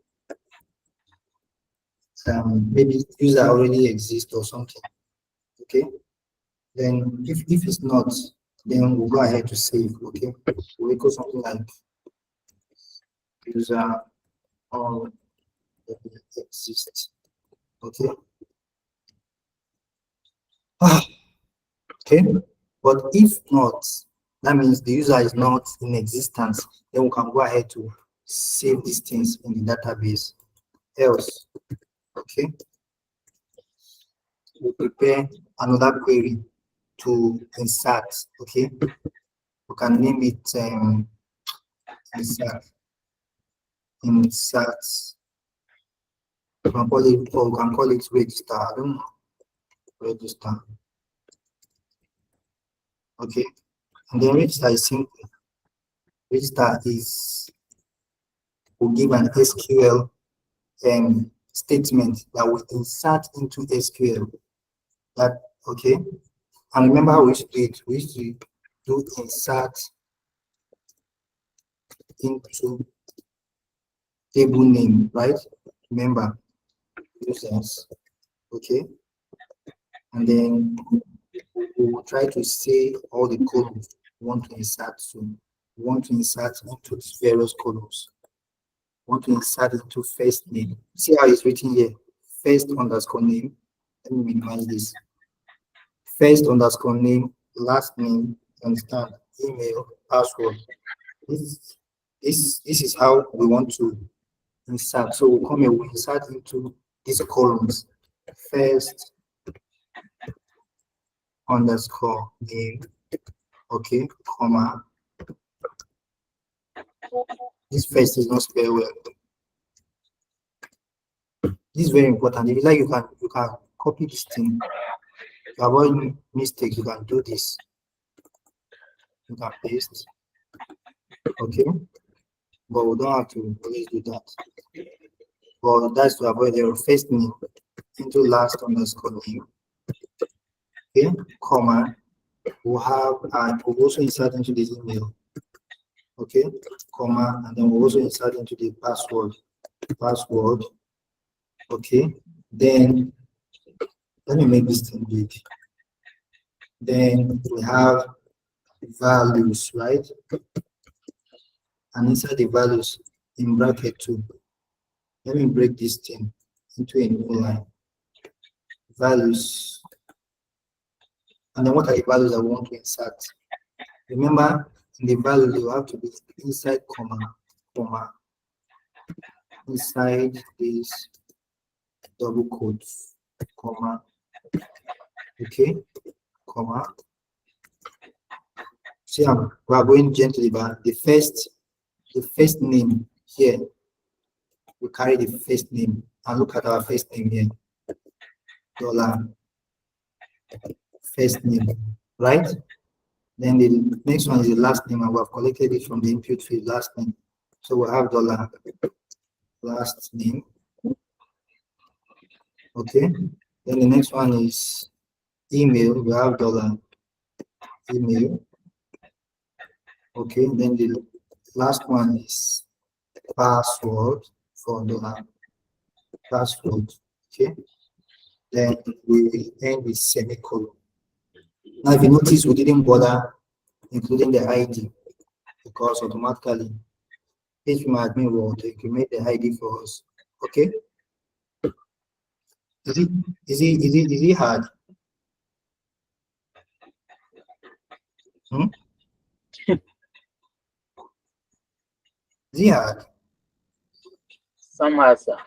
Speaker 1: maybe user already exists or something. Okay. Then if it's not, then we'll go ahead to save. Okay. We'll echo something like user already exists. Okay. Okay. But if not, that means the user is not in existence. Then we can go ahead to save these things in the database. Else, okay, we'll prepare another query to insert. Okay, we can name it insert. We can call it, or we can call it register. I don't know. Register. Okay, and then register is simple. Register is will give an SQL statement that will insert into SQL. That okay, and remember how we used to do it. We used to do insert into table name, right? Remember users, okay, and then we will try to say all the columns we want to insert. So we want to insert into these various columns. Want to insert into first name. See how it's written here. First underscore name. Let me minimize this. First underscore name, last name, understand, email, password. This is how we want to insert. So we'll come here, we insert into these columns. First underscore name, okay, comma. This first is not spelled well. This is very important. If you like, you can copy this thing. To avoid mistakes, you can do this. You can paste. Okay. But we don't have to always do that. But that's to avoid your first name into last underscore name. Okay, comma. We'll have we'll also insert into the email. Okay, comma, and then we'll also insert into the password. Okay, then let me make this thing big. Then we have values, right? And inside the values in bracket 2. Let me break this thing into a new line. Values. And then what are the values that we want to insert? Remember, in the value, you have to be inside comma. inside this double quotes, comma, okay, comma. See, we are going gently, but the first name here, we carry the first name, and look at our first name here, dollar first name, right? Then the next one is the last name, and we have collected it from the input field last name. So we have dollar last name. Okay. Then the next one is email. We have dollar email. Okay. Then the last one is password for dollar password. Okay. Then we end with semicolon. Now, if you notice, we didn't bother including the ID because automatically, if you might admin will increment the ID for us. Okay. Is it hard? Hmm? Is it hard?
Speaker 3: Somehow, sir.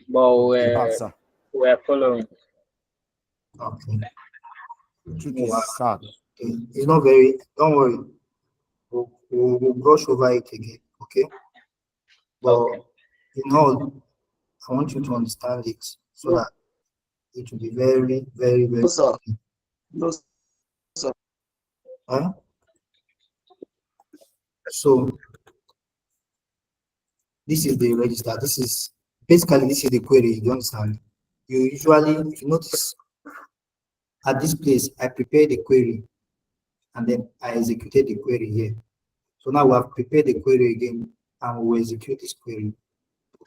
Speaker 3: But
Speaker 7: Sir.
Speaker 3: we're following.
Speaker 1: Okay.
Speaker 7: Truth is sad.
Speaker 1: Okay. It's not very, don't worry. We'll brush over it again. Okay. But
Speaker 3: Okay.
Speaker 1: in all, I want you to understand it so that it will be very, very, very.
Speaker 9: No, sir. No, sir.
Speaker 1: Huh? So this is the register. This is the query. You understand? You usually, if you notice, at this place, I prepared the query and then I executed the query here. So now we have prepared the query again and we will execute this query.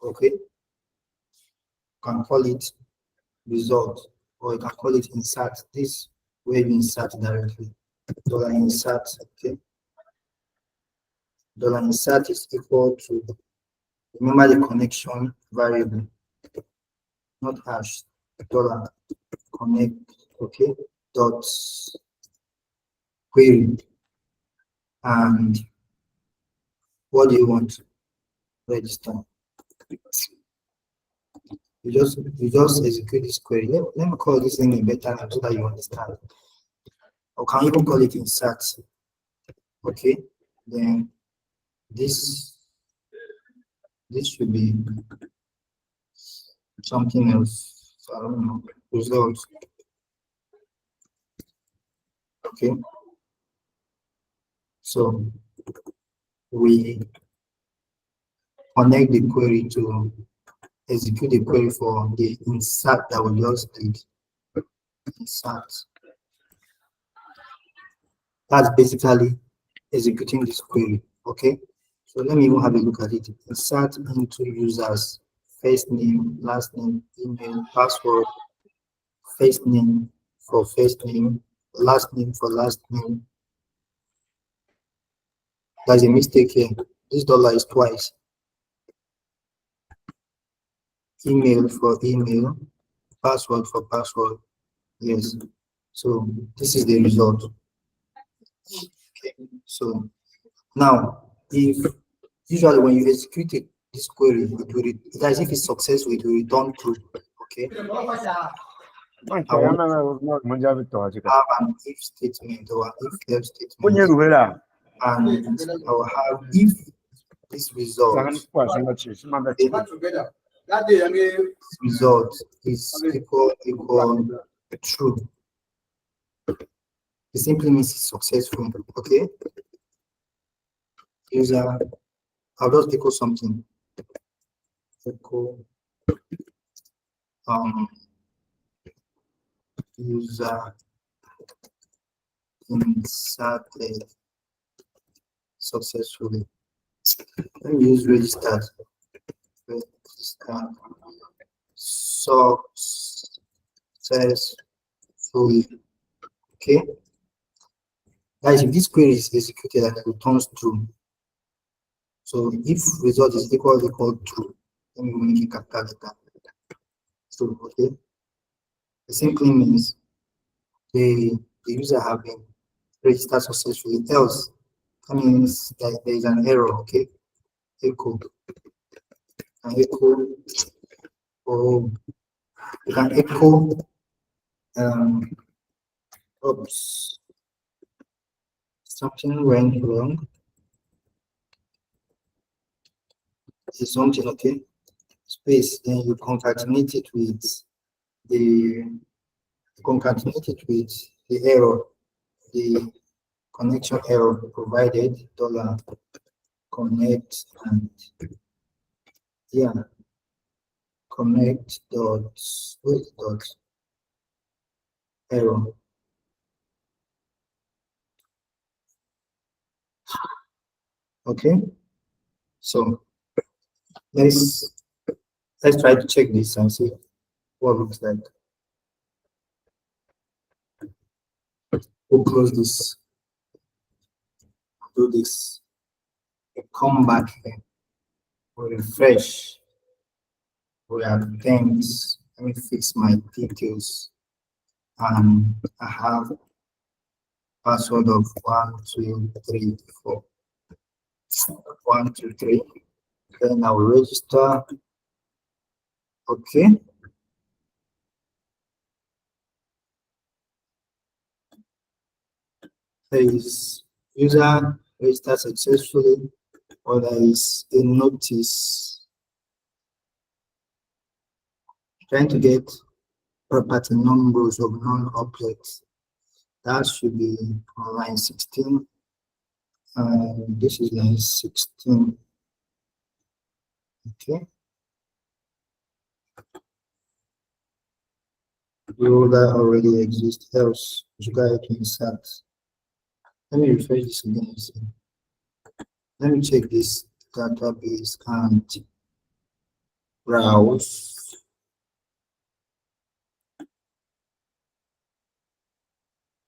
Speaker 1: Okay. You can call it result or you can call it insert. This where you insert directly. Dollar insert. Okay. Dollar insert is equal to, remember the connection variable, not hash, dollar connect, okay, dot query. And what do you want? Register. You just execute this query. Let me call this thing a better name so that you understand. Or can even call it insert. Okay. Then this should be something else. So I don't know. Results. Okay. So we connect the query to execute the query for the insert that we just did. Insert. That's basically executing this query. Okay. So let me even have a look at it. Insert into users first name, last name, email, password, first name for first name, last name for last name. There's a mistake here. This dollar is twice. Email for email, password for password. Yes. So this is the result. Okay. So now, if usually when you execute this query, it as if it's successful, it will return true. Okay. I want to have an if statement or an if else statement, and I will have if this result is equal true. It simply means it's successful. Okay. User, I'll just echo something. Echo user inserted successfully. Let me use registered. Successfully. Okay. Guys, if this query is executed and it returns true, so if result is equal true, let me make it capital letter. So okay. The same thing means the user have been registered successfully. Else, that means that there is an error. Okay. Echo can echo, or you can echo, oops, something went wrong. Is something okay? Space, then you concatenate it with the error, the connection error provided $connect and yeah, connect dot with dot error. Okay, so let's try to check this and see what it looks like. We'll close this, do this, come back here, we'll refresh, we have things. Let me fix my details. I have password of 1, 2, 3, 4. 1, 2, 3. Then I'll register. Okay. There is user registered successfully, or there is a notice trying to get property numbers of non-objects. That should be on line 16. This is line 16. Okay. Will that already exist? Else, you guys can insert. Let me refresh this again. Let me check this database and browse.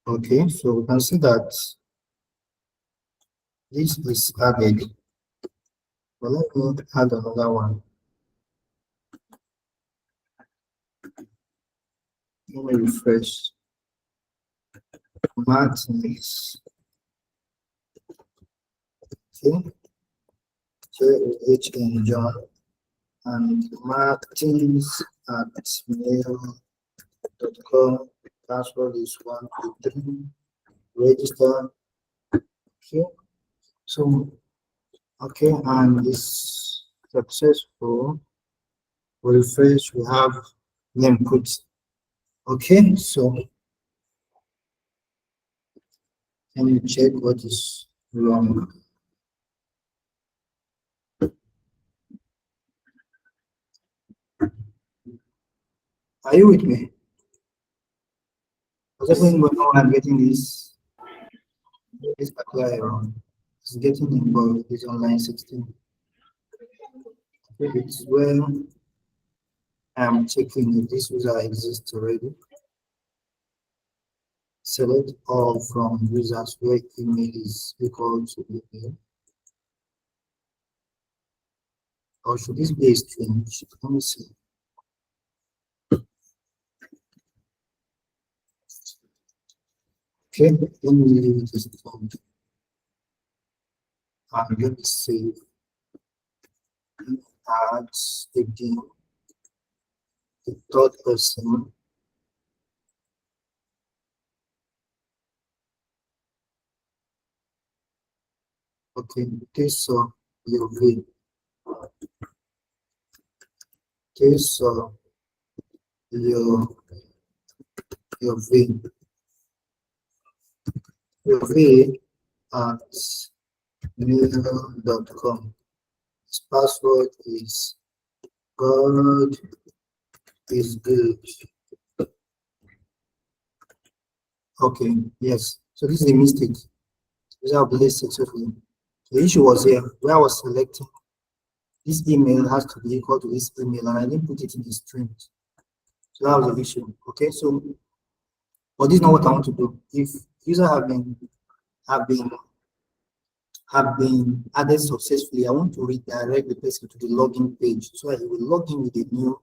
Speaker 1: Okay, so we can see that this is added. But let me add another one. Let me refresh. Martins. Okay. JOHN John and Martins at mail.com. Password is 123. Register. Okay. So, okay, and it's successful. We refresh, we have name put. Okay, so let me check what is wrong. Are you with me? What's happening when I'm getting this particular error? It's getting involved with online 16. It's where I'm checking if this user exists already. Select all from users where email is equal to email. Or should this be a string? Let me see. Okay, let me leave it as a phone. And let me save. Add again the third person. Okay, this your V. This your V. Your V at mail.com. His password is God is good. Okay, yes. So this is a mistake. User placed successfully. The issue was here where I was selecting this email has to be equal to this email, and I didn't put it in the string. So that was the issue. Okay, so but this is not what I want to do. If user have been added successfully, I want to redirect the person to the login page so that he will log in with the new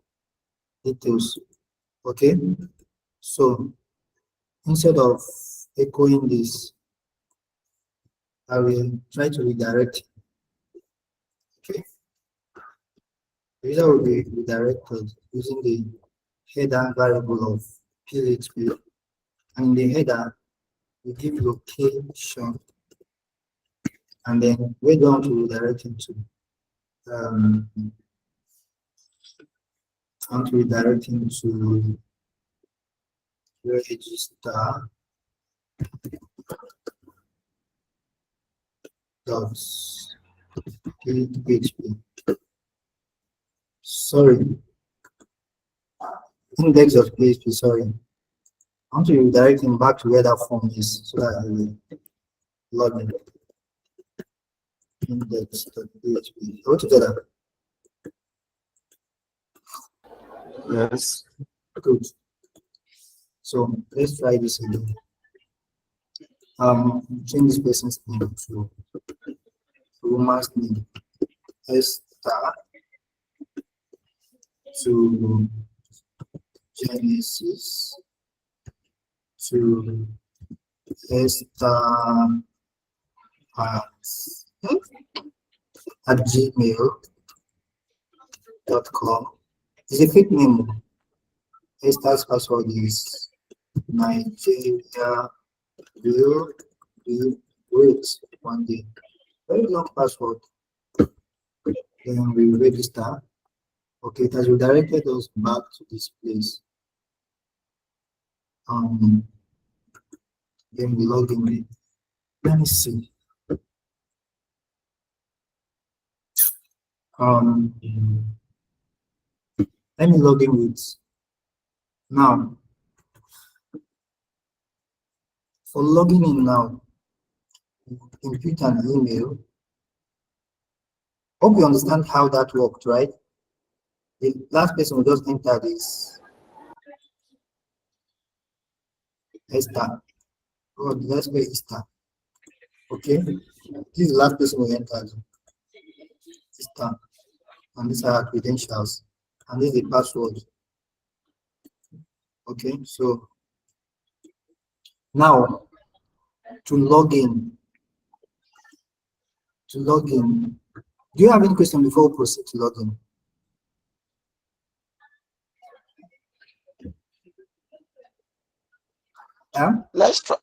Speaker 1: details. Okay, so instead of echoing this, I will try to redirect. Okay, The user will be redirected using the header variable of PHP, and in the header we give location, and then we're going to redirect him to redirect him to register dot PHP. Sorry, index of PHP. Sorry, I want to redirect him back to where that form is so that I will log in. Index.php. Go together.
Speaker 7: Yes.
Speaker 1: Good. So let's try this again. Change this person's name to woman's name. Esther to Genesis to Esther at gmail.com. It's a fake name. Esther's password is Nigeria. Will wait one day. Very long password. Then we register. Okay, it has redirected us back to this place. Then we log in. Let me see. Let me log in with now. For logging in now, input an email. Hope you understand how that worked, right? The last person will just enter this Esther. Oh, let's go Esther. Okay, this is the last person we entered. Esther, and these are our credentials, and this is the password. Okay, so now to log in. Do you have any question before we proceed to log in? Yeah?
Speaker 9: Let's try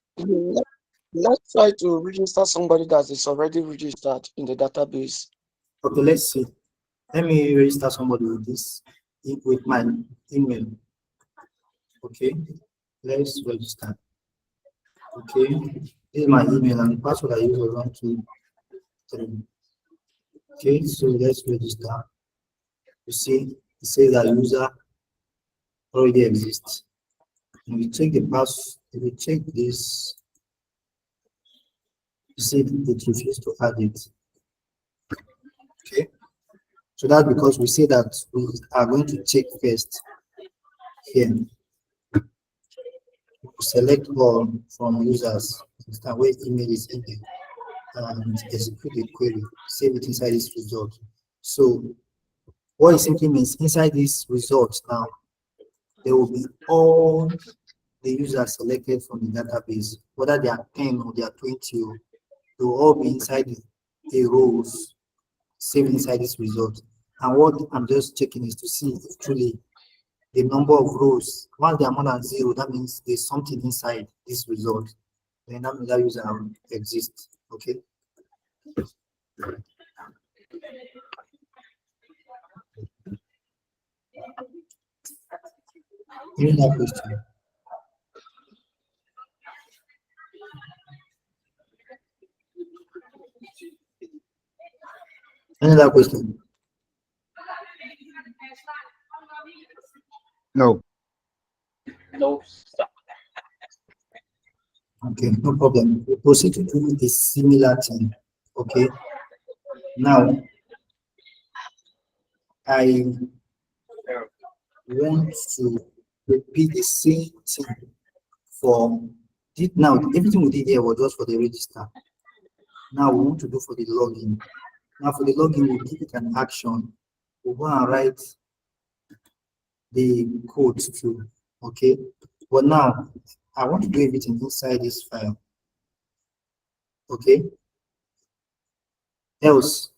Speaker 9: to register somebody that is already registered in the database.
Speaker 1: Okay, let's see. Let me register somebody with this, with my email. Okay, let's register. Okay, this is my email and the password I use is 1, 2, 3. Okay, so let's register. You see, it says that user already exists. And we check the pass. If we check this, you see it refuses to add it. Okay, so that's because we say that we are going to check first here. Select all from users, understand where email is in there, and execute the query, save it inside this result. So what it simply means, inside this result now, there will be all the users selected from the database, whether they are 10 or they are 20, they will all be inside the rows, saved inside this result. And what I'm just checking is to see if truly the number of rows, once they are more than 0, that means there's something inside this result. Then that means that user exists. Okay. Any other question? Any other question?
Speaker 7: No.
Speaker 3: No, sir.
Speaker 1: Okay, no problem. We proceed to do a similar thing. Okay. Now, I want to repeat the same thing for this. Now, everything we did here was just for the register. Now, we want to do for the login. Now, for the login, we'll give it an action. We'll go and write the code too. Okay. But now, I want to do everything inside this file. Okay. Else,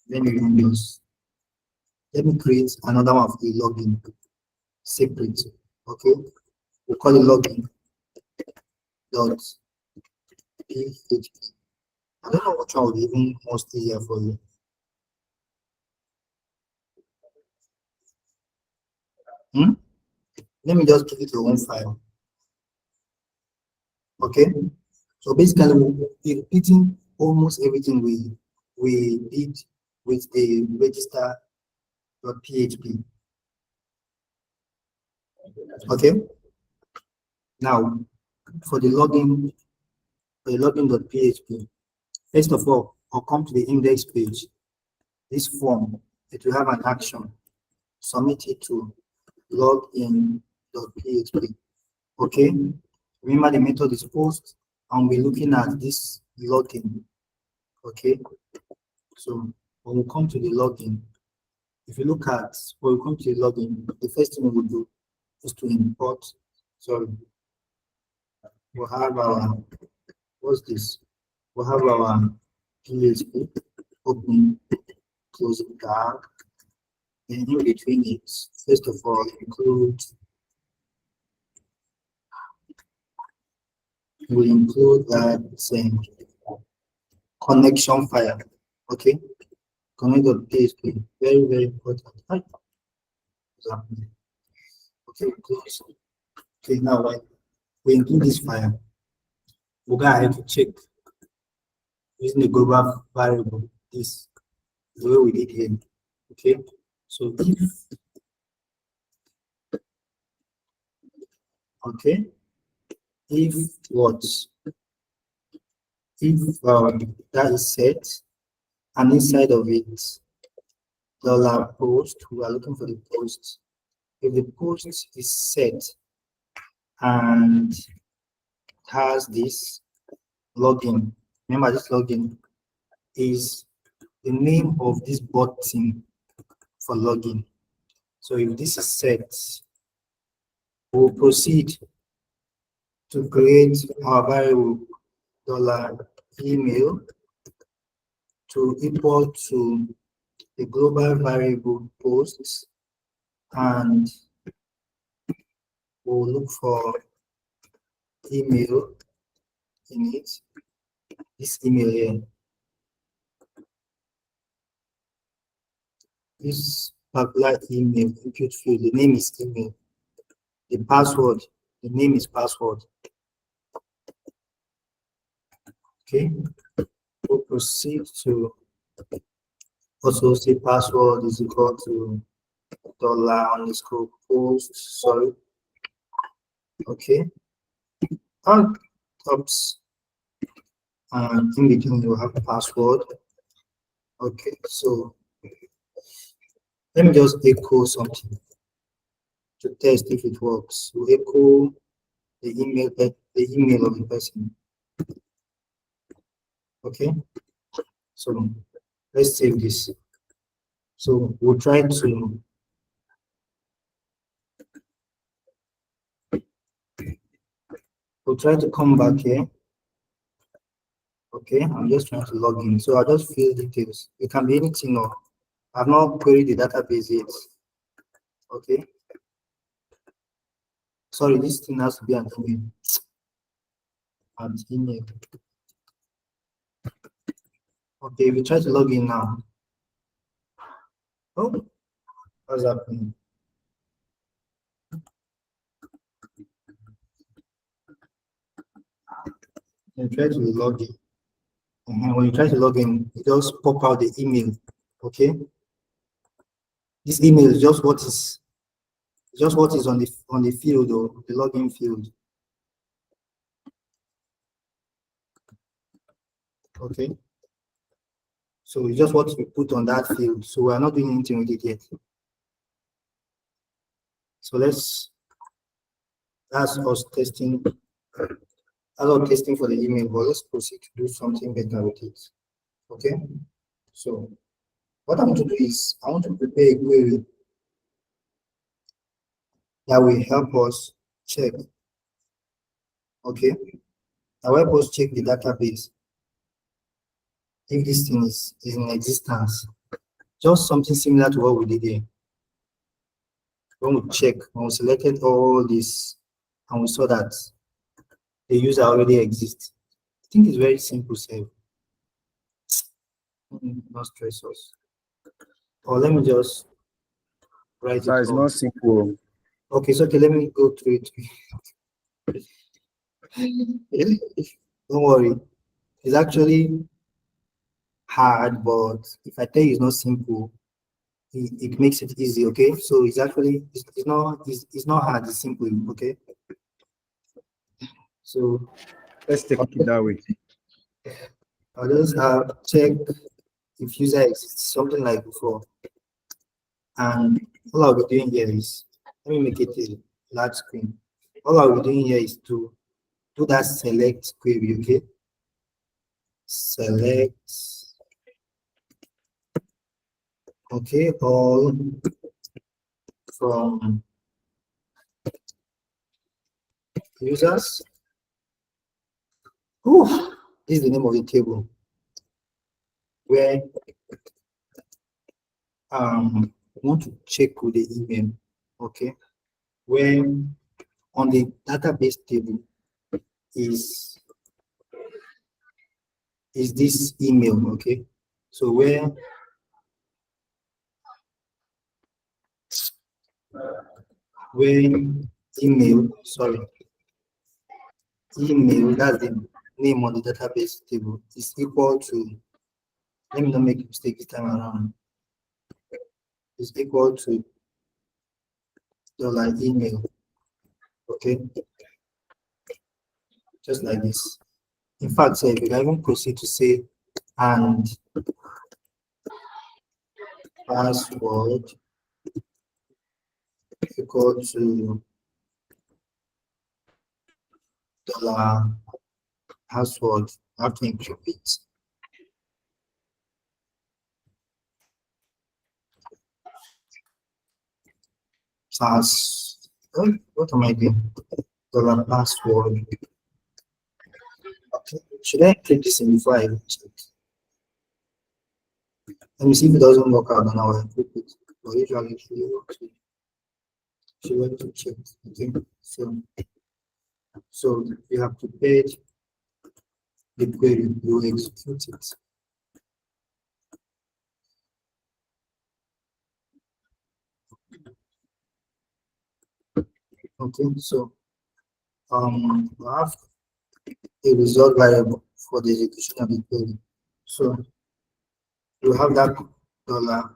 Speaker 1: let me run this. let me create another one for the login separate. Okay, we'll call it login dot php. I don't know which one would be even most easier for you. Let me just give it your own file. Okay, so basically we'll be repeating almost everything we did with the register.php. Okay, now for the login.php, first of all, I'll come to the index page. This form, it will have an action. Submit it to login.php. Okay, remember the method is post, and we're looking at this login. Okay, so when we come to the login, if you look at when we come to the login, the first thing we will do is to import. Sorry, we'll have our what's this? We'll have our PHP opening, closing tag, and in between it, first of all, we include that same connection file. Okay, connect.php, very, very important. Right. Okay, close. Okay, now when we include this file, we're going to have to check using the global variable, this the way we did here. Okay, so if what if that is set, and inside of it $post, we are looking for the post. If the post is set and has this login, remember this login is the name of this button for login. So if this is set, we'll proceed to create our variable $email to equal to the global variable posts, and we'll look for email in it. This email here. This particular email input field, the name is email. The password, the name is password. Okay, we'll proceed to also say password is equal to $_post. Sorry. Okay, and tops and in between you have a password. Okay, so let me just echo something to test if it works. We echo the email of the person. Okay, so let's save this. So we'll try to come back here. Okay, I'm just trying to log in. So I'll just fill details. It can be anything, or I've not queried the database yet. Okay. Sorry, this thing has to be an email. Okay, we try to log in now. Oh, what's happening? You try to log in. When you try to log in, it just pop out the email. Okay. This email is just what is on the field, or the login field. Okay. So it's just what we put on that field. So we are not doing anything with it yet. So that's us testing. That's all testing for the email, but let's proceed to do something better with it. Okay. So what I want to do is I want to prepare a query that will help us check. Okay. That will help us check the database if this thing is in existence. just something similar to what we did here. When we check, when we selected all this, and we saw that the user already exists. I think it's very simple, save. Not stress us. Or let me just write
Speaker 7: So
Speaker 1: it
Speaker 7: it's
Speaker 1: all.
Speaker 7: not simple.
Speaker 1: Okay, so okay, let me go through it. Don't worry. It's actually hard, but if I tell you it's not simple, it makes it easy, okay? So it's actually it's not hard, it's simple, okay? So
Speaker 7: Let's take it that way.
Speaker 1: I'll just check if user exists, something like before. And all I'll be doing here is, let me make it a large screen. All I'll be doing here is to do that select query, okay? Select, okay, all from users. Ooh, this is the name of the table where want to check with the email, okay? Where on the database table is this email, okay? So where email, sorry, email, that's the name on the database table, is equal to, let me not make a mistake this time around, is equal to $email, okay? Just like this. In fact, so if you can even proceed to say, and password equal to $password, I have to include it. What am I doing? $password. Okay. Should I click this in before I even check? Let me see if it doesn't work out, then I'll equip it. But usually it should want to check. Okay. So you have to page the query, you execute it. Okay, so I have a result variable for the execution of the query. So you have that dollar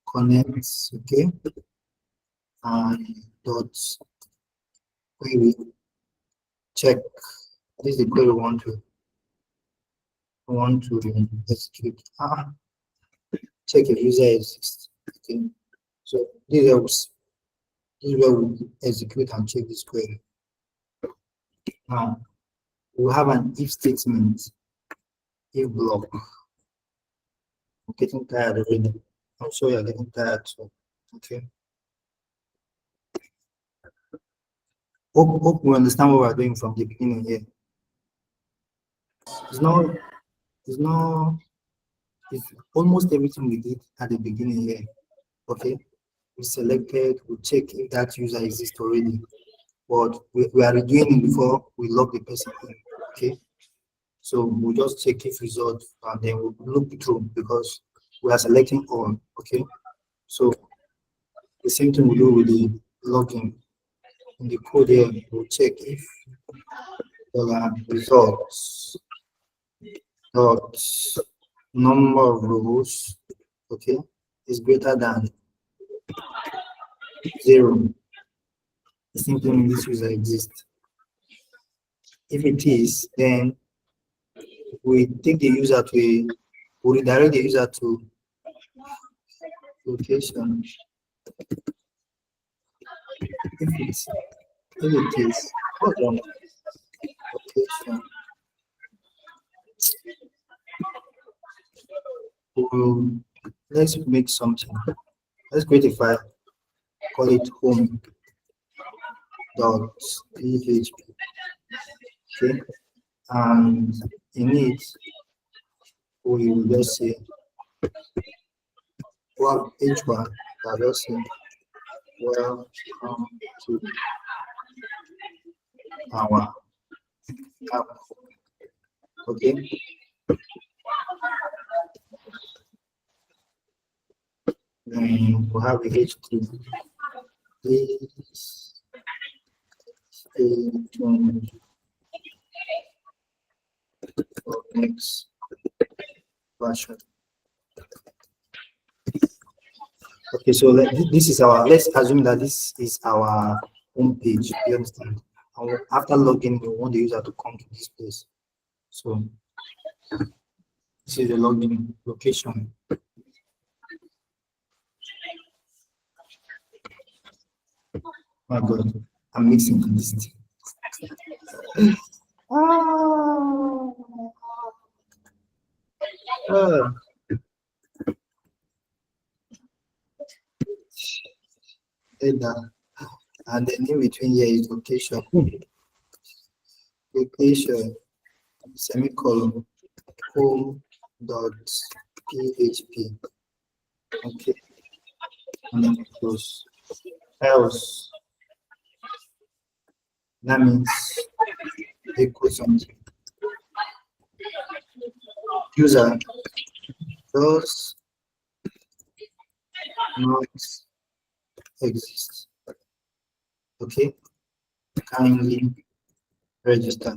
Speaker 1: connects, okay, and dot query check. This is the query we want to execute. Check if user exists. Okay, so this is where we execute and check this query. Now we have an if statement, if block. I'm getting tired of it. I'm sure you're getting tired too. Okay. Hope we understand what we're doing from the beginning here. It's almost everything we did at the beginning here. Okay. We selected, we check if that user exists already. But we are redoing it before we log the person in. Okay. So we'll just check if result and then we'll look through because we are selecting all. Okay. So the same thing we do with the login. In the code here, we'll check if the results dot number of rows, okay, is greater than 0. The same thing in this user exists. If it is, then we take the user to we redirect the user to location. If it is, hold on, location. Let's make something. Let's create a file. Call it home.php. Okay, and in it we will just say Well, each one that just say welcome to our app. Okay. Then we have the H2. Please stay tuned for next version. Okay, so this is our, let's assume that this is our home page. You understand? And after login, we want the user to come to this place. So this is the login location. Oh my God, I'm mixing this thing. And then in between here is location. Location, semicolon, home.php. Okay. And then close. Else. That means equal something. User does not exist. Okay. Kindly register.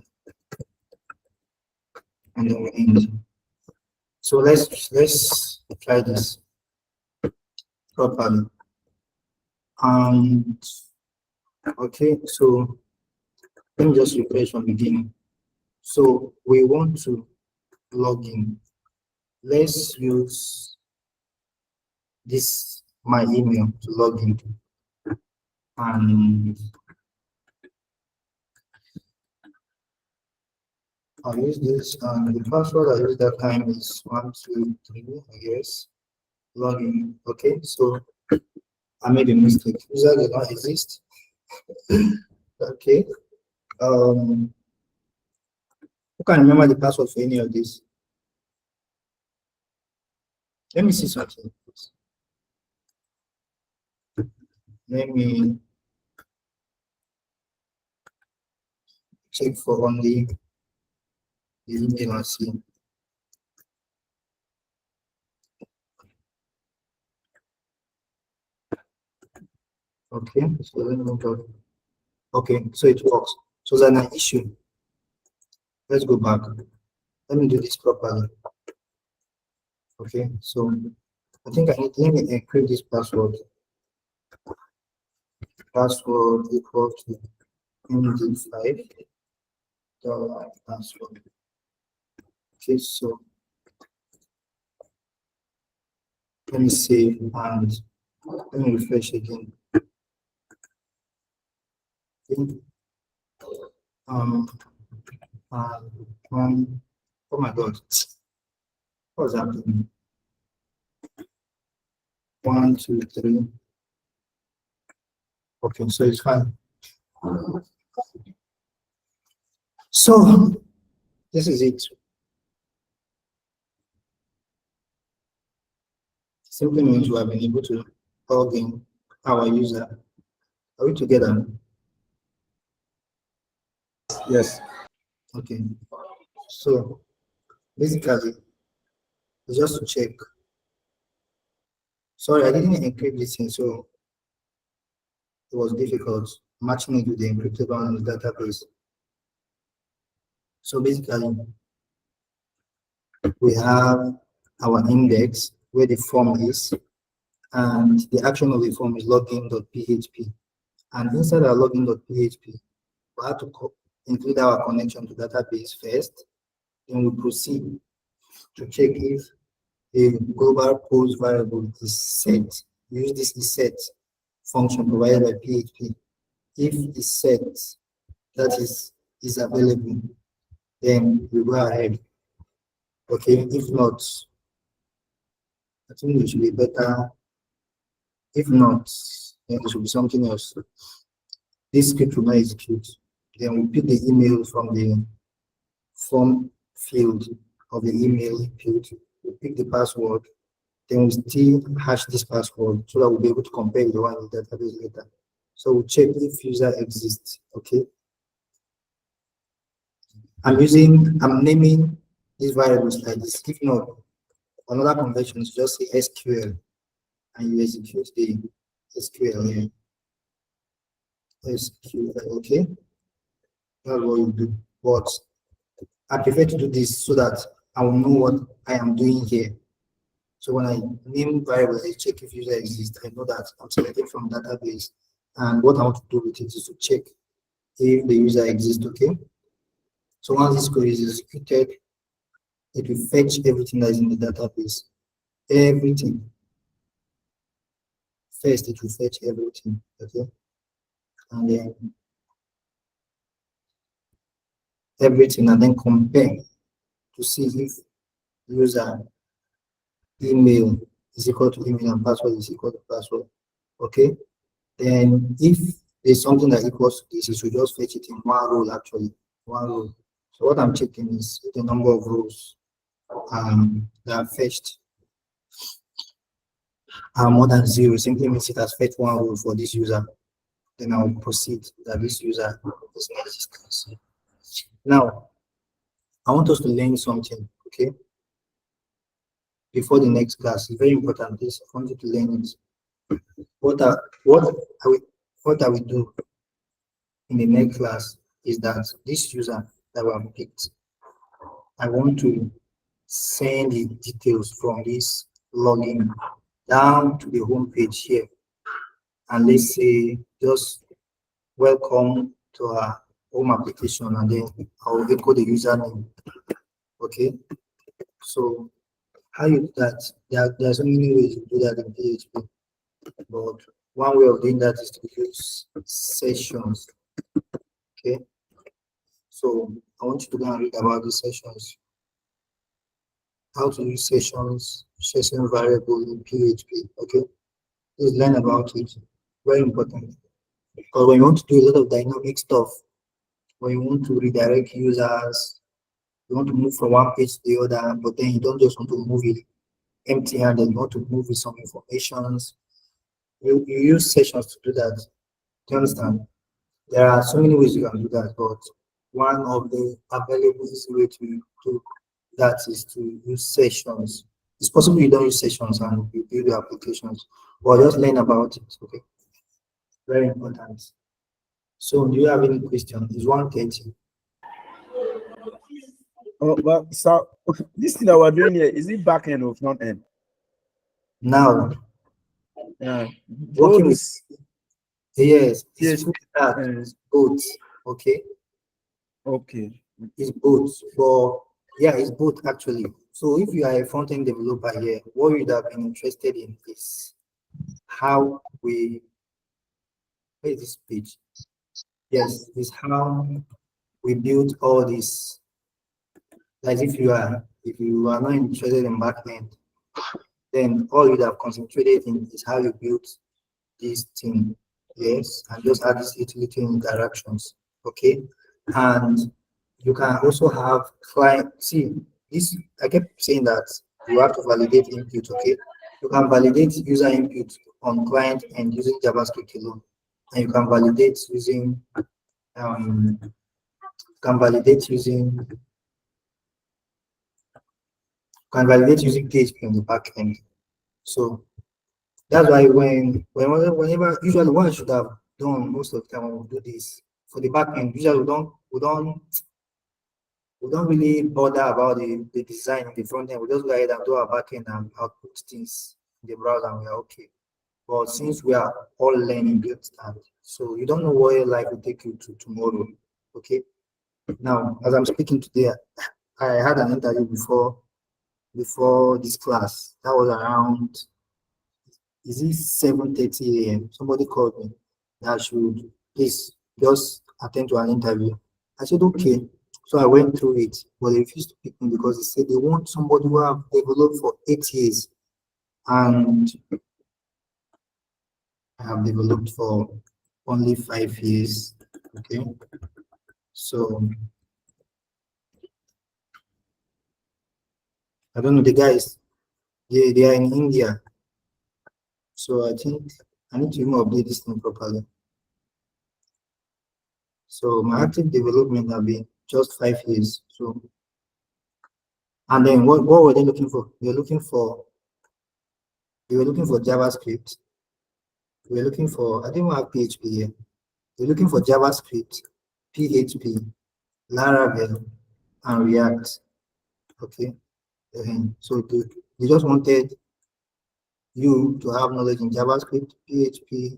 Speaker 1: And then we end. So let's try this properly. And okay, so let me just refresh from beginning. So we want to log in. Let's use this my email to log in. And I'll use this, and the password I use that time is 123, I guess. Login. Okay, so I made a mistake. User does not exist. Okay. Who can remember the password for any of this? Let me see something. Let me check for only the email and see. Okay, so let me go. Okay, so it works. So there's an issue. Let's go back. Let me do this properly. Okay, so I think I need, let me encrypt this password. Password equal to MD5 password. Okay, so let me save and let me refresh again. Okay. Oh my God, what's happening? 1, 2, 3. Okay, so it's fine. So this is it. Simply means we have been able to log in our user. Are we together?
Speaker 7: Yes.
Speaker 1: Okay. So basically, it's just to check. Sorry, I didn't encrypt this thing, so it was difficult matching it with the encrypted one in the database. So basically, we have our index where the form is, and the action of the form is login.php. And inside our login.php, we have to include our connection to database first. Then we proceed to check if the global post variable is set. Use this is set function provided by PHP. If it's set, that is available, then we go ahead. Okay, if not, I think it should be better. If not, then it should be something else. This script will not execute. Then we pick the email from the form field of the email field. We pick the password then we still hash this password so that we'll be able to compare the one in the database later. So we'll check if user exists. Okay. I'm naming these variables like this. If not, another convention is just say SQL and you execute the SQL here. SQL, okay? That's what you do. But I prefer to do this so that I will know what I am doing here. So when I name variable, I check if user exists. I know that I'm selecting from database, and what I want to do with it is to check if the user exists. Okay. So once this query is executed, it will fetch everything that is in the database. Everything. First, it will fetch everything. Okay. And then everything, and then compare to see if user email is equal to email and password is equal to password. Okay. Then if there's something that equals to this, it should just fetch it in one row, actually. One row. So what I'm checking is the number of rows that are fetched are more than 0. Simply means it has fetched one row for this user. Then I'll proceed that this user is in existence. Now, I want us to learn something, okay? Before the next class, it's very important. This I want you to learn it. What are we do in the next class is that this user that we have picked, I want to send the details from this login down to the home page here. And let's say just welcome to our home application, and then I'll echo the username. Okay. So how you do that? There are so many ways to do that in PHP. But one way of doing that is to use sessions. Okay. So I want you to go and read about the sessions. How to use session variable in PHP. Okay. Please learn about it. Very important. Because when you want to do a lot of dynamic stuff, when you want to redirect users, you want to move from one page to the other, but then you don't just want to move it empty-handed, you want to move with some informations. You use sessions to do that. Do you understand? There are so many ways you can do that, but one of the available way to do that is to use sessions. It's possible you don't use sessions and you build your applications, but just learn about it. Okay, very important. So, do you have any question? It's 1:30.
Speaker 7: Oh, well, so this thing that we're doing here, is it back end or front end?
Speaker 1: Now,
Speaker 7: Yeah.
Speaker 1: working with yes,
Speaker 7: Yes.
Speaker 1: it's both. Okay,
Speaker 7: Okay.
Speaker 1: it's both. But yeah, it's both actually. So if you are a front-end developer here, what you'd have been interested in is how we where is this page? Yes, is how we build all this. Like if you are not interested in backend, then all you'd have concentrated in is how you build this thing. Yes, and just add these little interactions. Okay, and you can also have client. See, this I kept saying that you have to validate input. Okay, you can validate user input on client and using JavaScript alone, and you can validate using PHP on the back end. So that's why whenever usually one should have done most of the time when we do this for the back end, usually we don't really bother about the design in the front end. We just go ahead and do our back end and output things in the browser and we are okay. But since we are all learning good start, so you don't know where life will take you to tomorrow. Okay. Now, as I'm speaking today, I had an interview before this class. That was around, is it 7:30 a.m.? Somebody called me that I should please just attend to an interview. I said, okay. So I went through it, but they refused to pick me because they said they want somebody who have developed for 8 years. And I have developed for only 5 years. Okay. So I don't know the guys. They are in India. So I think I need to even update this thing properly. So my active development have been just 5 years. So and then what were they looking for? They were looking for JavaScript. We were looking for, I didn't have PHP here. We're looking for JavaScript, PHP, Laravel, and React. Okay. So they just wanted you to have knowledge in JavaScript, PHP,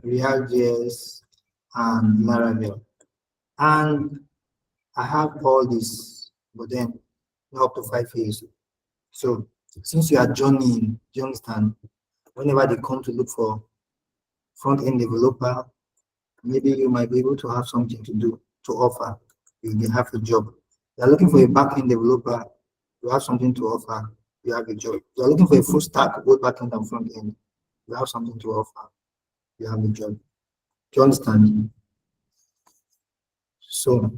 Speaker 1: React.js, and Laravel. And I have all this, but then not up to 5 years. So since you are joining, do you understand? Whenever they come to look for front-end developer, maybe you might be able to have something to do to offer. You have a job. You're looking for a back-end developer, you have something to offer, you have a job. You're looking for a full stack, both back-end and front-end, you have something to offer, you have a job. Do you understand? So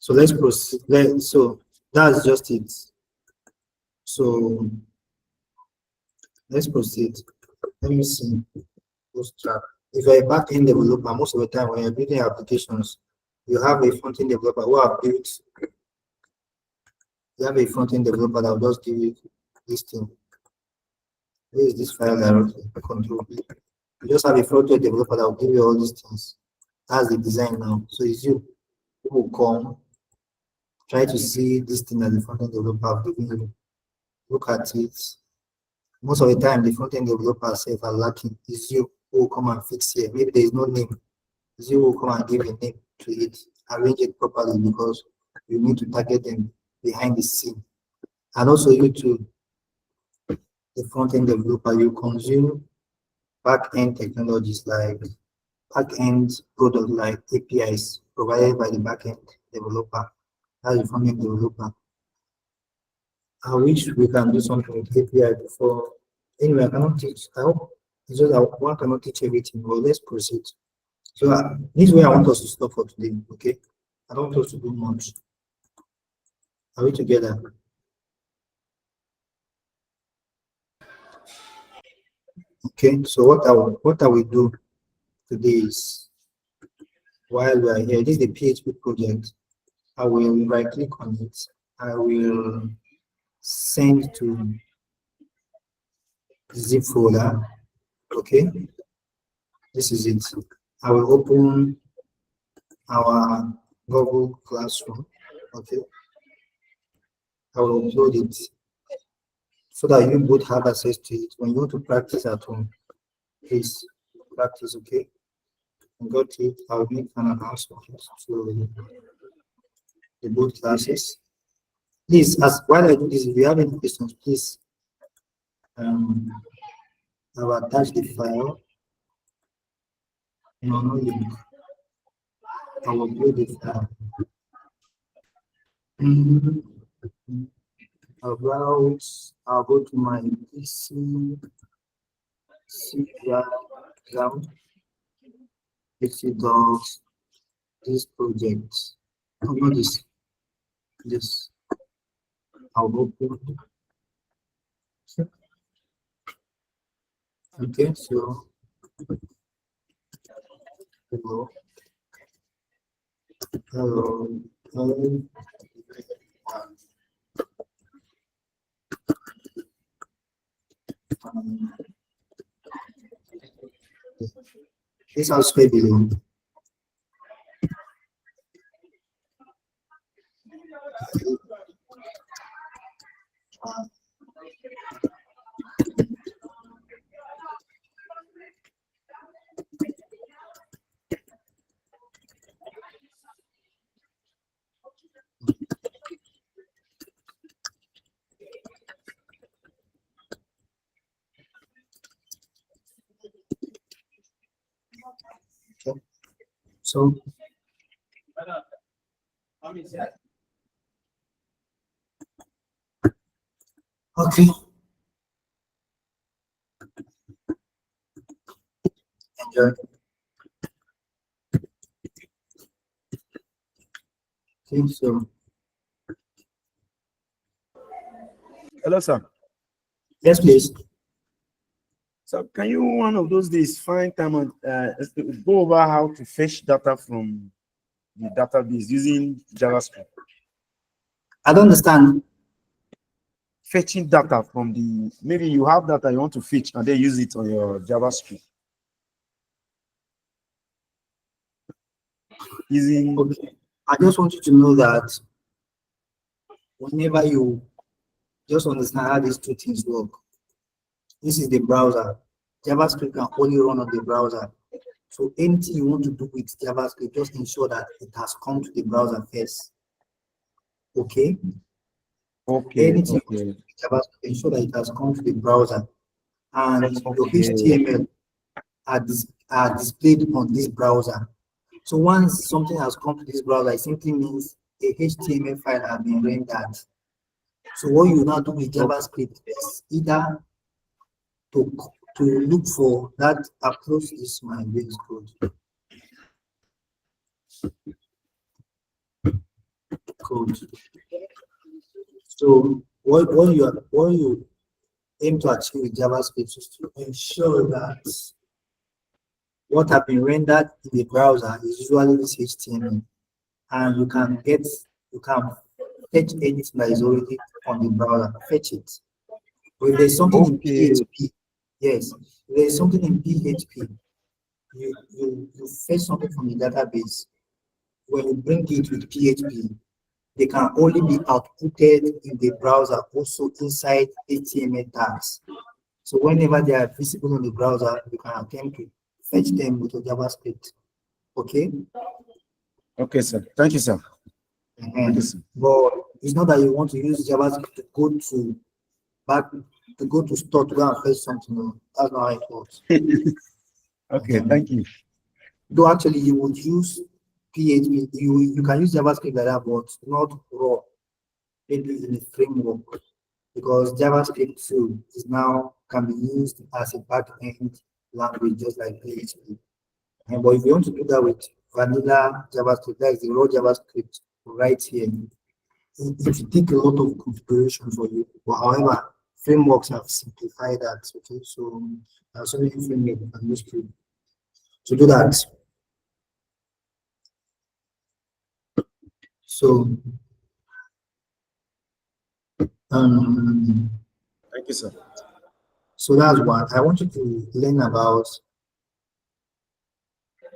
Speaker 1: let's proceed. So that's just it. So let's proceed. Let me see. Bootstrap. If you're a back-end developer, most of the time when you're building applications, you have a front-end developer who have built. You have a front-end developer that will just give you this thing. Where is this file directly? Control B. You just have a front-end developer that will give you all these things. That's the design now. So it's you who will come, try to see this thing that the front-end developer have given you. Look at it. Most of the time, the front-end developer self are lacking. It's you who will come and fix here. Maybe there is no name. It's you who will come and give a name to it. Arrange it properly because you need to target them behind the scene. And also you too, the front-end developer, you consume back-end technologies like back-end product like APIs provided by the back-end developer. That's the front-end developer. I wish we can do something with API before. Anyway, I cannot teach. I hope it's just that one cannot teach everything, but let's proceed. So this is where I want us to stop for today, okay? I don't want us to do much. Are we together? Okay, so what I will do today is, while we are here, this is the PHP project. I will right click on it. I will send to zip folder. Okay, this is it. I will open our Google Classroom. Okay, I will upload it so that you both have access to it when you want to practice at home. Please practice. Okay, I got it. I'll make an announcement to the both classes. Please, as while I do this, if you have any questions, please I will attach the file. No, no link. I will upload the file. About, I'll go to my PC, CPR, PC docs, this project. Oh, not this. This. I'll open. Okay, so hello. Hello. Hello. This I'll square below. Okay. So okay. Enjoy. Okay, so
Speaker 7: Hello, sir.
Speaker 1: Yes, please.
Speaker 7: So can you one of those days find time and go over how to fetch data from the database using JavaScript?
Speaker 1: I don't understand.
Speaker 7: Fetching data from the, maybe you have data you want to fetch and then use it on your JavaScript. Using
Speaker 1: Okay. I just want you to know that whenever you just understand how these two things work, this is the browser. JavaScript can only run on the browser. So anything you want to do with JavaScript, just ensure that it has come to the browser first. Okay?
Speaker 7: okay,
Speaker 1: Anything you
Speaker 7: okay,
Speaker 1: want to do with JavaScript, ensure that it has come to the browser. And your
Speaker 7: okay,
Speaker 1: HTML are displayed on this browser. So once something has come to this browser, it simply means a HTML file has been rendered. So what you now do with JavaScript is either to look for that approach is my base code. So what you aim to achieve with JavaScript is to ensure that what have been rendered in the browser is usually this HTML, and you can fetch anything that is already on the browser, fetch it. But if there's something in
Speaker 7: okay,
Speaker 1: PHP, yes, if there's something in PHP, you fetch something from the database. When you bring it with PHP, they can only be outputted in the browser, also inside HTML tags. So whenever they are visible on the browser, you can attempt to fetch them with your JavaScript. Okay?
Speaker 7: okay, sir. Thank you, sir. Thank you, sir.
Speaker 1: But it's not that you want to use JavaScript to go to store to go and fetch something. No. That's not how it works.
Speaker 7: Okay, thank you.
Speaker 1: Though actually you would use PHP, you can use JavaScript like that, but not raw. Maybe in a framework, because JavaScript too is now can be used as a back-end language just like PHP. But if you want to do that with vanilla JavaScript, that is the raw JavaScript right here, it will take a lot of configuration for you. But however, frameworks have simplified that. Okay, so there are so many frameworks you can use to do that. So
Speaker 7: Thank you, sir.
Speaker 1: so that's what I want you to learn about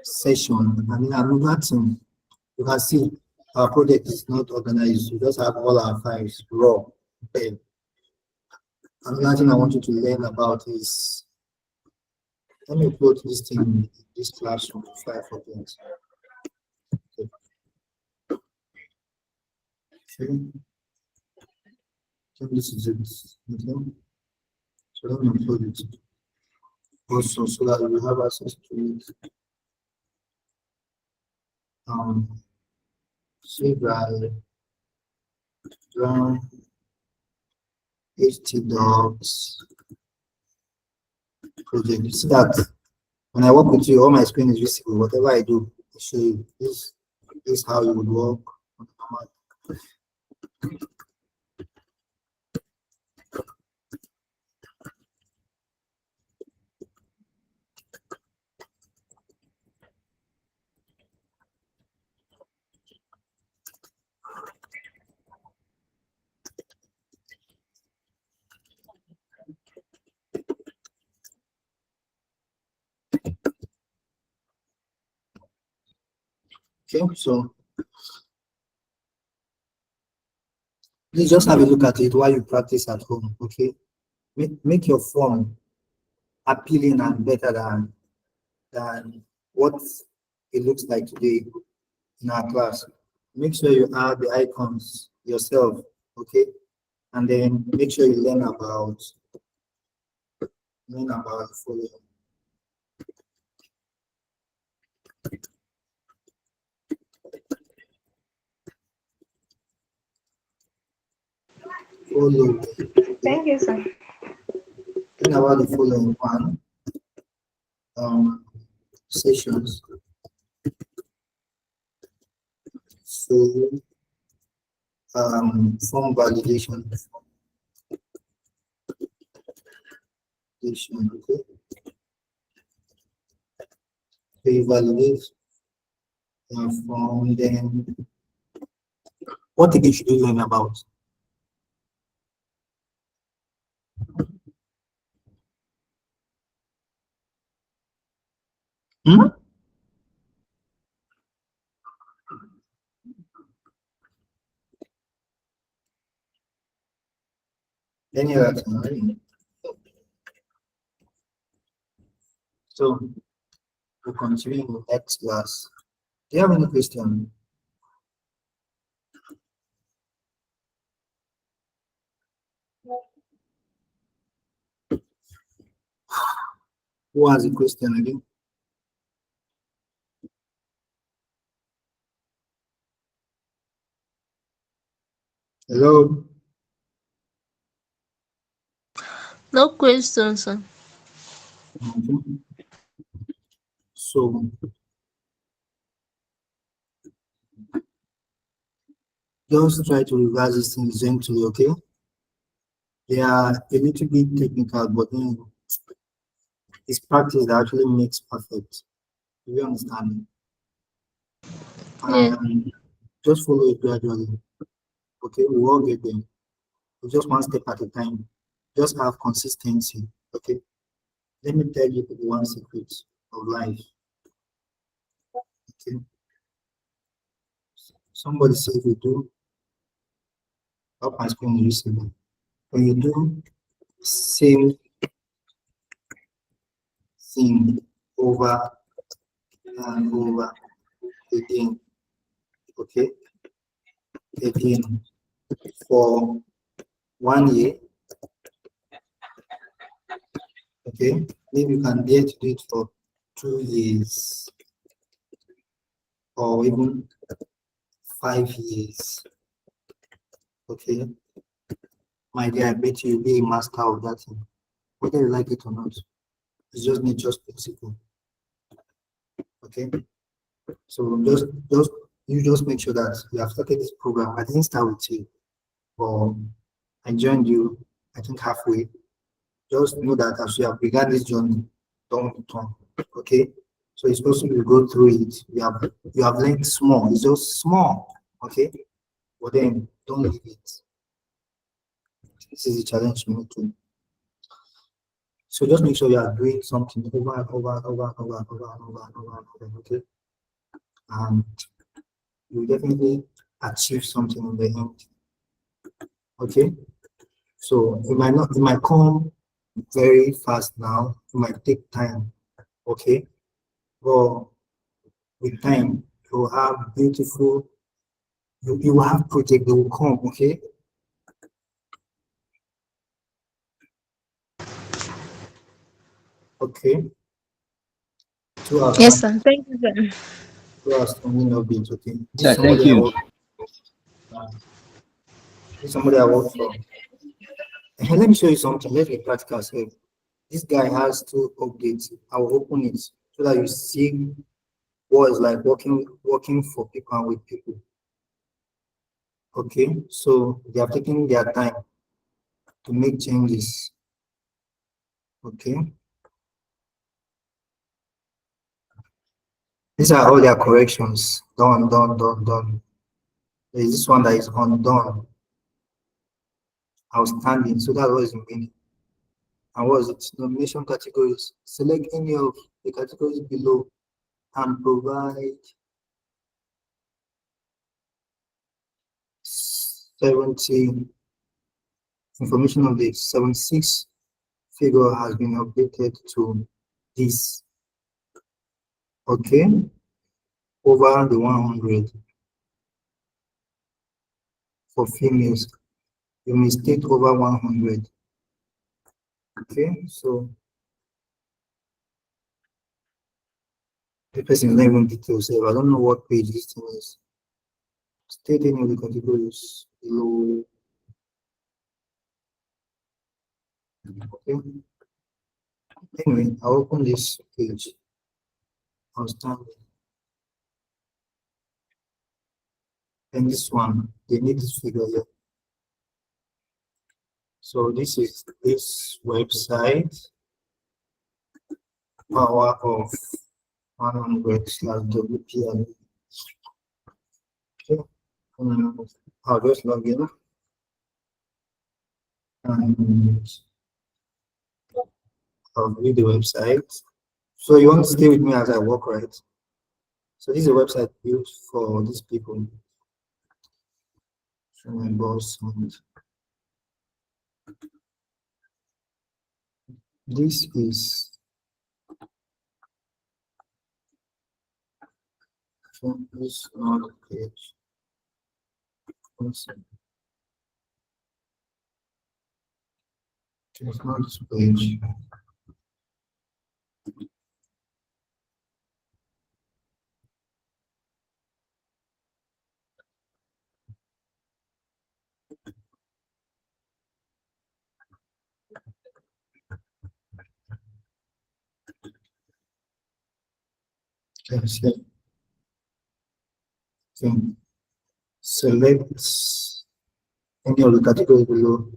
Speaker 1: session. I mean, another thing you can see our project is not organized. We just have all our files raw. Okay. Another thing I want you to learn about is, let me upload this thing in this classroom before I forget. Okay. So this is it. Okay. So let me upload it also so that you have access to it. Save by run htdocs project. You see that when I work with you, all my screen is visible. Whatever I do, I show you. This is how you would work on the normal. Okay, so please just have a look at it while you practice at home. Okay, make your form appealing and better than what it looks like today in our class. Make sure you add the icons yourself. Okay, and then make sure you learn about the following. Follow.
Speaker 5: Thank you, sir.
Speaker 1: Learn about the following one. Sessions. So form validation. validation. Okay. So you validate your form, then what again should you learn about? Hmm? Any other thing? So we'll continue in the next class. Do you have any question? Who has a question again? Hello?
Speaker 11: No question, sir.
Speaker 1: Okay. So just try to revise these things gently, okay? They are a little bit technical, but then it's practice that actually makes perfect. Do you understand?
Speaker 11: Yeah.
Speaker 1: And just follow it gradually. Okay, we all get there. Just one step at a time. Just have consistency. Okay. Let me tell you the one secret of life. Okay. Somebody said you do up and screen recently. When you do same thing over and over again, okay, again for 1 year, okay, maybe you can dare to do it for 2 years or even 5 years, okay. My dear, I bet you'll be a master of that thing, whether you like it or not. It's just nature's principle, okay. So just make sure that you have started this program. I didn't start with you, but I joined you, I think halfway. Just know that as you have begun this journey, don't return. Okay? So it's possible to go through it. You have learned small, it's just small. Okay? But then don't leave it. This is a challenge you need to. So just make sure you are doing something over and over and over and over and over and over and over and over. Okay? And you definitely achieve something in the end. Okay? So it might come very fast now, it might take time. Okay? But with time, you will have beautiful, you will have project that will come, okay? Okay. 2 hours,
Speaker 11: Yes, sir. Thank you, sir.
Speaker 1: 2 hours coming of it, okay? This
Speaker 12: Sir,
Speaker 1: is somebody
Speaker 12: thank
Speaker 1: I
Speaker 12: you.
Speaker 1: work this is somebody I work for. And let me show you something. Let's be practical here. This guy has 2 updates. I will open it so that you see what it's like working for people and with people. Okay, so they are taking their time to make changes. Okay. These are all their corrections. Done, done, done, done. There is this one that is undone. Outstanding. So that was in meaning. And what was it? Nomination categories. Select any of the categories below and provide 70 information of the 76 figure has been updated to this. Okay. Over the 100 for females. You may state over 100. Okay, so the person is not even details. So I don't know what page this thing is. State any of the categories below. Okay. Anyway, I'll open this page. Outstanding. And this one, they need this figure here. So this is this website. power of 100/WPL. Okay. I'll just log in and I'll view the website. So you want to stay with me as I work, right? So this is a website built for these people. So my boss and this is this not page. It's not this page. Okay, so select any of the categories below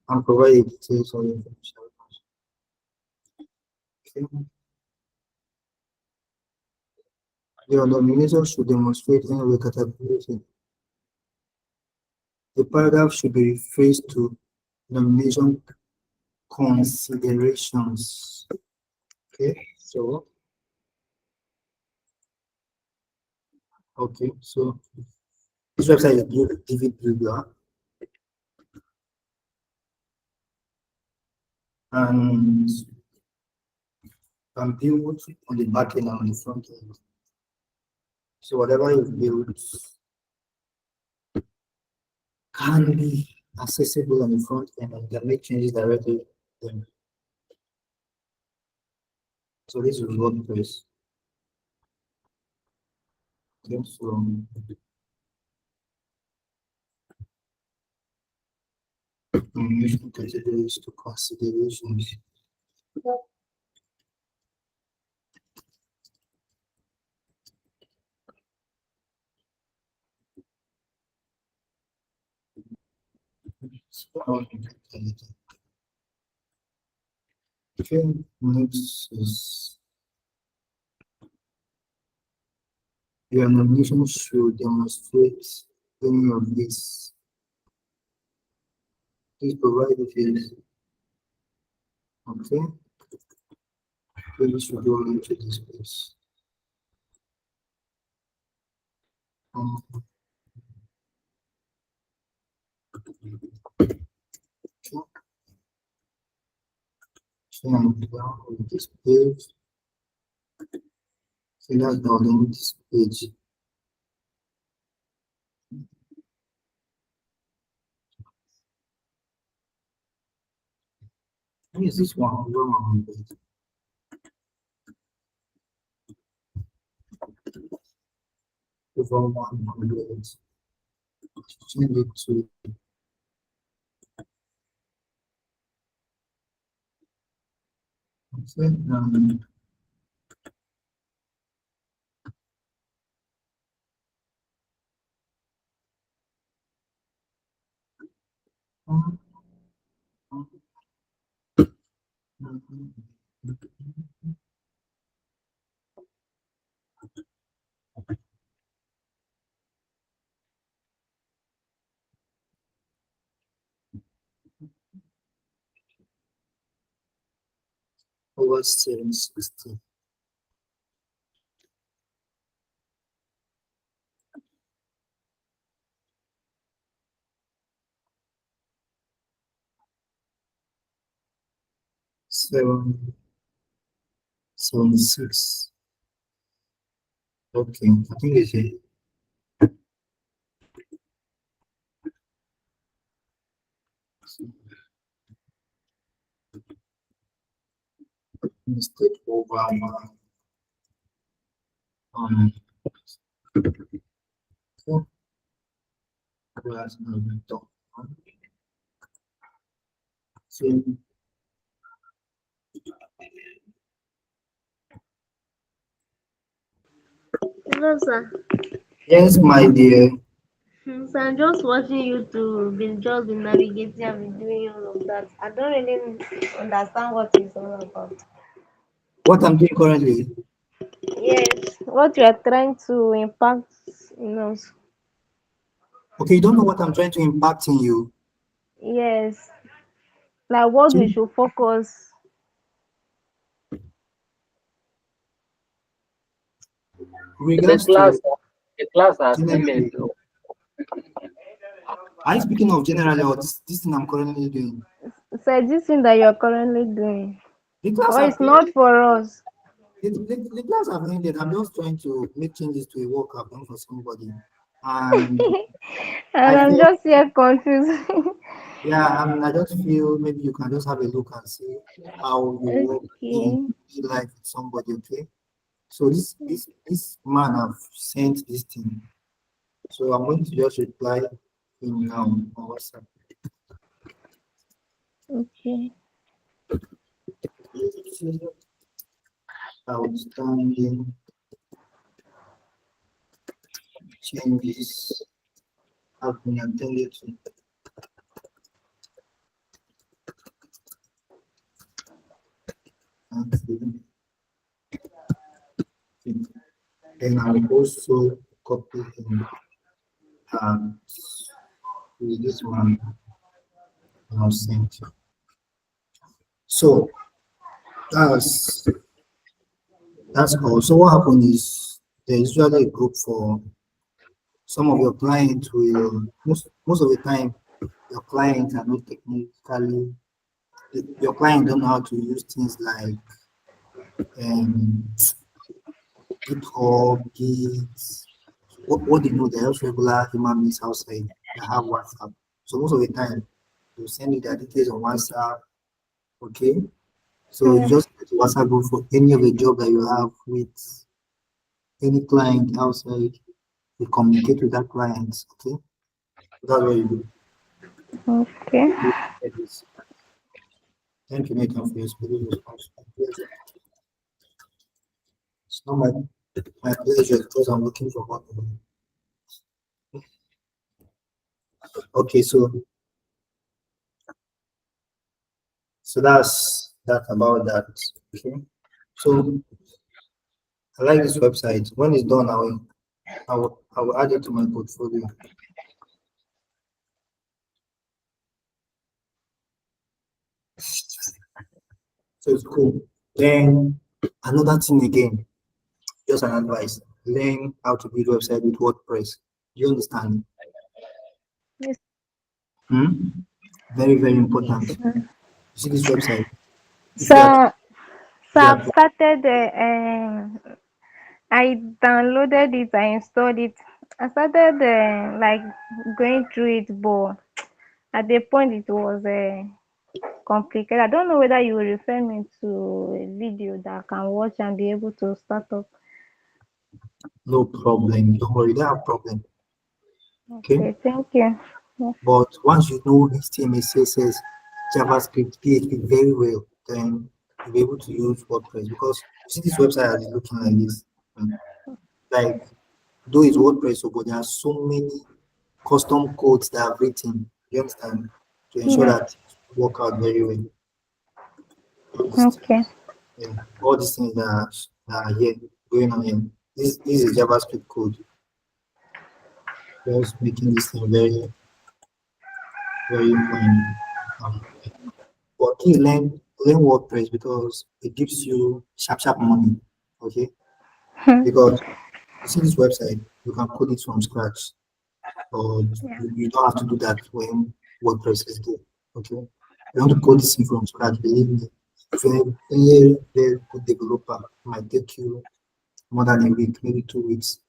Speaker 1: and provide details on information. Okay. Your nomination should demonstrate any of the categories. The paragraph should be rephrased to nomination considerations. Okay, so this website is built David Builder and can build on the back end and on the front end. So whatever you build can be accessible on the front end and can make changes directly then. So this is WordPress. Okay, so nomination categories to considerations. Okay, next is your nomination should demonstrate any of these. Please provide details. Okay, please should go into this place. So I'm down on this page. So that's download this page. What is this one? Over 100. Change it to over 760. Seven, 76. Okay, I think it's a mistake over one. So that's not the top one. So
Speaker 11: Hello, sir.
Speaker 1: yes, my dear.
Speaker 11: So I'm just watching you to be just be navigating and be doing all of that. I don't really understand what it's all about.
Speaker 1: What I'm doing currently?
Speaker 5: Yes, what you are trying to impact in us.
Speaker 1: Okay, you don't know what I'm trying to impact in you.
Speaker 5: Yes, like what we
Speaker 1: See,
Speaker 5: should focus.
Speaker 3: The
Speaker 1: regards
Speaker 3: class,
Speaker 1: to
Speaker 3: the class has ended.
Speaker 1: generally, are you speaking of generally or this thing I'm currently doing?
Speaker 5: Say this thing that you're currently doing.
Speaker 1: The class
Speaker 5: Or
Speaker 1: have
Speaker 5: it's not for us.
Speaker 1: the class have ended. I'm just trying to make changes to a work I've done for somebody. And
Speaker 5: And
Speaker 1: I
Speaker 5: I'm
Speaker 1: feel,
Speaker 5: just here confused.
Speaker 1: yeah, I just feel maybe you can just have a look and see how you work in
Speaker 5: Okay.
Speaker 1: real life with somebody, okay? So this man have sent this thing. So I'm going to just reply him now on WhatsApp.
Speaker 5: Okay.
Speaker 1: Outstanding changes have been attended to. And then I'll also copy him and with this one I'll send. So that's that's all. So what happened is there's usually a group for some of your clients will most of the time your clients are not technically your client don't know how to use things like um GitHub, Git. What they know, they're just regular human beings outside that have WhatsApp. So most of the time you send me their details on WhatsApp, okay? So you
Speaker 5: Hmm.
Speaker 1: just get to WhatsApp group for any of the job that you have with any client outside, you communicate with that client, okay? That's what you do.
Speaker 5: Okay.
Speaker 1: Thank you, Nathan, for your speedy response. My pleasure. It's not my pleasure because I'm looking for one. Okay, so that's that about that. Okay. So I like this website. When it's done, I will add it to my portfolio. So it's cool. Then another thing again, just an advice. Learn how to build website with WordPress. Do you understand?
Speaker 5: Yes.
Speaker 1: Hmm? Very, very important. You see this website. If
Speaker 5: So,
Speaker 1: you are
Speaker 5: so
Speaker 1: you
Speaker 5: I've
Speaker 1: are
Speaker 5: started. I downloaded it. I installed it. I started like going through it, but at the point it was complicated. I don't know whether you will refer me to a video that I can watch and be able to start up.
Speaker 1: no problem. Don't worry, you don't have problem. Okay.
Speaker 5: Okay, thank you. Yeah.
Speaker 1: But once you know HTML, CSS, JavaScript, PHP very well, then you'll be able to use WordPress because you see this website is looking like this. Like though it's WordPress, but there are so many custom codes that I've written. You understand? To ensure
Speaker 5: Yeah.
Speaker 1: that it work out very well. All these
Speaker 5: Okay.
Speaker 1: things, yeah, all these things that are here going on here. This is JavaScript code. Just making this thing very, very fine. But please learn WordPress because it gives you sharp money. Okay? Because you see this website, you can code it from scratch. Or
Speaker 5: Yeah.
Speaker 1: you don't have to do that when WordPress is there. Okay? You want to code this thing from scratch, believe me. If you're a very, very good developer, it might take you more than a week, maybe 2 weeks.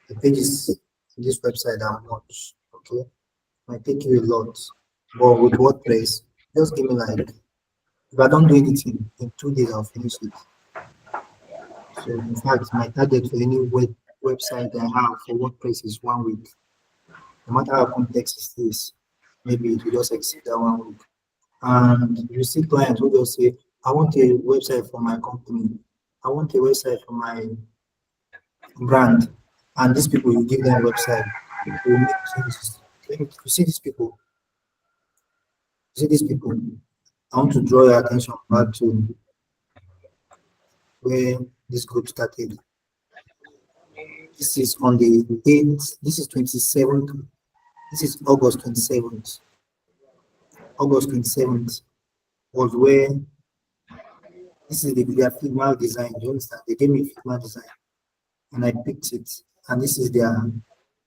Speaker 1: The pages in this website are much. Okay? Might take you a lot. But with WordPress, just give me like if I don't do anything in 2 days, I'll finish it. So in fact, my target for any website I have for WordPress is 1 week. No matter how complex it is, maybe it will just exceed that 1 week. And you see clients who just say, I want a website for my company. I want a website for my brand. And these people, you give them a website, they will make changes. You see these people, I want to draw your attention back to where this group started. This is on the 8th, this is 27th, this is August 27th. August 27th was where this is their Figma design. You understand? They gave me Figma design and I picked it, and this is their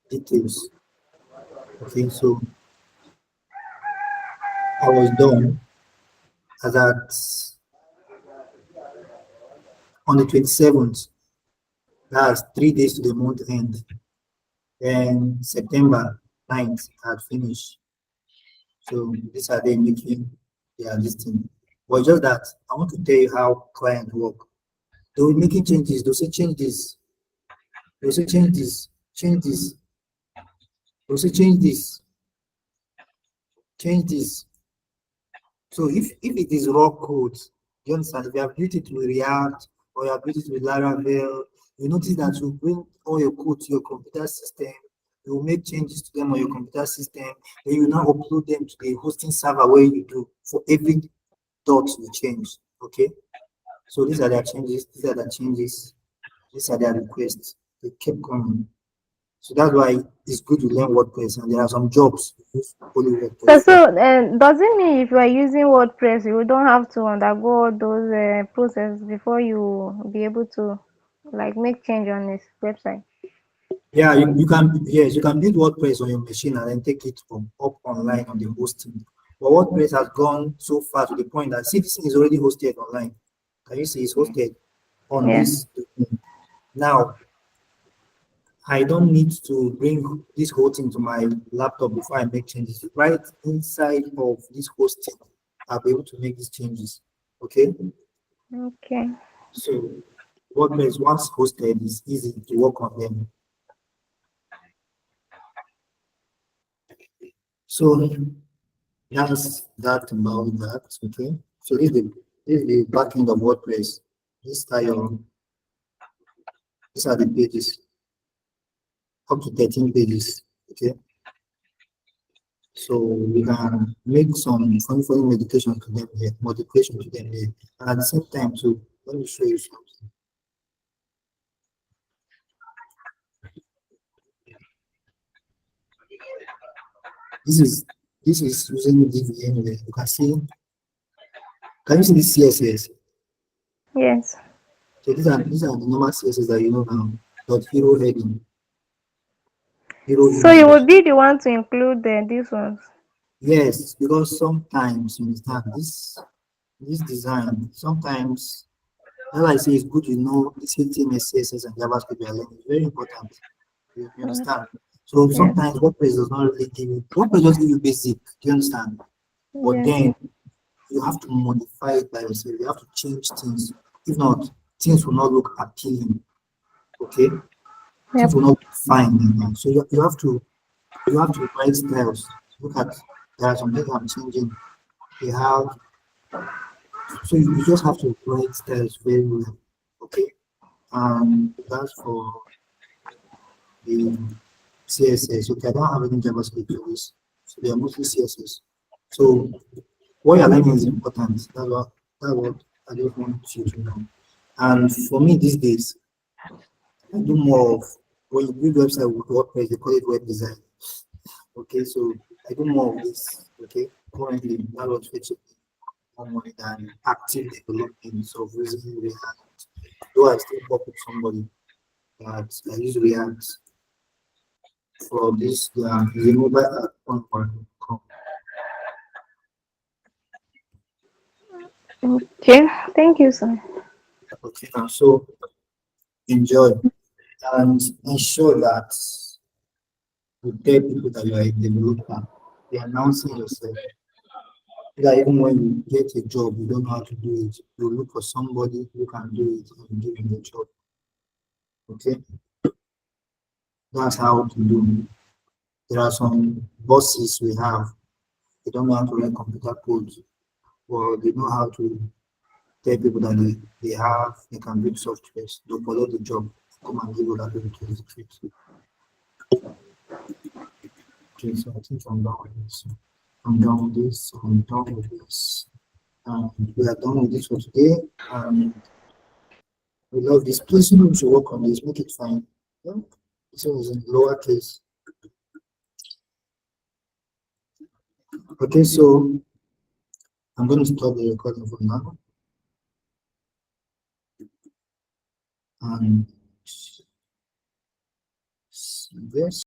Speaker 1: details. Okay, so I was done as at on the 27th. That's 3 days to the month end. Then September 9th, I had finished. So these are they making their listing. But just that I want to tell you how clients work. They'll be making changes, they'll say change this, they'll say change this, change this, they'll say change this, change this. So if it is raw code, you understand, if you have built it with React or you have built it with Laravel, you notice that you bring all your code to your computer system, you will make changes to them on your computer system, then you now upload them to the hosting server where you do for every dot you change. Okay. So these are their changes, these are the changes, these are their requests. They keep coming. So that's why it's good to learn WordPress, and there are some jobs you use only WordPress.
Speaker 5: Does it mean if you are using WordPress, you don't have to undergo all those processes before you be able to like make change on this website?
Speaker 1: Yeah, you can, yes, you can build WordPress on your machine and then take it from up online on the hosting. But WordPress has gone so far to the point that see, this thing is already hosted online. Can you see it's hosted on
Speaker 5: Yeah.
Speaker 1: this domain? Now, I don't need to bring this whole thing to my laptop before I make changes. Right inside of this hosting, I'll be able to make these changes. Okay?
Speaker 5: Okay.
Speaker 1: So WordPress, once hosted, is easy to work on them. So that's that about that. Okay. So this is the back end of WordPress. These are the pages. Up to 13 pages. Okay. So we can make some funny modification to them here, modification to them here. And at the same time too, let me show you something. This is using Divi anyway. You can see, can you see this CSS?
Speaker 5: Yes.
Speaker 1: So these are the normal CSS that you know now. Dot hero heading. Hero
Speaker 5: So you
Speaker 1: image.
Speaker 5: will be the one to include these ones.
Speaker 1: Yes, because sometimes you understand this design, sometimes as I say, it's good you know this HTML, CSS, and JavaScript you are learning. It's very important. You understand? So
Speaker 5: Yes.
Speaker 1: sometimes WordPress does not really give you, WordPress just give you basic, do you understand? But
Speaker 5: Yes.
Speaker 1: then you have to modify it by yourself. You have to change things. If not, things will not look appealing. Okay?
Speaker 5: Yep.
Speaker 1: Things will not look fine. So you have to write styles. Look at, there are some things I'm changing. They have, so you just have to write styles very well. Okay? That's for the CSS. Okay, I don't have any JavaScript for this. So they are mostly CSS. So what you're learning is important. That's what I just want you to know. And for me these days, I do more of when you build website with WordPress, they call it web design. Okay, so I do more of this. Okay, currently that was fetching more money than active development of using React. Though I still work with somebody that I use React for this the mobile app on .com.
Speaker 5: Okay. Thank you, sir.
Speaker 1: Okay, now so enjoy and ensure that you tell people that you are a developer. Be announcing yourself. That even when you get a job, you don't know how to do it. You look for somebody who can do it and give him the job. Okay, that's how to do. There are some bosses we have. They don't know how to write computer code, or they know how to tell people that they can build software. They'll follow the job, come and give other people to execute. Okay, so I think I'm done with this. I'm done with this. I'm done with this. We are done with this for today. We love this. Please, we should work on this. Make it fine. Yeah? This one is in lowercase. Okay, so I'm going to stop the recording for now. And this.